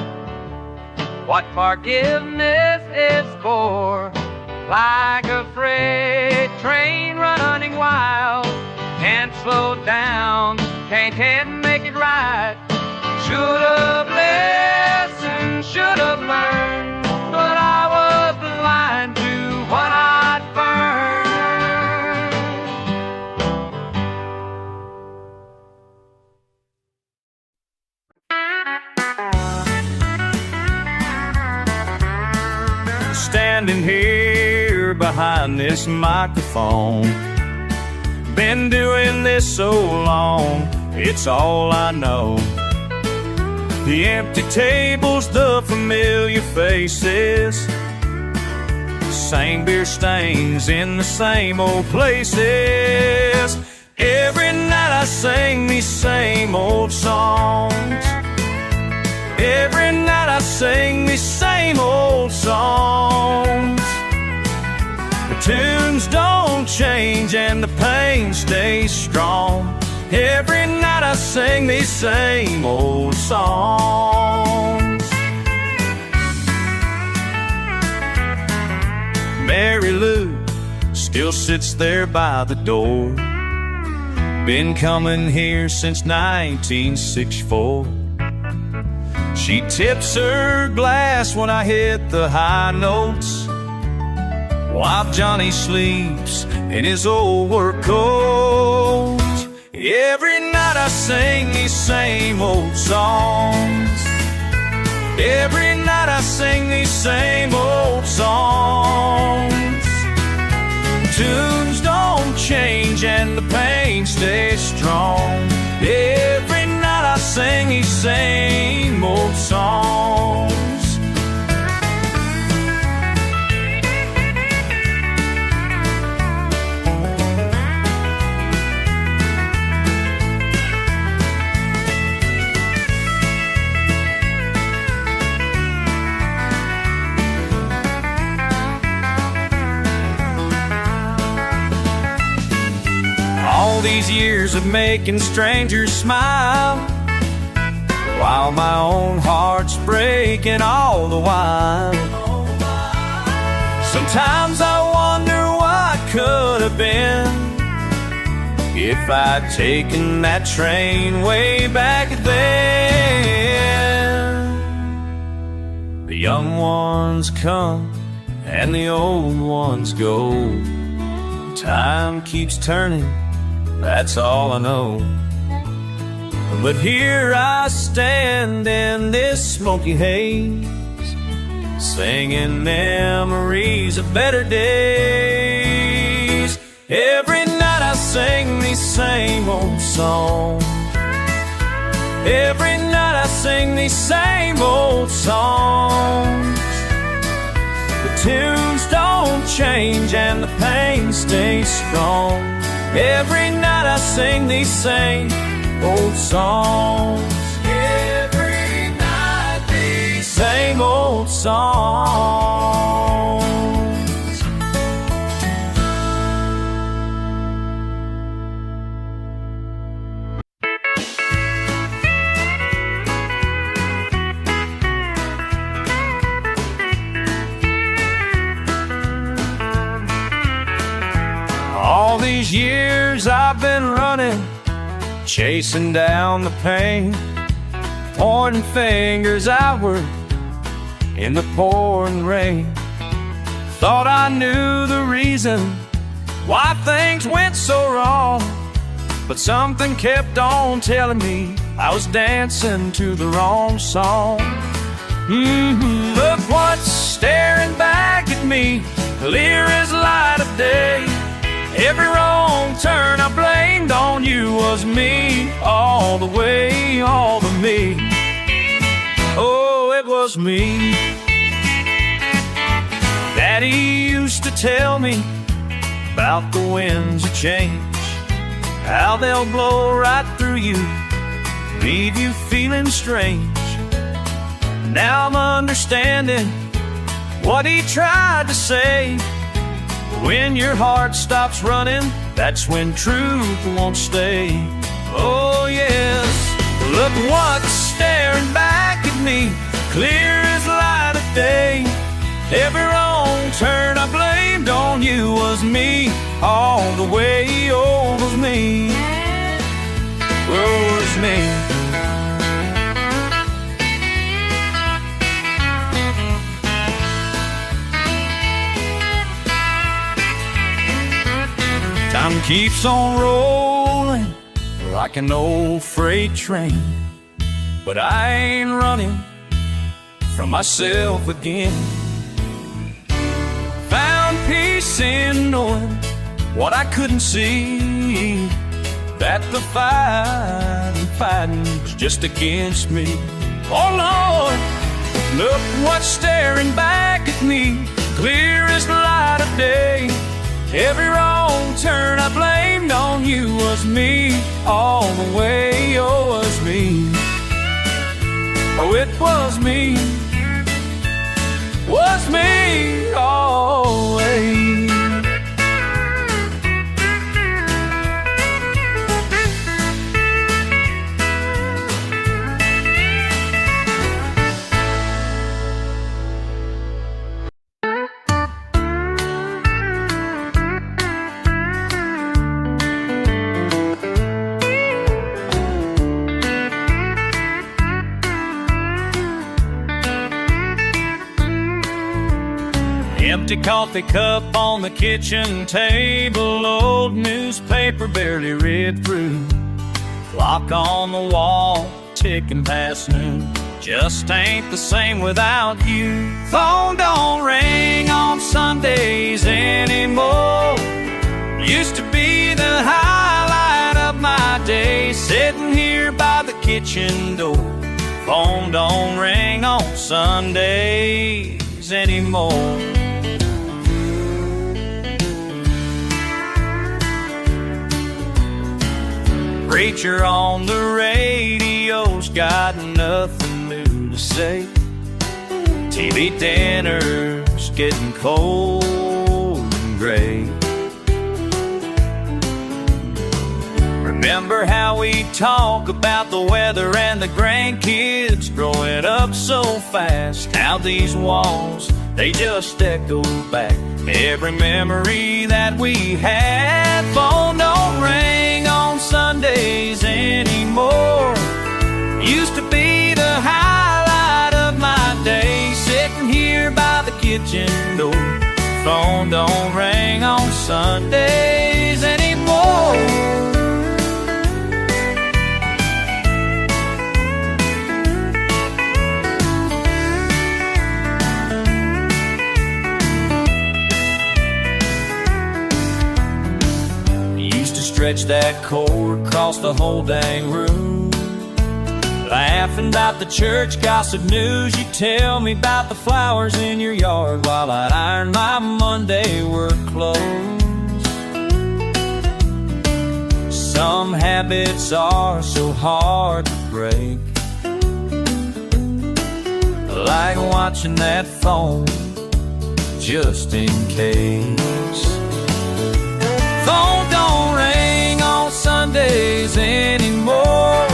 what forgiveness is for. Like a freight train running wild, can't slow down, can't make it right. Should have listened, should have learned, but I was blind to what I'd burned.
Standing here behind this microphone, been doing this so long,
it's all I know. The empty tables, the familiar faces, same beer stains in the same old places. Every night I sing these same old songs. Every night I sing these same old songs. The tunes don't change and the pain stays strong. Every night I sing these same old songs. Mary Lou still sits there by the door. Been coming here since 1964. She tips her glass when I hit the high notes, while Johnny sleeps in his old work coat. Every night I sing these same old songs. Every night I sing these same old songs. Tunes don't change and the pain stays strong. Every night I sing these same old songs. All these years of making strangers smile, while my own heart's breaking all the while. Sometimes I wonder what could have been if I'd taken that train way back then. The young ones come and the old ones go. Time keeps turning, that's all I know. But here I stand in this smoky haze, singing memories of better days. Every night I sing these same old songs. Every night I sing these same old songs. The tunes don't change and the pain stays strong. Every night I sing these same old songs. Every night these same old songs. All these years I've been running, chasing down the pain, pointing fingers outward in the pouring rain. Thought I knew the reason why things went so wrong, but something kept on telling me I was dancing to the wrong song. Look what's staring back at me, clear as light of day. Every wrong turn I blamed on you was me, all the way, all the me. Oh, it was me. Daddy used to tell me about the winds of change, how they'll blow right through you, leave you feeling strange. Now I'm understanding what he tried to say. When your heart stops running, that's when truth won't stay. Oh yes, look what's staring back at me, clear as light of day. Every wrong turn I blamed on you was me, all the way, oh, it was me. Oh, it was me. Time keeps on rolling like an old freight train, but I ain't running from myself again. Found peace in knowing what I couldn't see, that the fight
riding was just against me. Oh Lord, look what's staring back at me, clear as the light of day. Every wrong turn I blamed on you was me all the way. Oh, it was me. Oh, it was me. Was me always. Empty coffee cup on the kitchen table, old newspaper barely read through. Clock on the wall, ticking past noon, just ain't the same without you. Phone don't ring on Sundays anymore. Used to be the highlight of my day, sitting here by the kitchen door. Phone don't ring on Sundays anymore. Preacher on the radio's got nothing new to say. TV dinner's getting cold and gray. Remember how we talk about the weather and the grandkids growing up so fast? Now these walls, they just echo back every memory that we had. Phone don't ring on Sundays anymore. Used to be the highlight of my day, sitting here by the kitchen door. Phone don't ring on Sundays anymore. Stretch that cord across the whole dang room, laughing about the church gossip news. You tell me about the flowers in your yard while I'd iron my Monday work clothes. Some habits are so hard to break, like watching that phone just in case. Phone don't ring on Sundays anymore.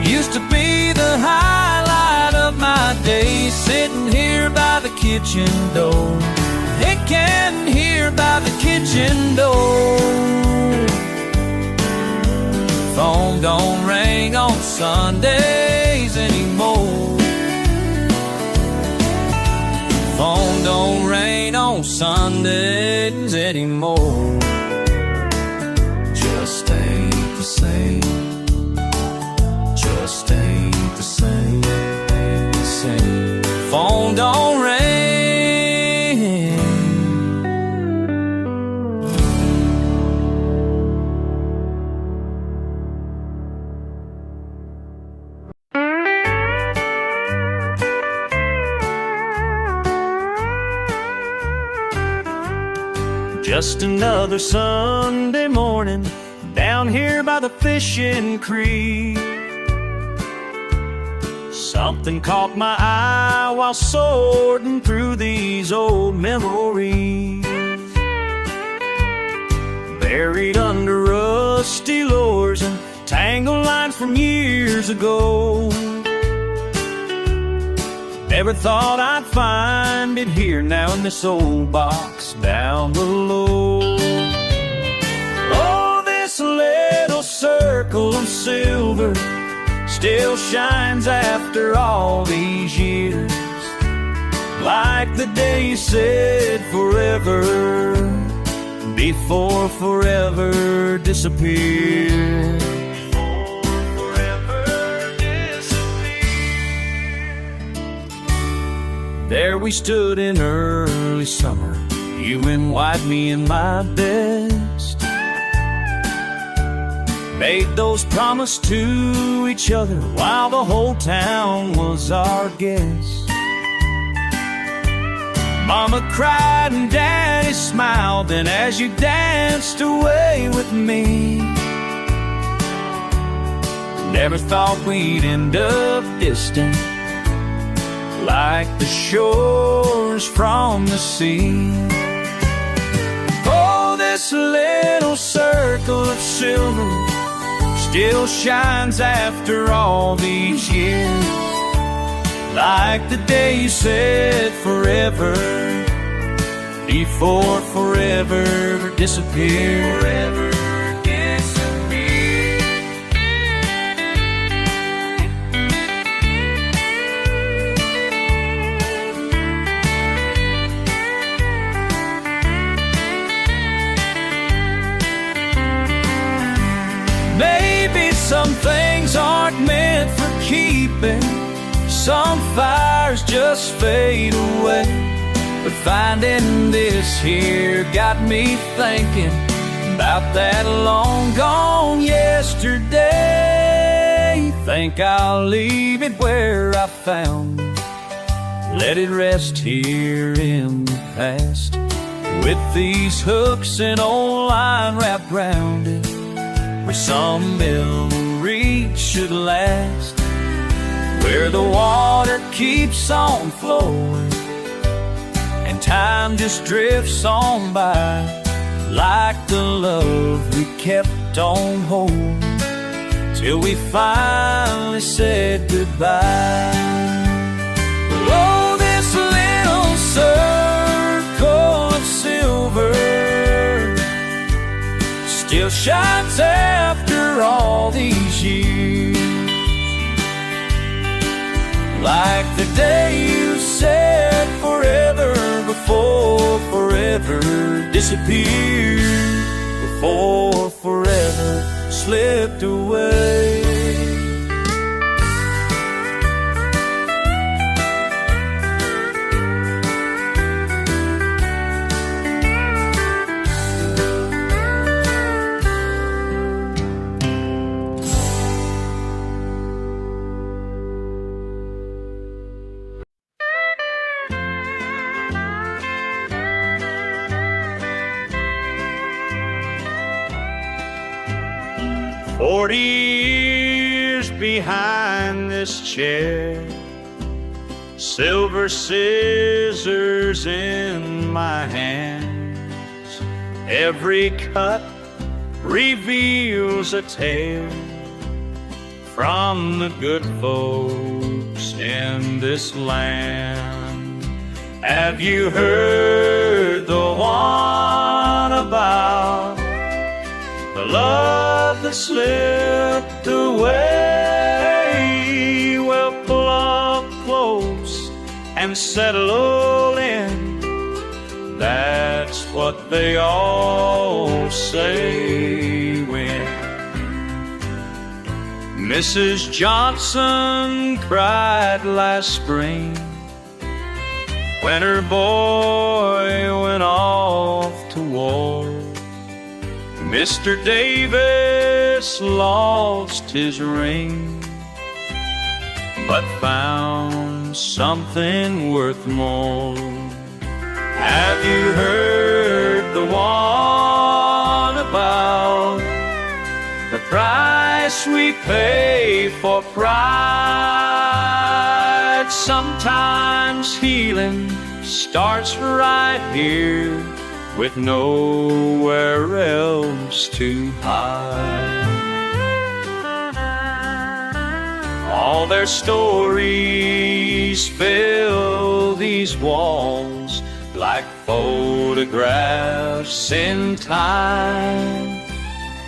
Used to be the highlight of my day, sitting here by the kitchen door. It can hear by the kitchen door. Phone don't ring on Sundays anymore. Phone don't ring on Sundays anymore. Just ain't the same. Just ain't the same. Ain't the same. Phone don't ring. Just another Sunday morning down here by the fishing creek. Something caught my eye while sorting through these old memories. Buried under rusty lures and tangled lines from years ago. Never thought I'd find it here now in this old box down below. Oh, this little circle of silver still shines after all these years, like the day you said forever before forever disappeared. There we stood in early summer, you in white, me in my best. Made those promises to each other while the whole town was our guest. Mama cried and Daddy smiled, and as you danced away with me, never thought we'd end up distant, like the shores from the sea. Oh, this little circle of silver still shines after all these years, like the day you said forever, before forever disappeared. Forever disappeared. Maybe some things aren't meant for keeping, some fires just fade away, but finding this here got me thinking about that long gone yesterday. Think I'll leave it where I found it, let it rest here in the past, with these hooks and old line wrapped round it, where some memory should last, where the water keeps on flowing and time just drifts on by, like the love we kept on holding till we finally said goodbye. Oh, this little circle of silver still shines after all these years, like the day you said forever, before forever disappeared, before forever slipped away.
"40 years behind this chair, silver scissors in my hands. Every cut reveals a tale from the good folks in this land. Have you heard the one about the love that slipped away? Well, pull up close and settle in. That's what they all say when Mrs. Johnson cried last spring, when her boy went off to war. Mr. Davis lost his ring, but found something worth more. Have you heard the one about the price we pay for pride? Sometimes healing starts right here, with nowhere else to hide. All their stories fill these walls like photographs in time.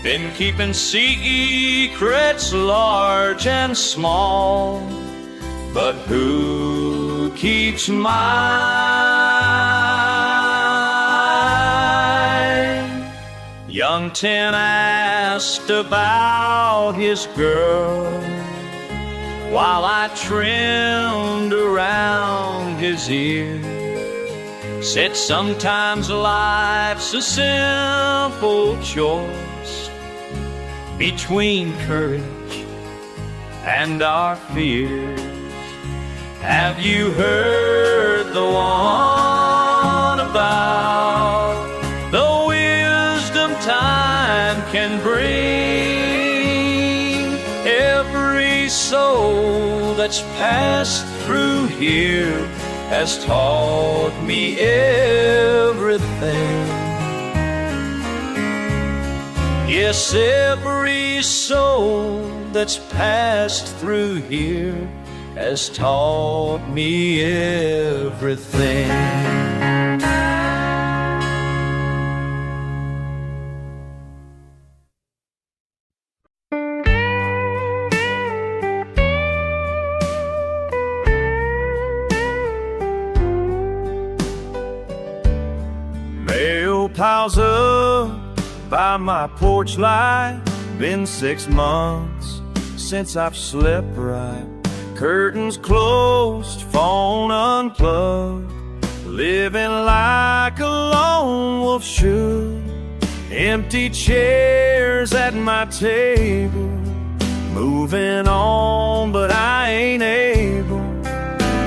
Been keeping secrets large and small, but who keeps mine? Young Tim asked about his girl, while I trimmed around his ear. Said sometimes life's a simple choice between courage and our fears. Have you heard the one about the wisdom time can bring? Every soul that's passed through here has taught me everything. Yes, every soul that's passed through here has taught me everything.
Mail piles up by my porch light. Been 6 months since I've slept right. Curtains closed, phone unplugged, living like a lone wolf should. Empty chairs at my table, moving on, but I ain't able.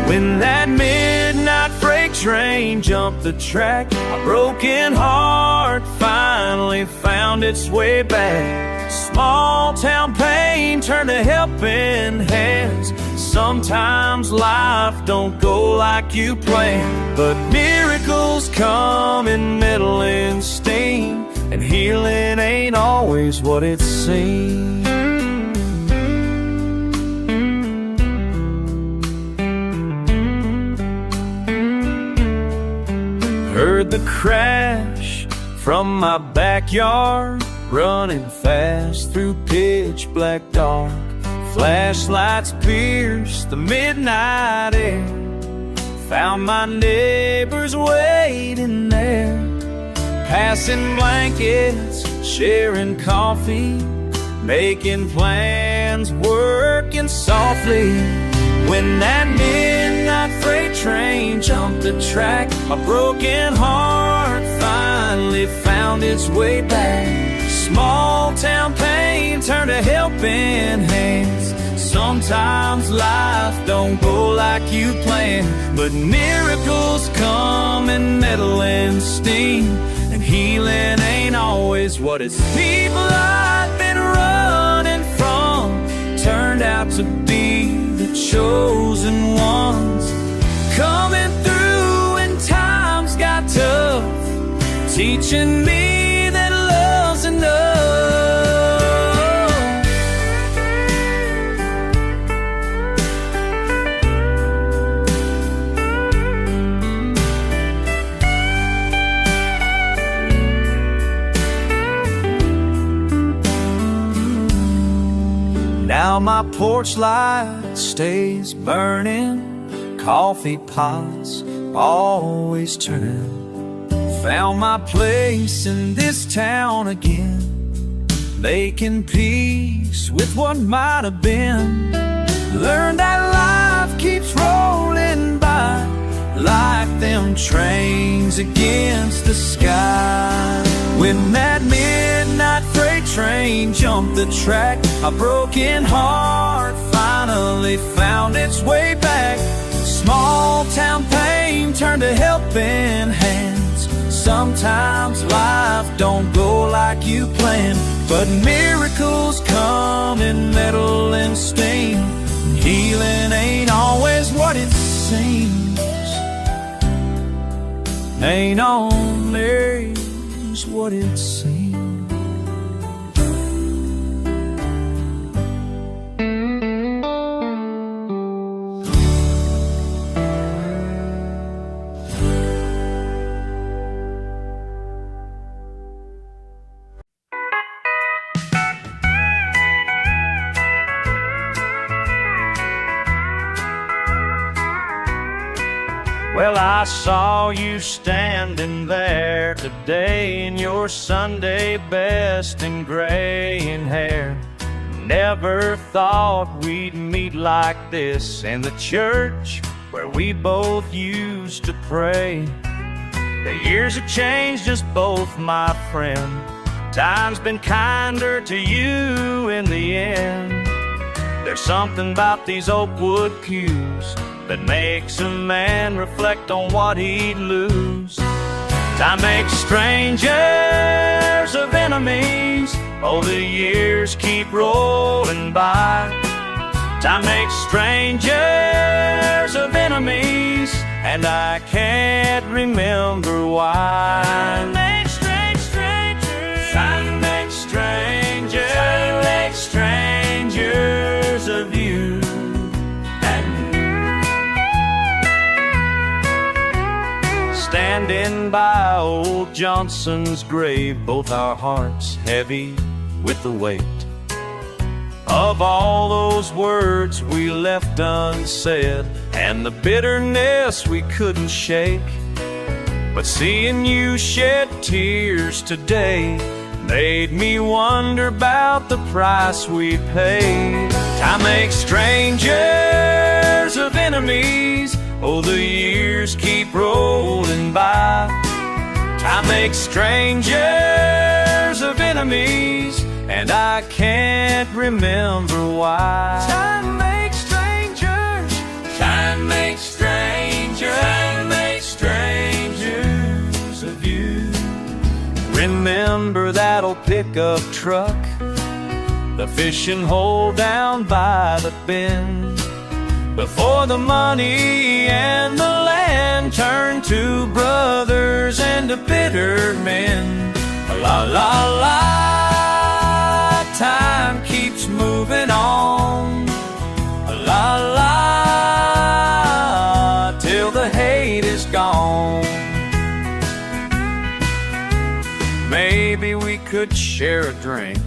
When that midnight freight train jumped the track, a broken heart finally found its way back. Small town pain turned to helping hands. Sometimes life don't go like you planned, but miracles come in metal and steam, and healing ain't always what it seems. Heard the crash from my backyard, running fast through pitch black dark. Flashlights pierced the midnight air, found my neighbors waiting there, passing blankets, sharing coffee, making plans, working softly. When that midnight freight train jumped the track, a broken heart finally found its way back. Small town pain turned to helping hands. Sometimes life don't go like you planned, but miracles come in metal and steam, and healing ain't always what it's. People I've been running from turned out to be the chosen ones, coming through when times got tough, teaching me that love's enough. Now my porch light stays burning, coffee pots always turning. Found my place in this town again, making peace with what might have been. Learned that life keeps rolling by like them trains against the sky. When that midnight freight train jumped the track, a broken heart finally found its way back. Small town pain turned to helping hands. Sometimes life don't go like you planned, but miracles come in metal and steam. Healing ain't always what it seems, ain't always what it seems.
Well, I saw you standing there today in your Sunday best and graying hair. Never thought we'd meet like this in the church where we both used to pray. The years have changed us both, my friend. Time's been kinder to you in the end. There's something about these oak wood pews that makes a man reflect on what he'd lose. Time makes strangers of enemies. Oh, the years keep rolling by. Time makes strangers of enemies, and I can't remember why. Time makes strangers. Time makes strangers. Time makes strangers of you and me. Standing by old Johnson's grave, both our hearts heavy with the weight of all those words we left unsaid, and the bitterness we couldn't shake. But seeing you shed tears today made me wonder about the price we paid. Time makes strangers of enemies. Oh, the years keep rolling by. Time makes strangers of enemies, and I can't remember why. Time makes strangers. Time makes strangers. Time makes strangers of you. Remember that old pickup truck, the fishing hole down by the bend, before the money and the land turned to brothers and to bitter men. La la la, time keeps moving on. La la, till the hate is gone. Maybe we could share a drink,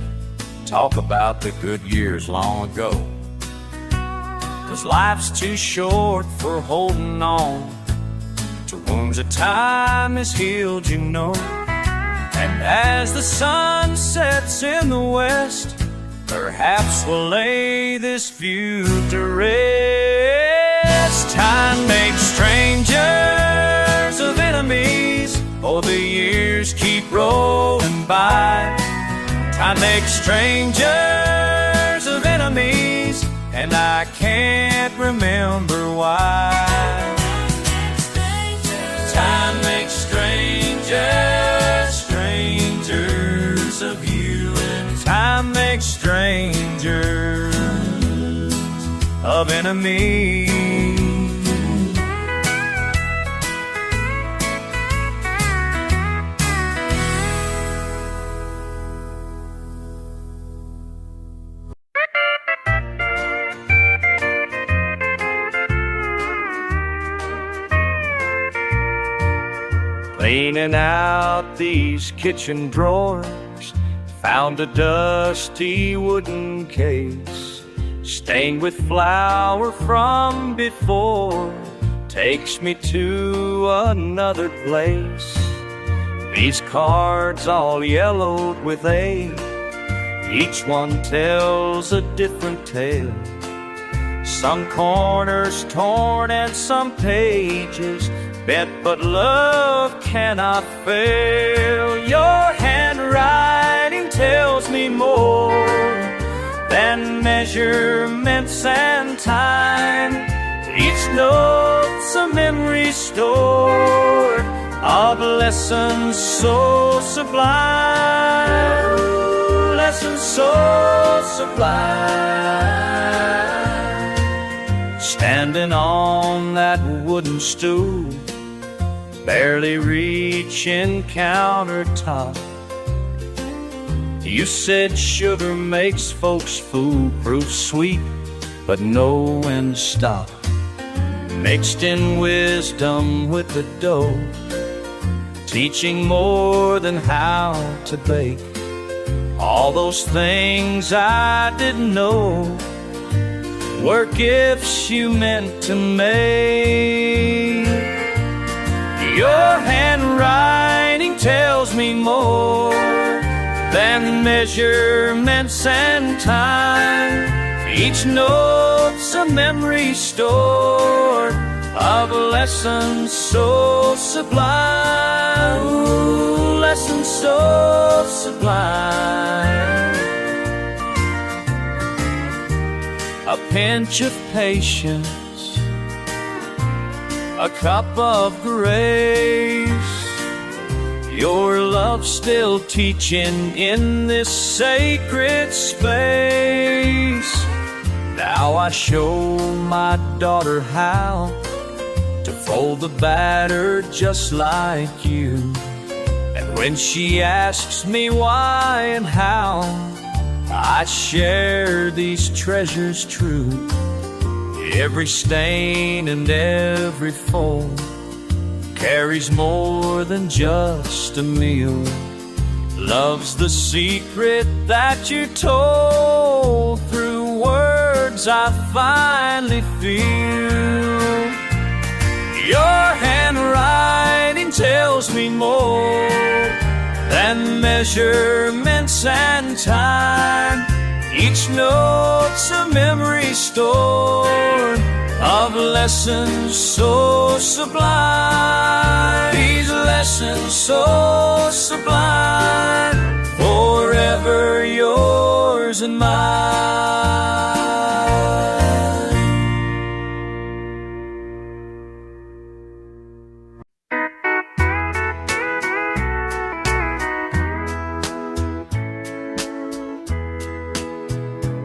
talk about the good years long ago. 'Cause life's too short for holding on to wounds that time has healed, you know. And as the sun sets in the west, perhaps we'll lay this feud to rest. Time makes strangers of enemies. Oh, the years keep rolling by. Time makes strangers of enemies, and I can't remember why. Time makes strangers, strangers of you, and time makes strangers of enemies. Cleaning out these kitchen drawers, found a dusty wooden case stained with flour from before. Takes me to another place. These cards all yellowed with age, each one tells a different tale. Some corners torn and some pages bent, but love cannot fail. Your handwriting tells me more than measurements and time. Each note's a memory stored of lessons so sublime, lessons so sublime. Standing on that wooden stool, barely reaching countertop, you said sugar makes folks foolproof sweet, but know when to stop. Mixed in wisdom with the dough, teaching more than how to bake. All those things I didn't know were gifts you meant to make. Your handwriting tells me more than measurements and time. Each note's a memory stored
of lessons so sublime. Ooh, lessons so sublime. A pinch of patience, a cup of grace, your love still teaching in this sacred space. Now I show my daughter how to fold the batter just like you. And when she asks me why and how, I share these treasures true. Every stain and every fold carries more than just a meal. Love's the secret that you told. Through words I finally feel. Your handwriting tells me more than measurements and time. Each note's a memory stored of lessons so sublime. These lessons so sublime, forever yours and mine.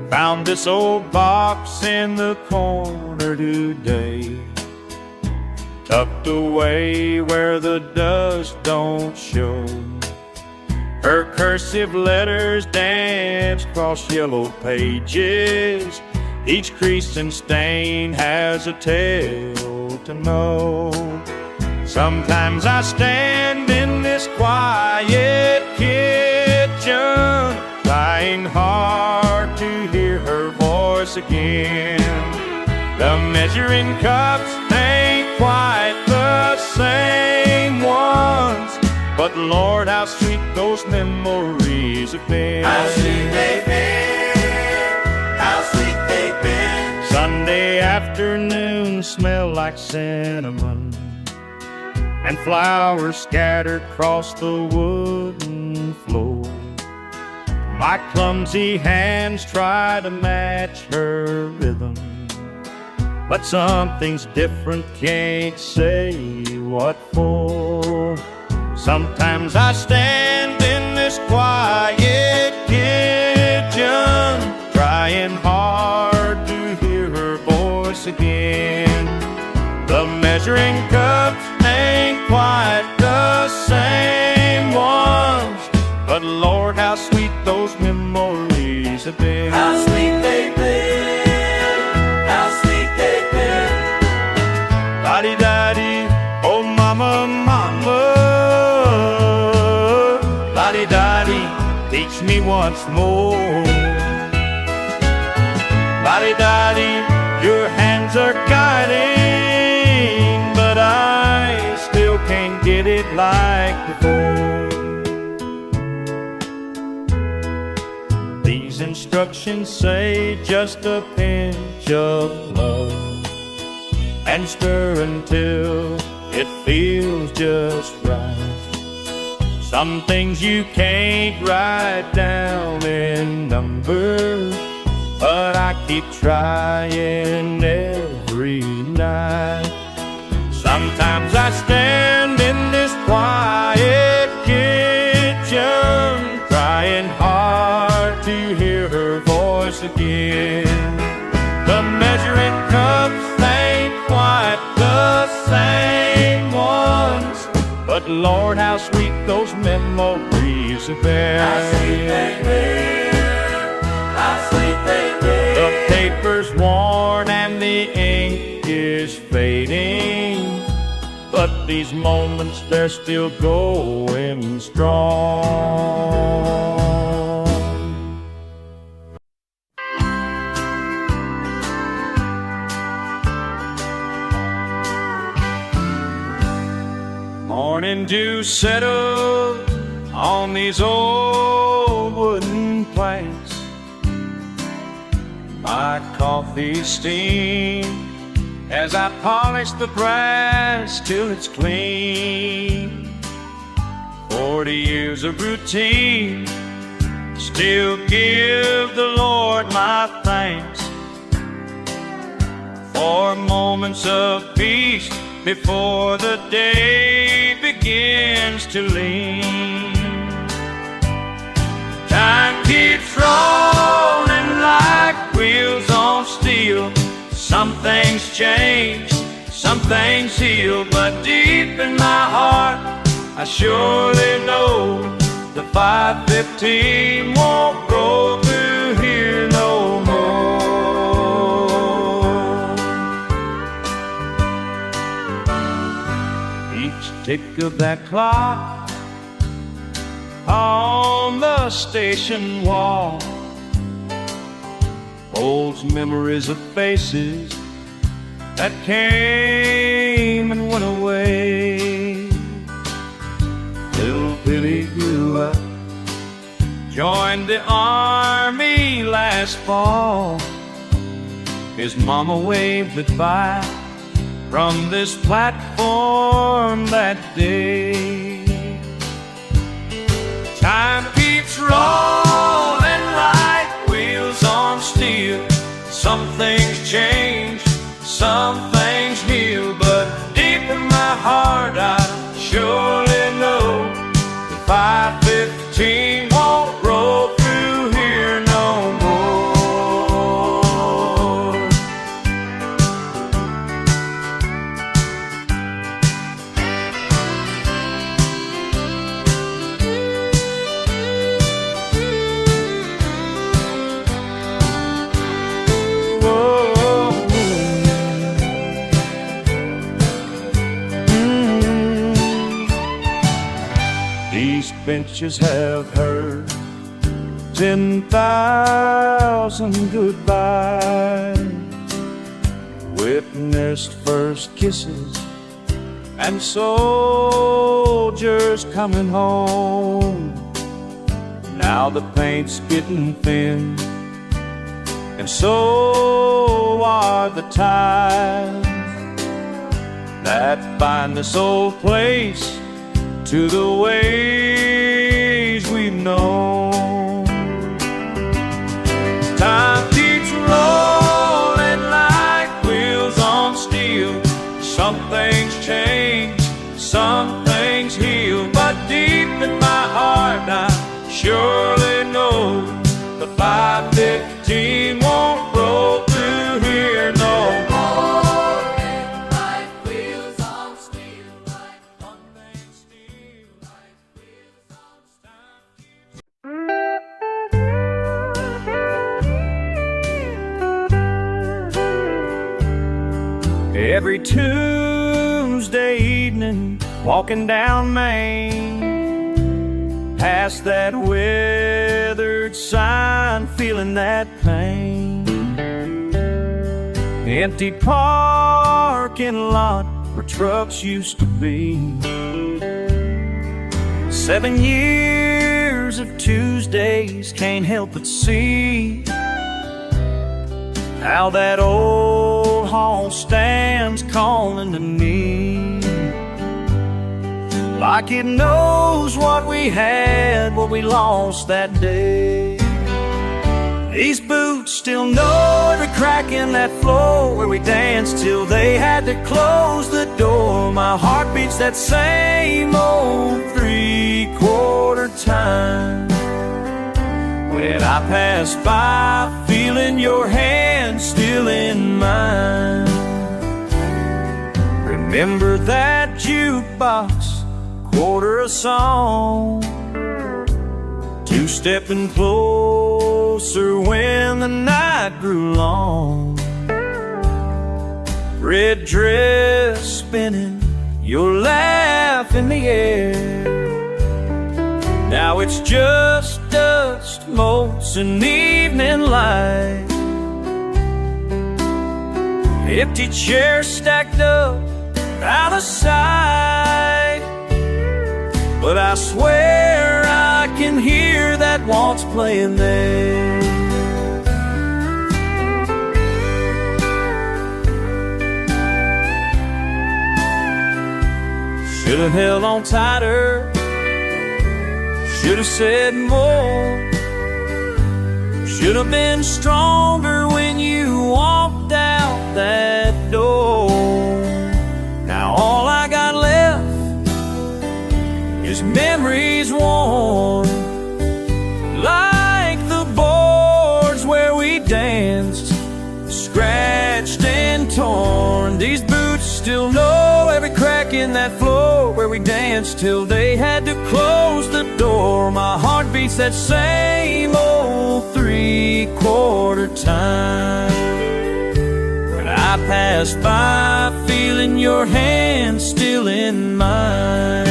Found this old box in the corner today, tucked away where the dust don't show. Her cursive letters dance across yellow pages. Each crease and stain has a tale to know. Sometimes I stand in this quiet kitchen, trying hard to hear her voice again. The measuring cups ain't quite the same ones, but Lord, how sweet those memories have been.
How sweet they've been, how sweet they've been.
Sunday afternoons smell like cinnamon, and flowers scattered across the wooden floor. My clumsy hands try to match her rhythm, but something's different, can't say what for. Sometimes I stand in this quiet kitchen, trying hard to hear her voice again. The measuring cups ain't quite the same ones, but Lord, how sweet those memories have been.
How sweet they've been, how sweet they've been.
La-di-da-di, oh mama, mama. La-di-da-di, teach me once more. La-di-da-di, your hands are guiding, but I still can't get it like before. These instructions say just a pinch of love, and stir until it feels just right. Some things you can't write down in numbers, but I keep trying every night. Sometimes I stand in this quiet kitchen, trying hard to hear her voice again. The measuring cups ain't quite the same ones, but Lord, how sweet those memories have been.
How sweet they've been, how sweet they've been.
The paper's worn and the ink is fading, but these moments, they're still going strong. Morning dew settled on these old wooden planks. My coffee steamed as I polish the brass till it's clean. 40 years of routine, still give the Lord my thanks for moments of peace before the day begins to lean. Time keeps rolling like wheels on steel. Some things change, some things heal, but deep in my heart I surely know the 515 won't roll through here no more. Each tick of that clock on the station wall holds memories of faces that came and went away. Little Billy grew up, joined the army last fall. His mama waved goodbye from this platform that day. Time keeps rolling like wheels on steel. Some things change, some things heal, but deep in my heart I surely know the 515 won't roll through here no more. These benches have heard 10,000 goodbyes, witnessed first kisses and soldiers coming home. Now the paint's getting thin, and so are the ties that bind this old place to the ways we've known. Time keeps rolling like wheels on steel. Some things change, some things heal, but deep in my heart I surely know the 515 won't roll through here no more. Every Tuesday evening, walking down Main, past that weathered sign, feeling that pain. Empty parking lot where trucks used to be. 7 years of Tuesdays, can't help but see how that old hall stands calling to me, like it knows what we had, what we lost that day. These boots still know every crack in that floor where we danced till they had to close the door. My heart beats that same old 3/4 time when I pass by, feeling your hand still in mine. Remember that jukebox, quarter a song, two-stepping closer when the night grew long. Red dress spinning, your laugh in the air. Now it's just dust, motes, and evening light. Empty chairs stacked up out of sight, but I swear I can hear that waltz playing there.
Should have held on tighter, should have said more, should have been stronger when you walked out that door. Now all I got left is memories worn, like the boards where we danced, scratched and torn. These boots still know every crack in that floor where we danced till they had to close the door. My heart beats that same old 3/4 time. When I pass by, feeling your hand still in mine,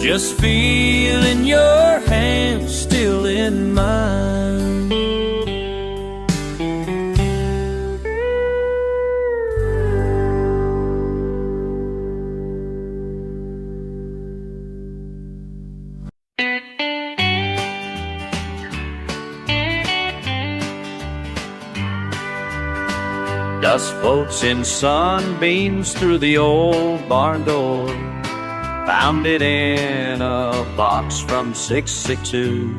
just feeling your hand still in mine. Dust floats in sunbeams through the old barn door. Found it in a box from 662.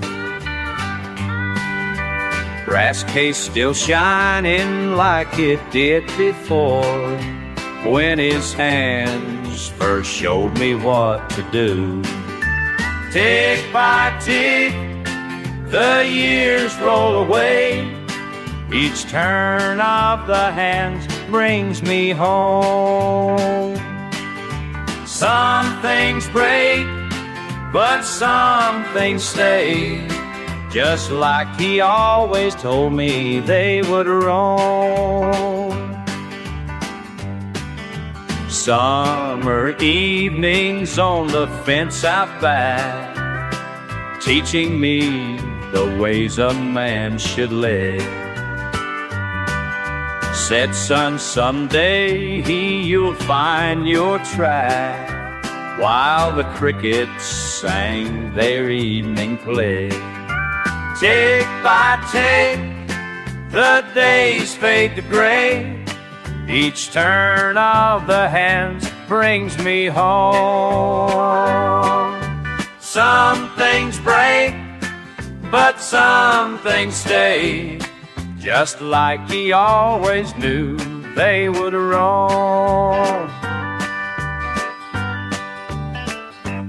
Brass case still shining like it did before, when his hands first showed me what to do. Tick by tick, the years roll away. Each turn of the hands brings me home. Some things break, but some things stay, just like he always told me they would roam. Summer evenings on the fence out back, teaching me the ways a man should live. Said, son, someday you'll find your track, while the crickets sang their evening play. Tick by tick, the days fade to gray. Each turn of the hands brings me home. Some things break, but some things stay, just like he always knew they would roam.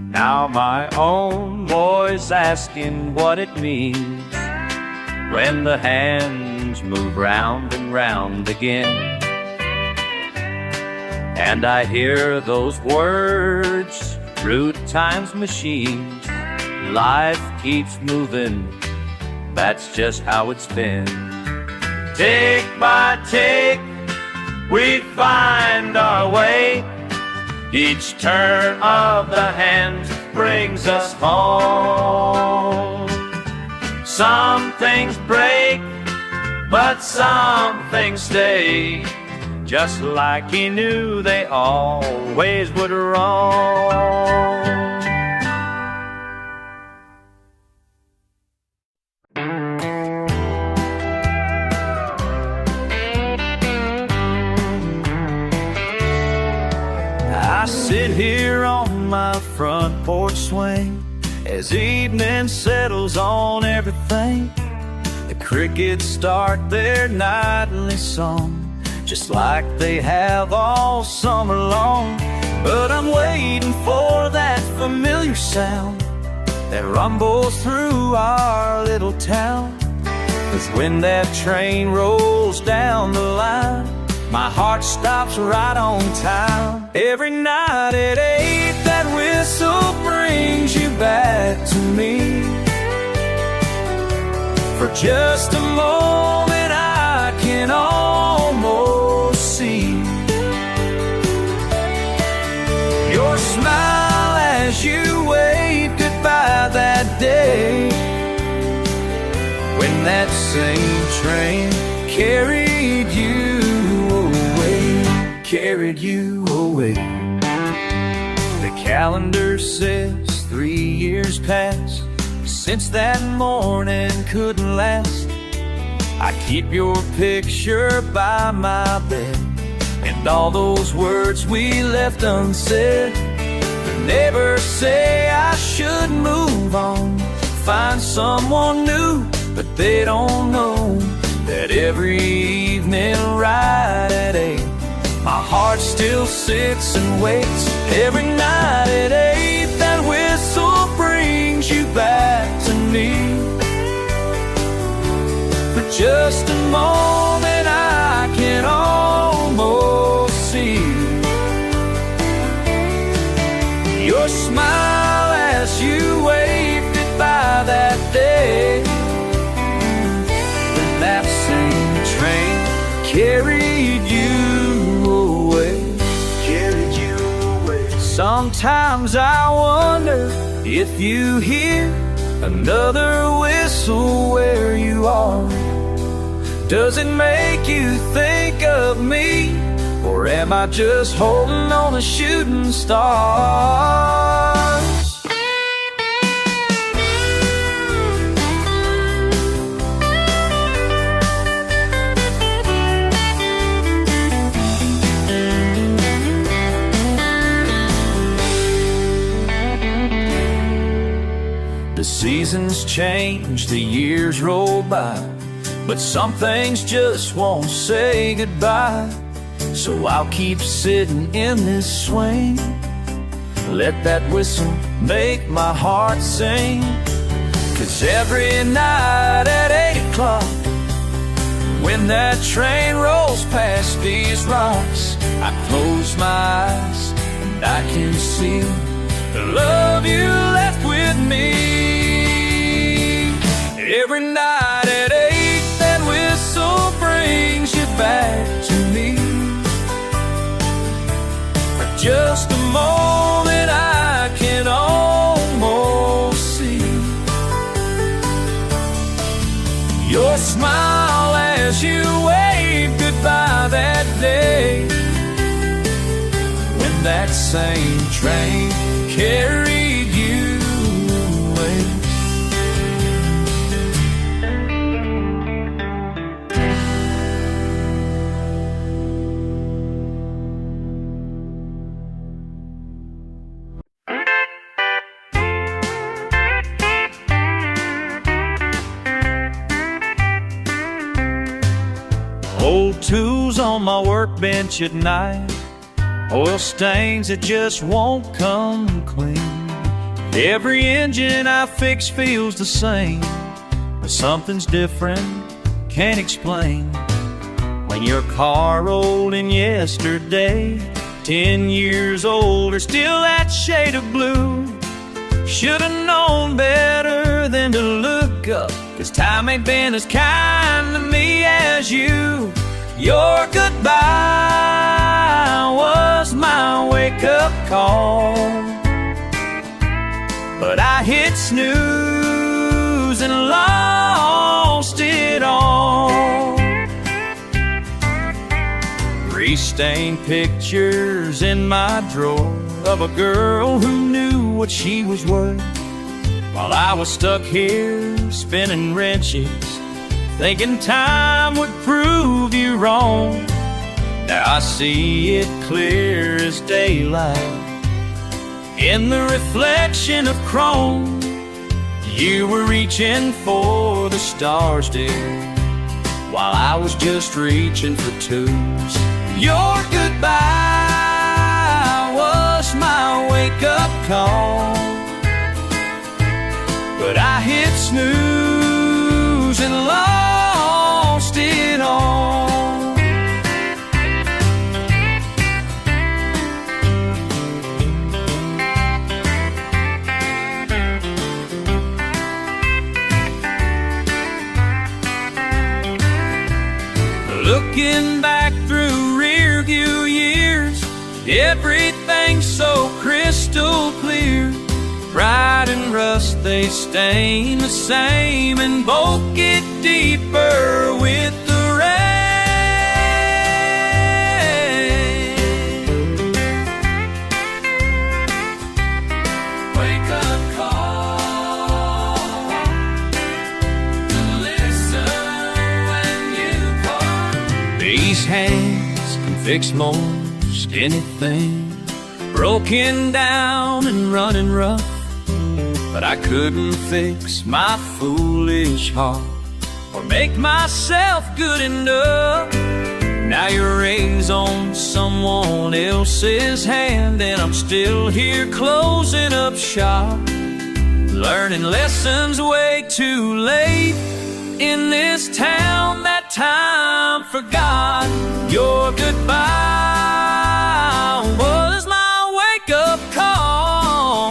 Now my own boy's asking what it means when the hands move round and round again. And I hear those words through time's machine. Life keeps moving, that's just how it's been. Tick by tick, we find our way. Each turn of the hands brings us home. Some things break, but some things stay, just like he knew they always would roam. I sit here on my front porch swing as evening settles on everything. The crickets start their nightly song, just like they have all summer long. But I'm waiting for that familiar sound that rumbles through our little town. 'Cause when that train rolls down the line, my heart stops right on time. Every night at 8, that whistle brings you back to me. For just a moment I can almost see your smile as you wave goodbye that day, when that same train carried you away. The calendar says 3 years past since that morning couldn't last. I keep your picture by my bed and all those words we left unsaid. They never say I should move on, find someone new, but they don't know that every evening right at 8, my heart still sits and waits. Every night at 8, that whistle brings you back to me. For just a moment I can almost see your smile as you waved goodbye that day. When that same train carried you away. Sometimes I wonder if you hear another whistle where you are. Does it make you think of me, or am I just holding on to shooting stars? The seasons change, the years roll by, but some things just won't say goodbye. So I'll keep sitting in this swing, let that whistle make my heart sing. 'Cause every night at 8 o'clock, when that train rolls past these rocks, I close my eyes and I can see the love you left with me. Every night at 8, that whistle brings you back to me. For just a moment I can almost see your smile as you waved goodbye that day. When that same train carried you away.
Old tools on my workbench at night, oil stains that just won't come clean. Every engine I fix feels the same, but something's different, can't explain. When your car rolled in yesterday, 10 years old or still that shade of blue. Should've known better than to look up, 'cause time ain't been as kind to me as you. Your goodbye was my wake-up call, but I hit snooze and lost it all. Re-stained pictures in my drawer of a girl who knew what she was worth, while I was stuck here spinning wrenches, thinking time would prove you wrong. Now I see it clear as daylight in the reflection of chrome. You were reaching for the stars, dear, while I was just reaching for twos. Your goodbye was my wake-up call, but I hit snooze and lost it all. Looking back through rear view years, everything's so crystal clear. Pride and rust, they stain the same, and both get deeper with the rain. Wake up call, listen when you call. These hands
can fix most anything. Broken down and running rough, but I couldn't fix my foolish heart or make myself good enough. Now your ring's on someone else's hand, and I'm still here closing up shop, learning lessons way too late in this town that time forgot. Your goodbye was my wake-up call,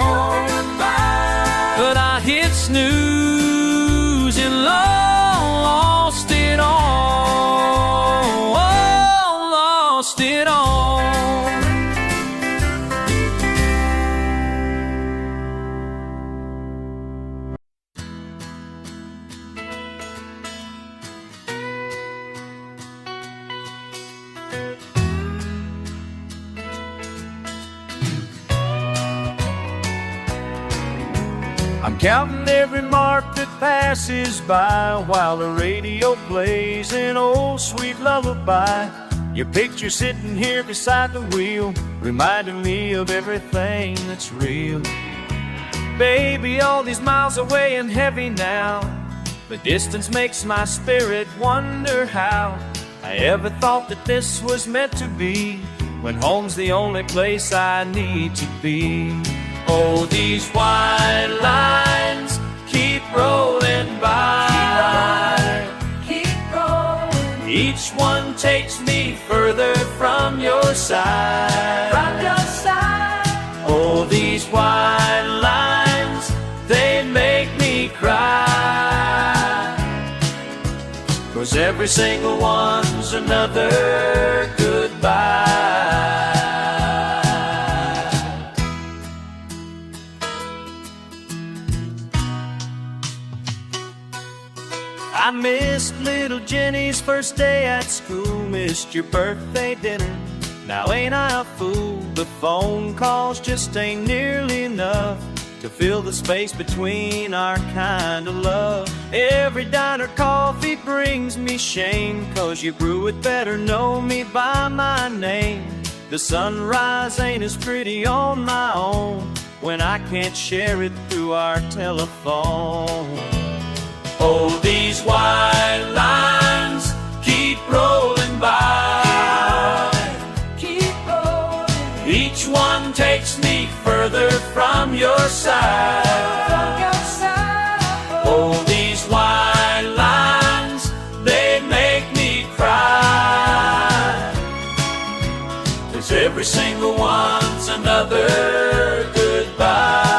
but I hit snooze and lost it all, lost it all.
I'm counting every mark that passes by while the radio plays an old sweet lullaby. Your picture sitting here beside the wheel, reminding me of everything that's real. Baby, all these miles away and heavy now, the distance makes my spirit wonder how I ever thought that this was meant to be, when home's the only place I need to be. Oh, these white lines keep rolling by.
Keep rolling.
Each one takes me further from your side.
From your side.
Oh, these white lines, they make me cry. 'Cause every single one's another goodbye. I missed little Jenny's first day at school, missed your birthday dinner. Now ain't I a fool? The phone calls just ain't nearly enough to fill the space between our kind of love. Every diner coffee brings me shame, 'cause you brew it better, know me by my name. The sunrise ain't as pretty on my own when I can't share it through our telephone. Oh, these white lines keep rolling by.
Keep rolling.
Each one takes me further from your side.
From your side.
Oh, these white lines, they make me cry. 'Cause every single one's another goodbye.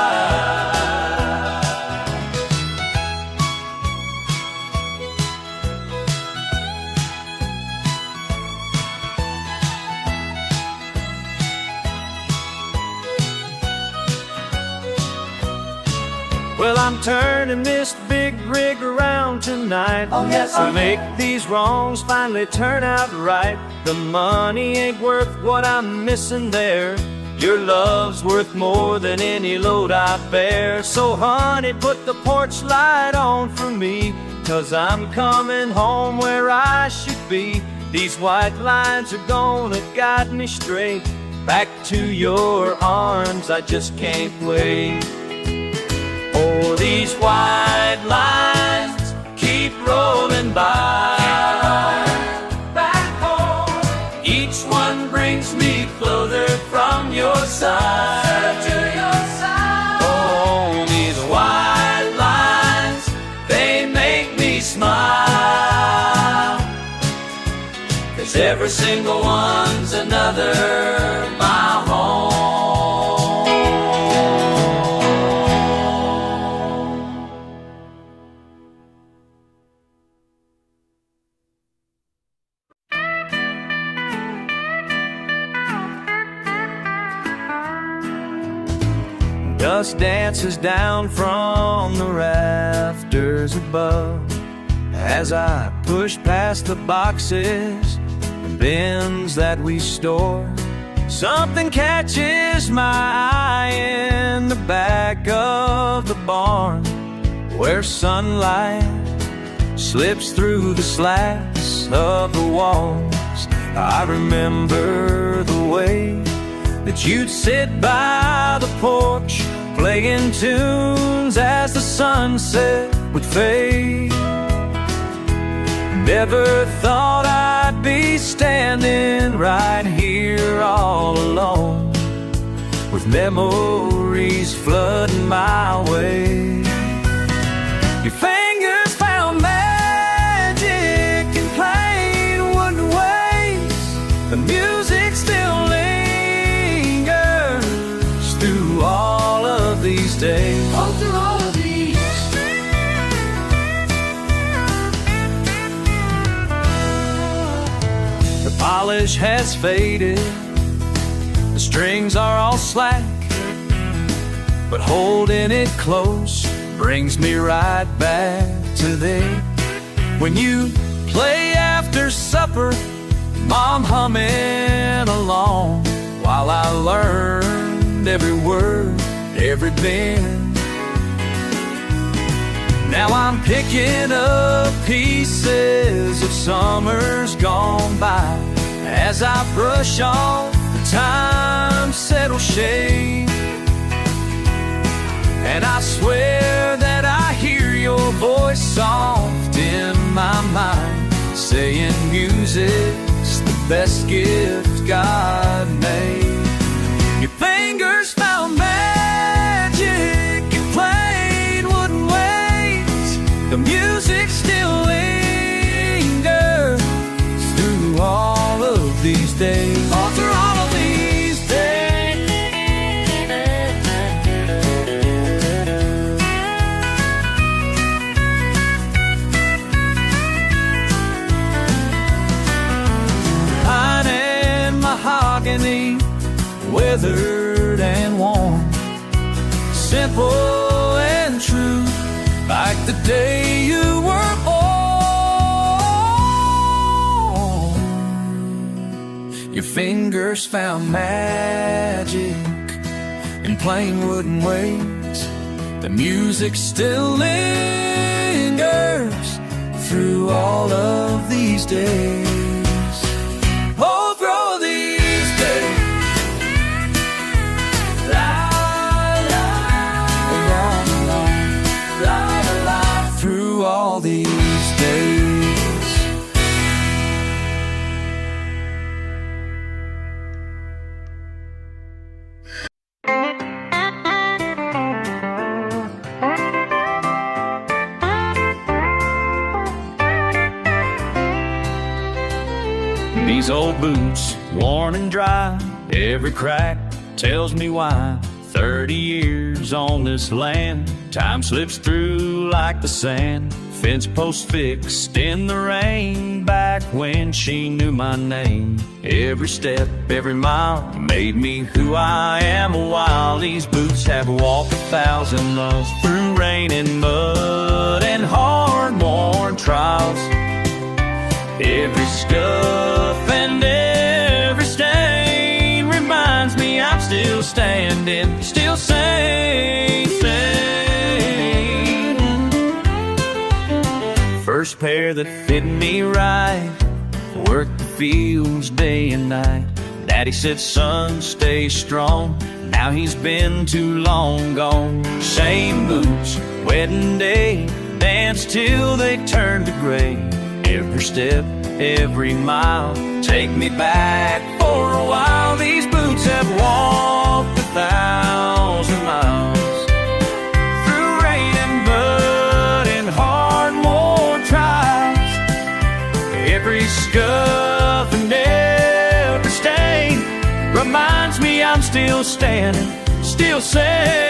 Well, I'm turning this big rig around tonight.
Oh, yes,
to
oh,
make these wrongs finally turn out right. The money ain't worth what I'm missing there. Your love's worth more than any load I bear. So honey, put the porch light on for me, 'cause I'm coming home where I should be. These white lines are gonna guide me straight back to your arms. I just can't wait. Oh, these white lines keep rolling by.
Back home.
Each one brings me closer from your side.
To your side.
Oh, these white lines, they make me smile. 'Cause every single one's another mile home. Dust dances down from the rafters above as I push past the boxes and bins that we store. Something catches my eye in the back of the barn, where sunlight slips through the slats of the walls. I remember the way that you'd sit by the porch, playing tunes as the sunset would fade. Never thought I'd be standing right here all alone, with memories flooding my way. Your fingers found magic in plain wooden ways. The music still lingers through all of these days.
All through all of these.
The polish has faded, the strings are all slack, but holding it close brings me right back to there. When you play after supper, Mom humming along, while I learned every word, every bend. Now I'm picking up pieces of summers gone by, as I brush off the time-settled shade. And I swear that I hear your voice soft in my mind, saying music's the best gift God made. Your fingers found magic in plain wooden ways. The music still lingers through all of these days. All through all of these days. Pine and mahogany, weathered and warm, simple and true, like the day you were born. Your fingers found magic in plain wooden ways. The music still lingers through all of these days. Oh, through all these days. La, la, la, la, la, la, la, through all these days. These old boots, worn and dry, every crack tells me why. 30 years on this land, time slips through like the sand. Fence post fixed in the rain, back when she knew my name. Every step, every mile made me who I am. While these boots have walked 1,000 miles through rain and mud and hard-worn trials. Every scuff and every stain reminds me I'm still standing, still sane, sane. First pair that fit me right, worked the fields day and night. Daddy said, son, stay strong, now he's been too long gone. Same boots, wedding day, danced till they turned to gray. Every step, every mile, take me back for a while. These boots have walked 1,000 miles through rain and mud and hard-worn trials. Every scuff and every stain reminds me I'm still standing, still sane.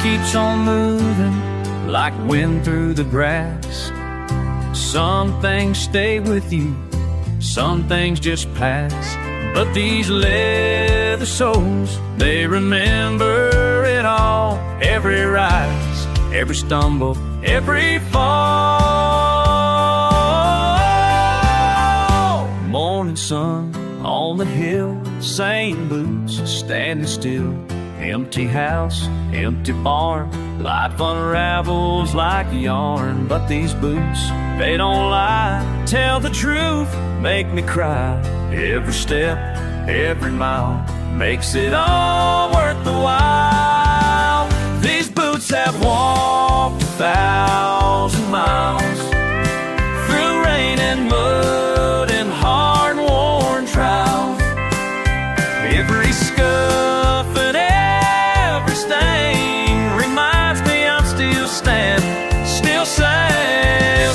Keeps on moving like wind through the grass. Some things stay with you, some things just pass. But these leather soles, they remember it all. Every rise,
every stumble, every fall. Morning sun on the hill, same boots standing still. Empty house, empty barn, life unravels like yarn. But these boots, they don't lie, tell the truth, make me cry. Every step, every mile, makes it all worth the while. These boots have walked 1,000 miles through rain and mud and hard-worn trials. Every scuff and every stain reminds me I'm still standing, still sane,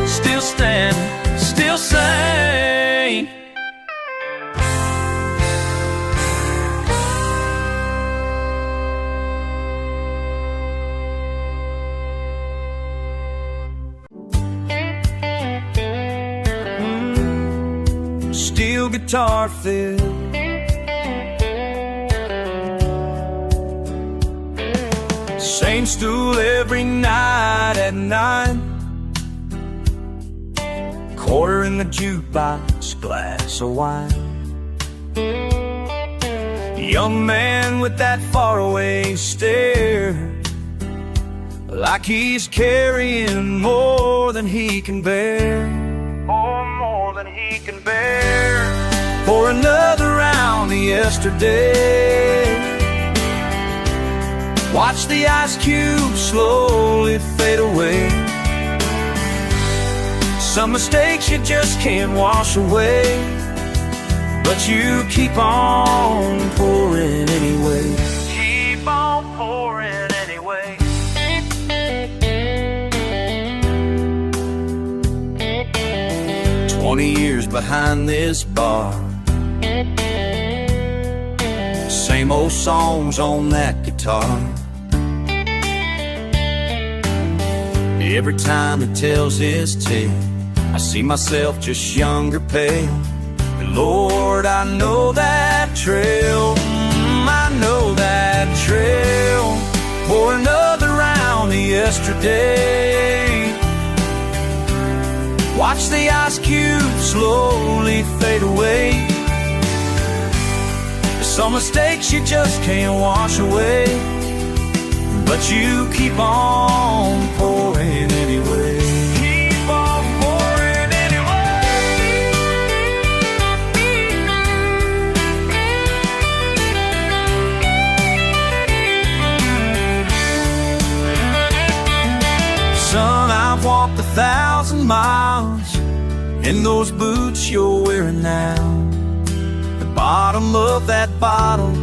still standing, still sane. Steel guitar fill, same stool every night at 9. Quarter in the jukebox, glass of wine. Young man with that faraway stare, like he's carrying more than he can bear. Oh, more than he can bear. For another round of yesterday, watch the ice cubes slowly fade away. Some mistakes you just can't wash away, but you keep on pouring anyway. Keep on pouring anyway. 20 years behind this bar, same old songs on that guitar. Every time it tells its tale, I see myself just younger, pale. And Lord, I know that trail, I know that trail. For another round of yesterday, watch the ice cubes slowly fade away. Some mistakes you just can't wash away, but you keep on pouring anyway. Keep on pouring anyway. Son, I've walked 1,000 miles in those boots you're wearing now. The bottom of that bottle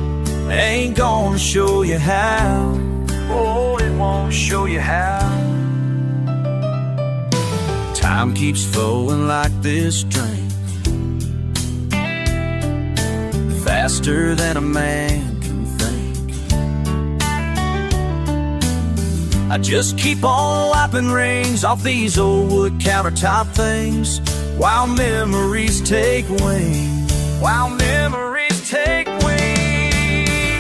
ain't gonna show you how. Oh, it won't show you how. Time keeps flowing like this train, faster than a man can think. I just keep on wiping rings off these old wood countertop things, while memories take wing, while memories take wing.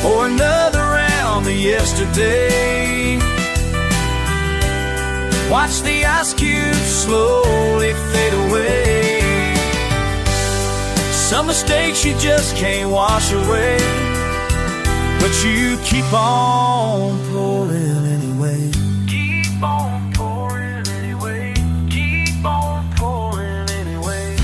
For another round of yesterday, watch the ice cubes slowly fade away. Some mistakes you just can't wash away, but you keep on pouring anyway. Keep on pouring anyway. Keep on pouring anyway.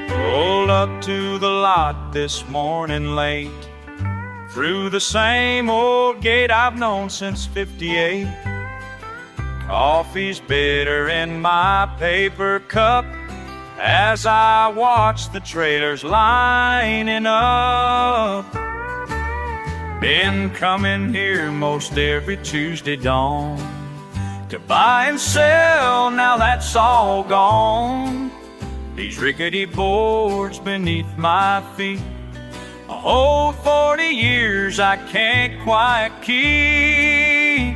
Pulled up to the lot this morning late, through the same old gate I've known since '58. Coffee's bitter in my paper cup as I watch the trailers lining up. Been coming here most every Tuesday dawn to buy and sell, now that's all gone. these rickety boards beneath my feet. A whole 40 years I can't quite keep.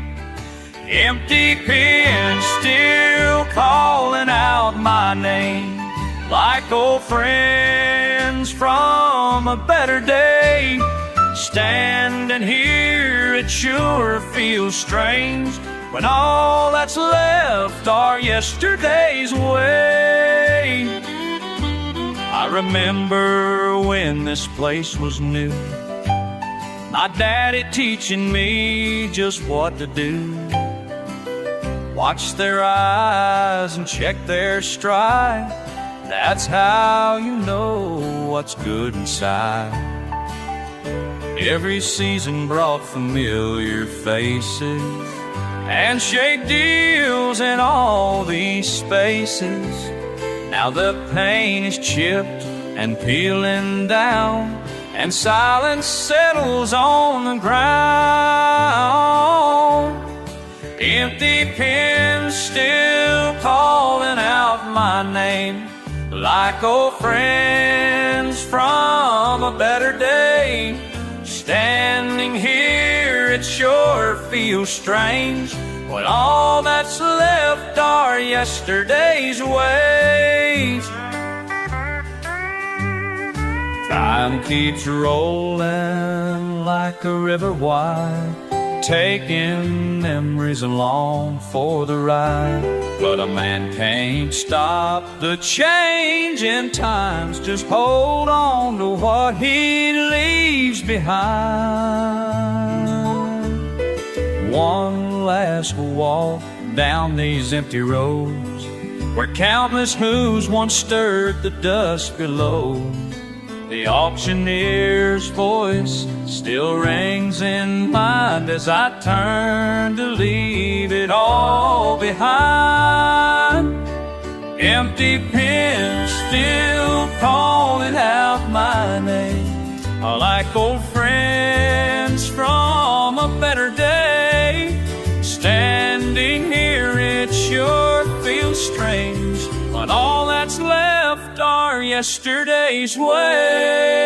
Empty pens still calling out my name, like old friends from a better day. Standing here, it sure feels strange when all that's left are yesterday's way. I remember when this place was new, my daddy teaching me just what to do. Watch their eyes and check their stride, that's how you know what's good inside. Every season brought familiar faces, handshake deals in all these spaces. Now the paint is chipped and peeling down, and silence settles on the ground. Empty pens still calling out my name, like old friends from a better day. Standing here, it sure feels strange when all that's left are yesterday's ways. Time keeps rolling like a river wide, taking memories along for the ride. But a man can't stop the change in times, just hold on to what he leaves behind. One last walk down these empty roads, where countless hooves once stirred the dust below. The auctioneer's voice still rings in mind as I turn to leave it all behind. Empty pens still calling out my name, like old friends from a better day. Standing here, it sure feels strange, but all that's left are yesterday's ways.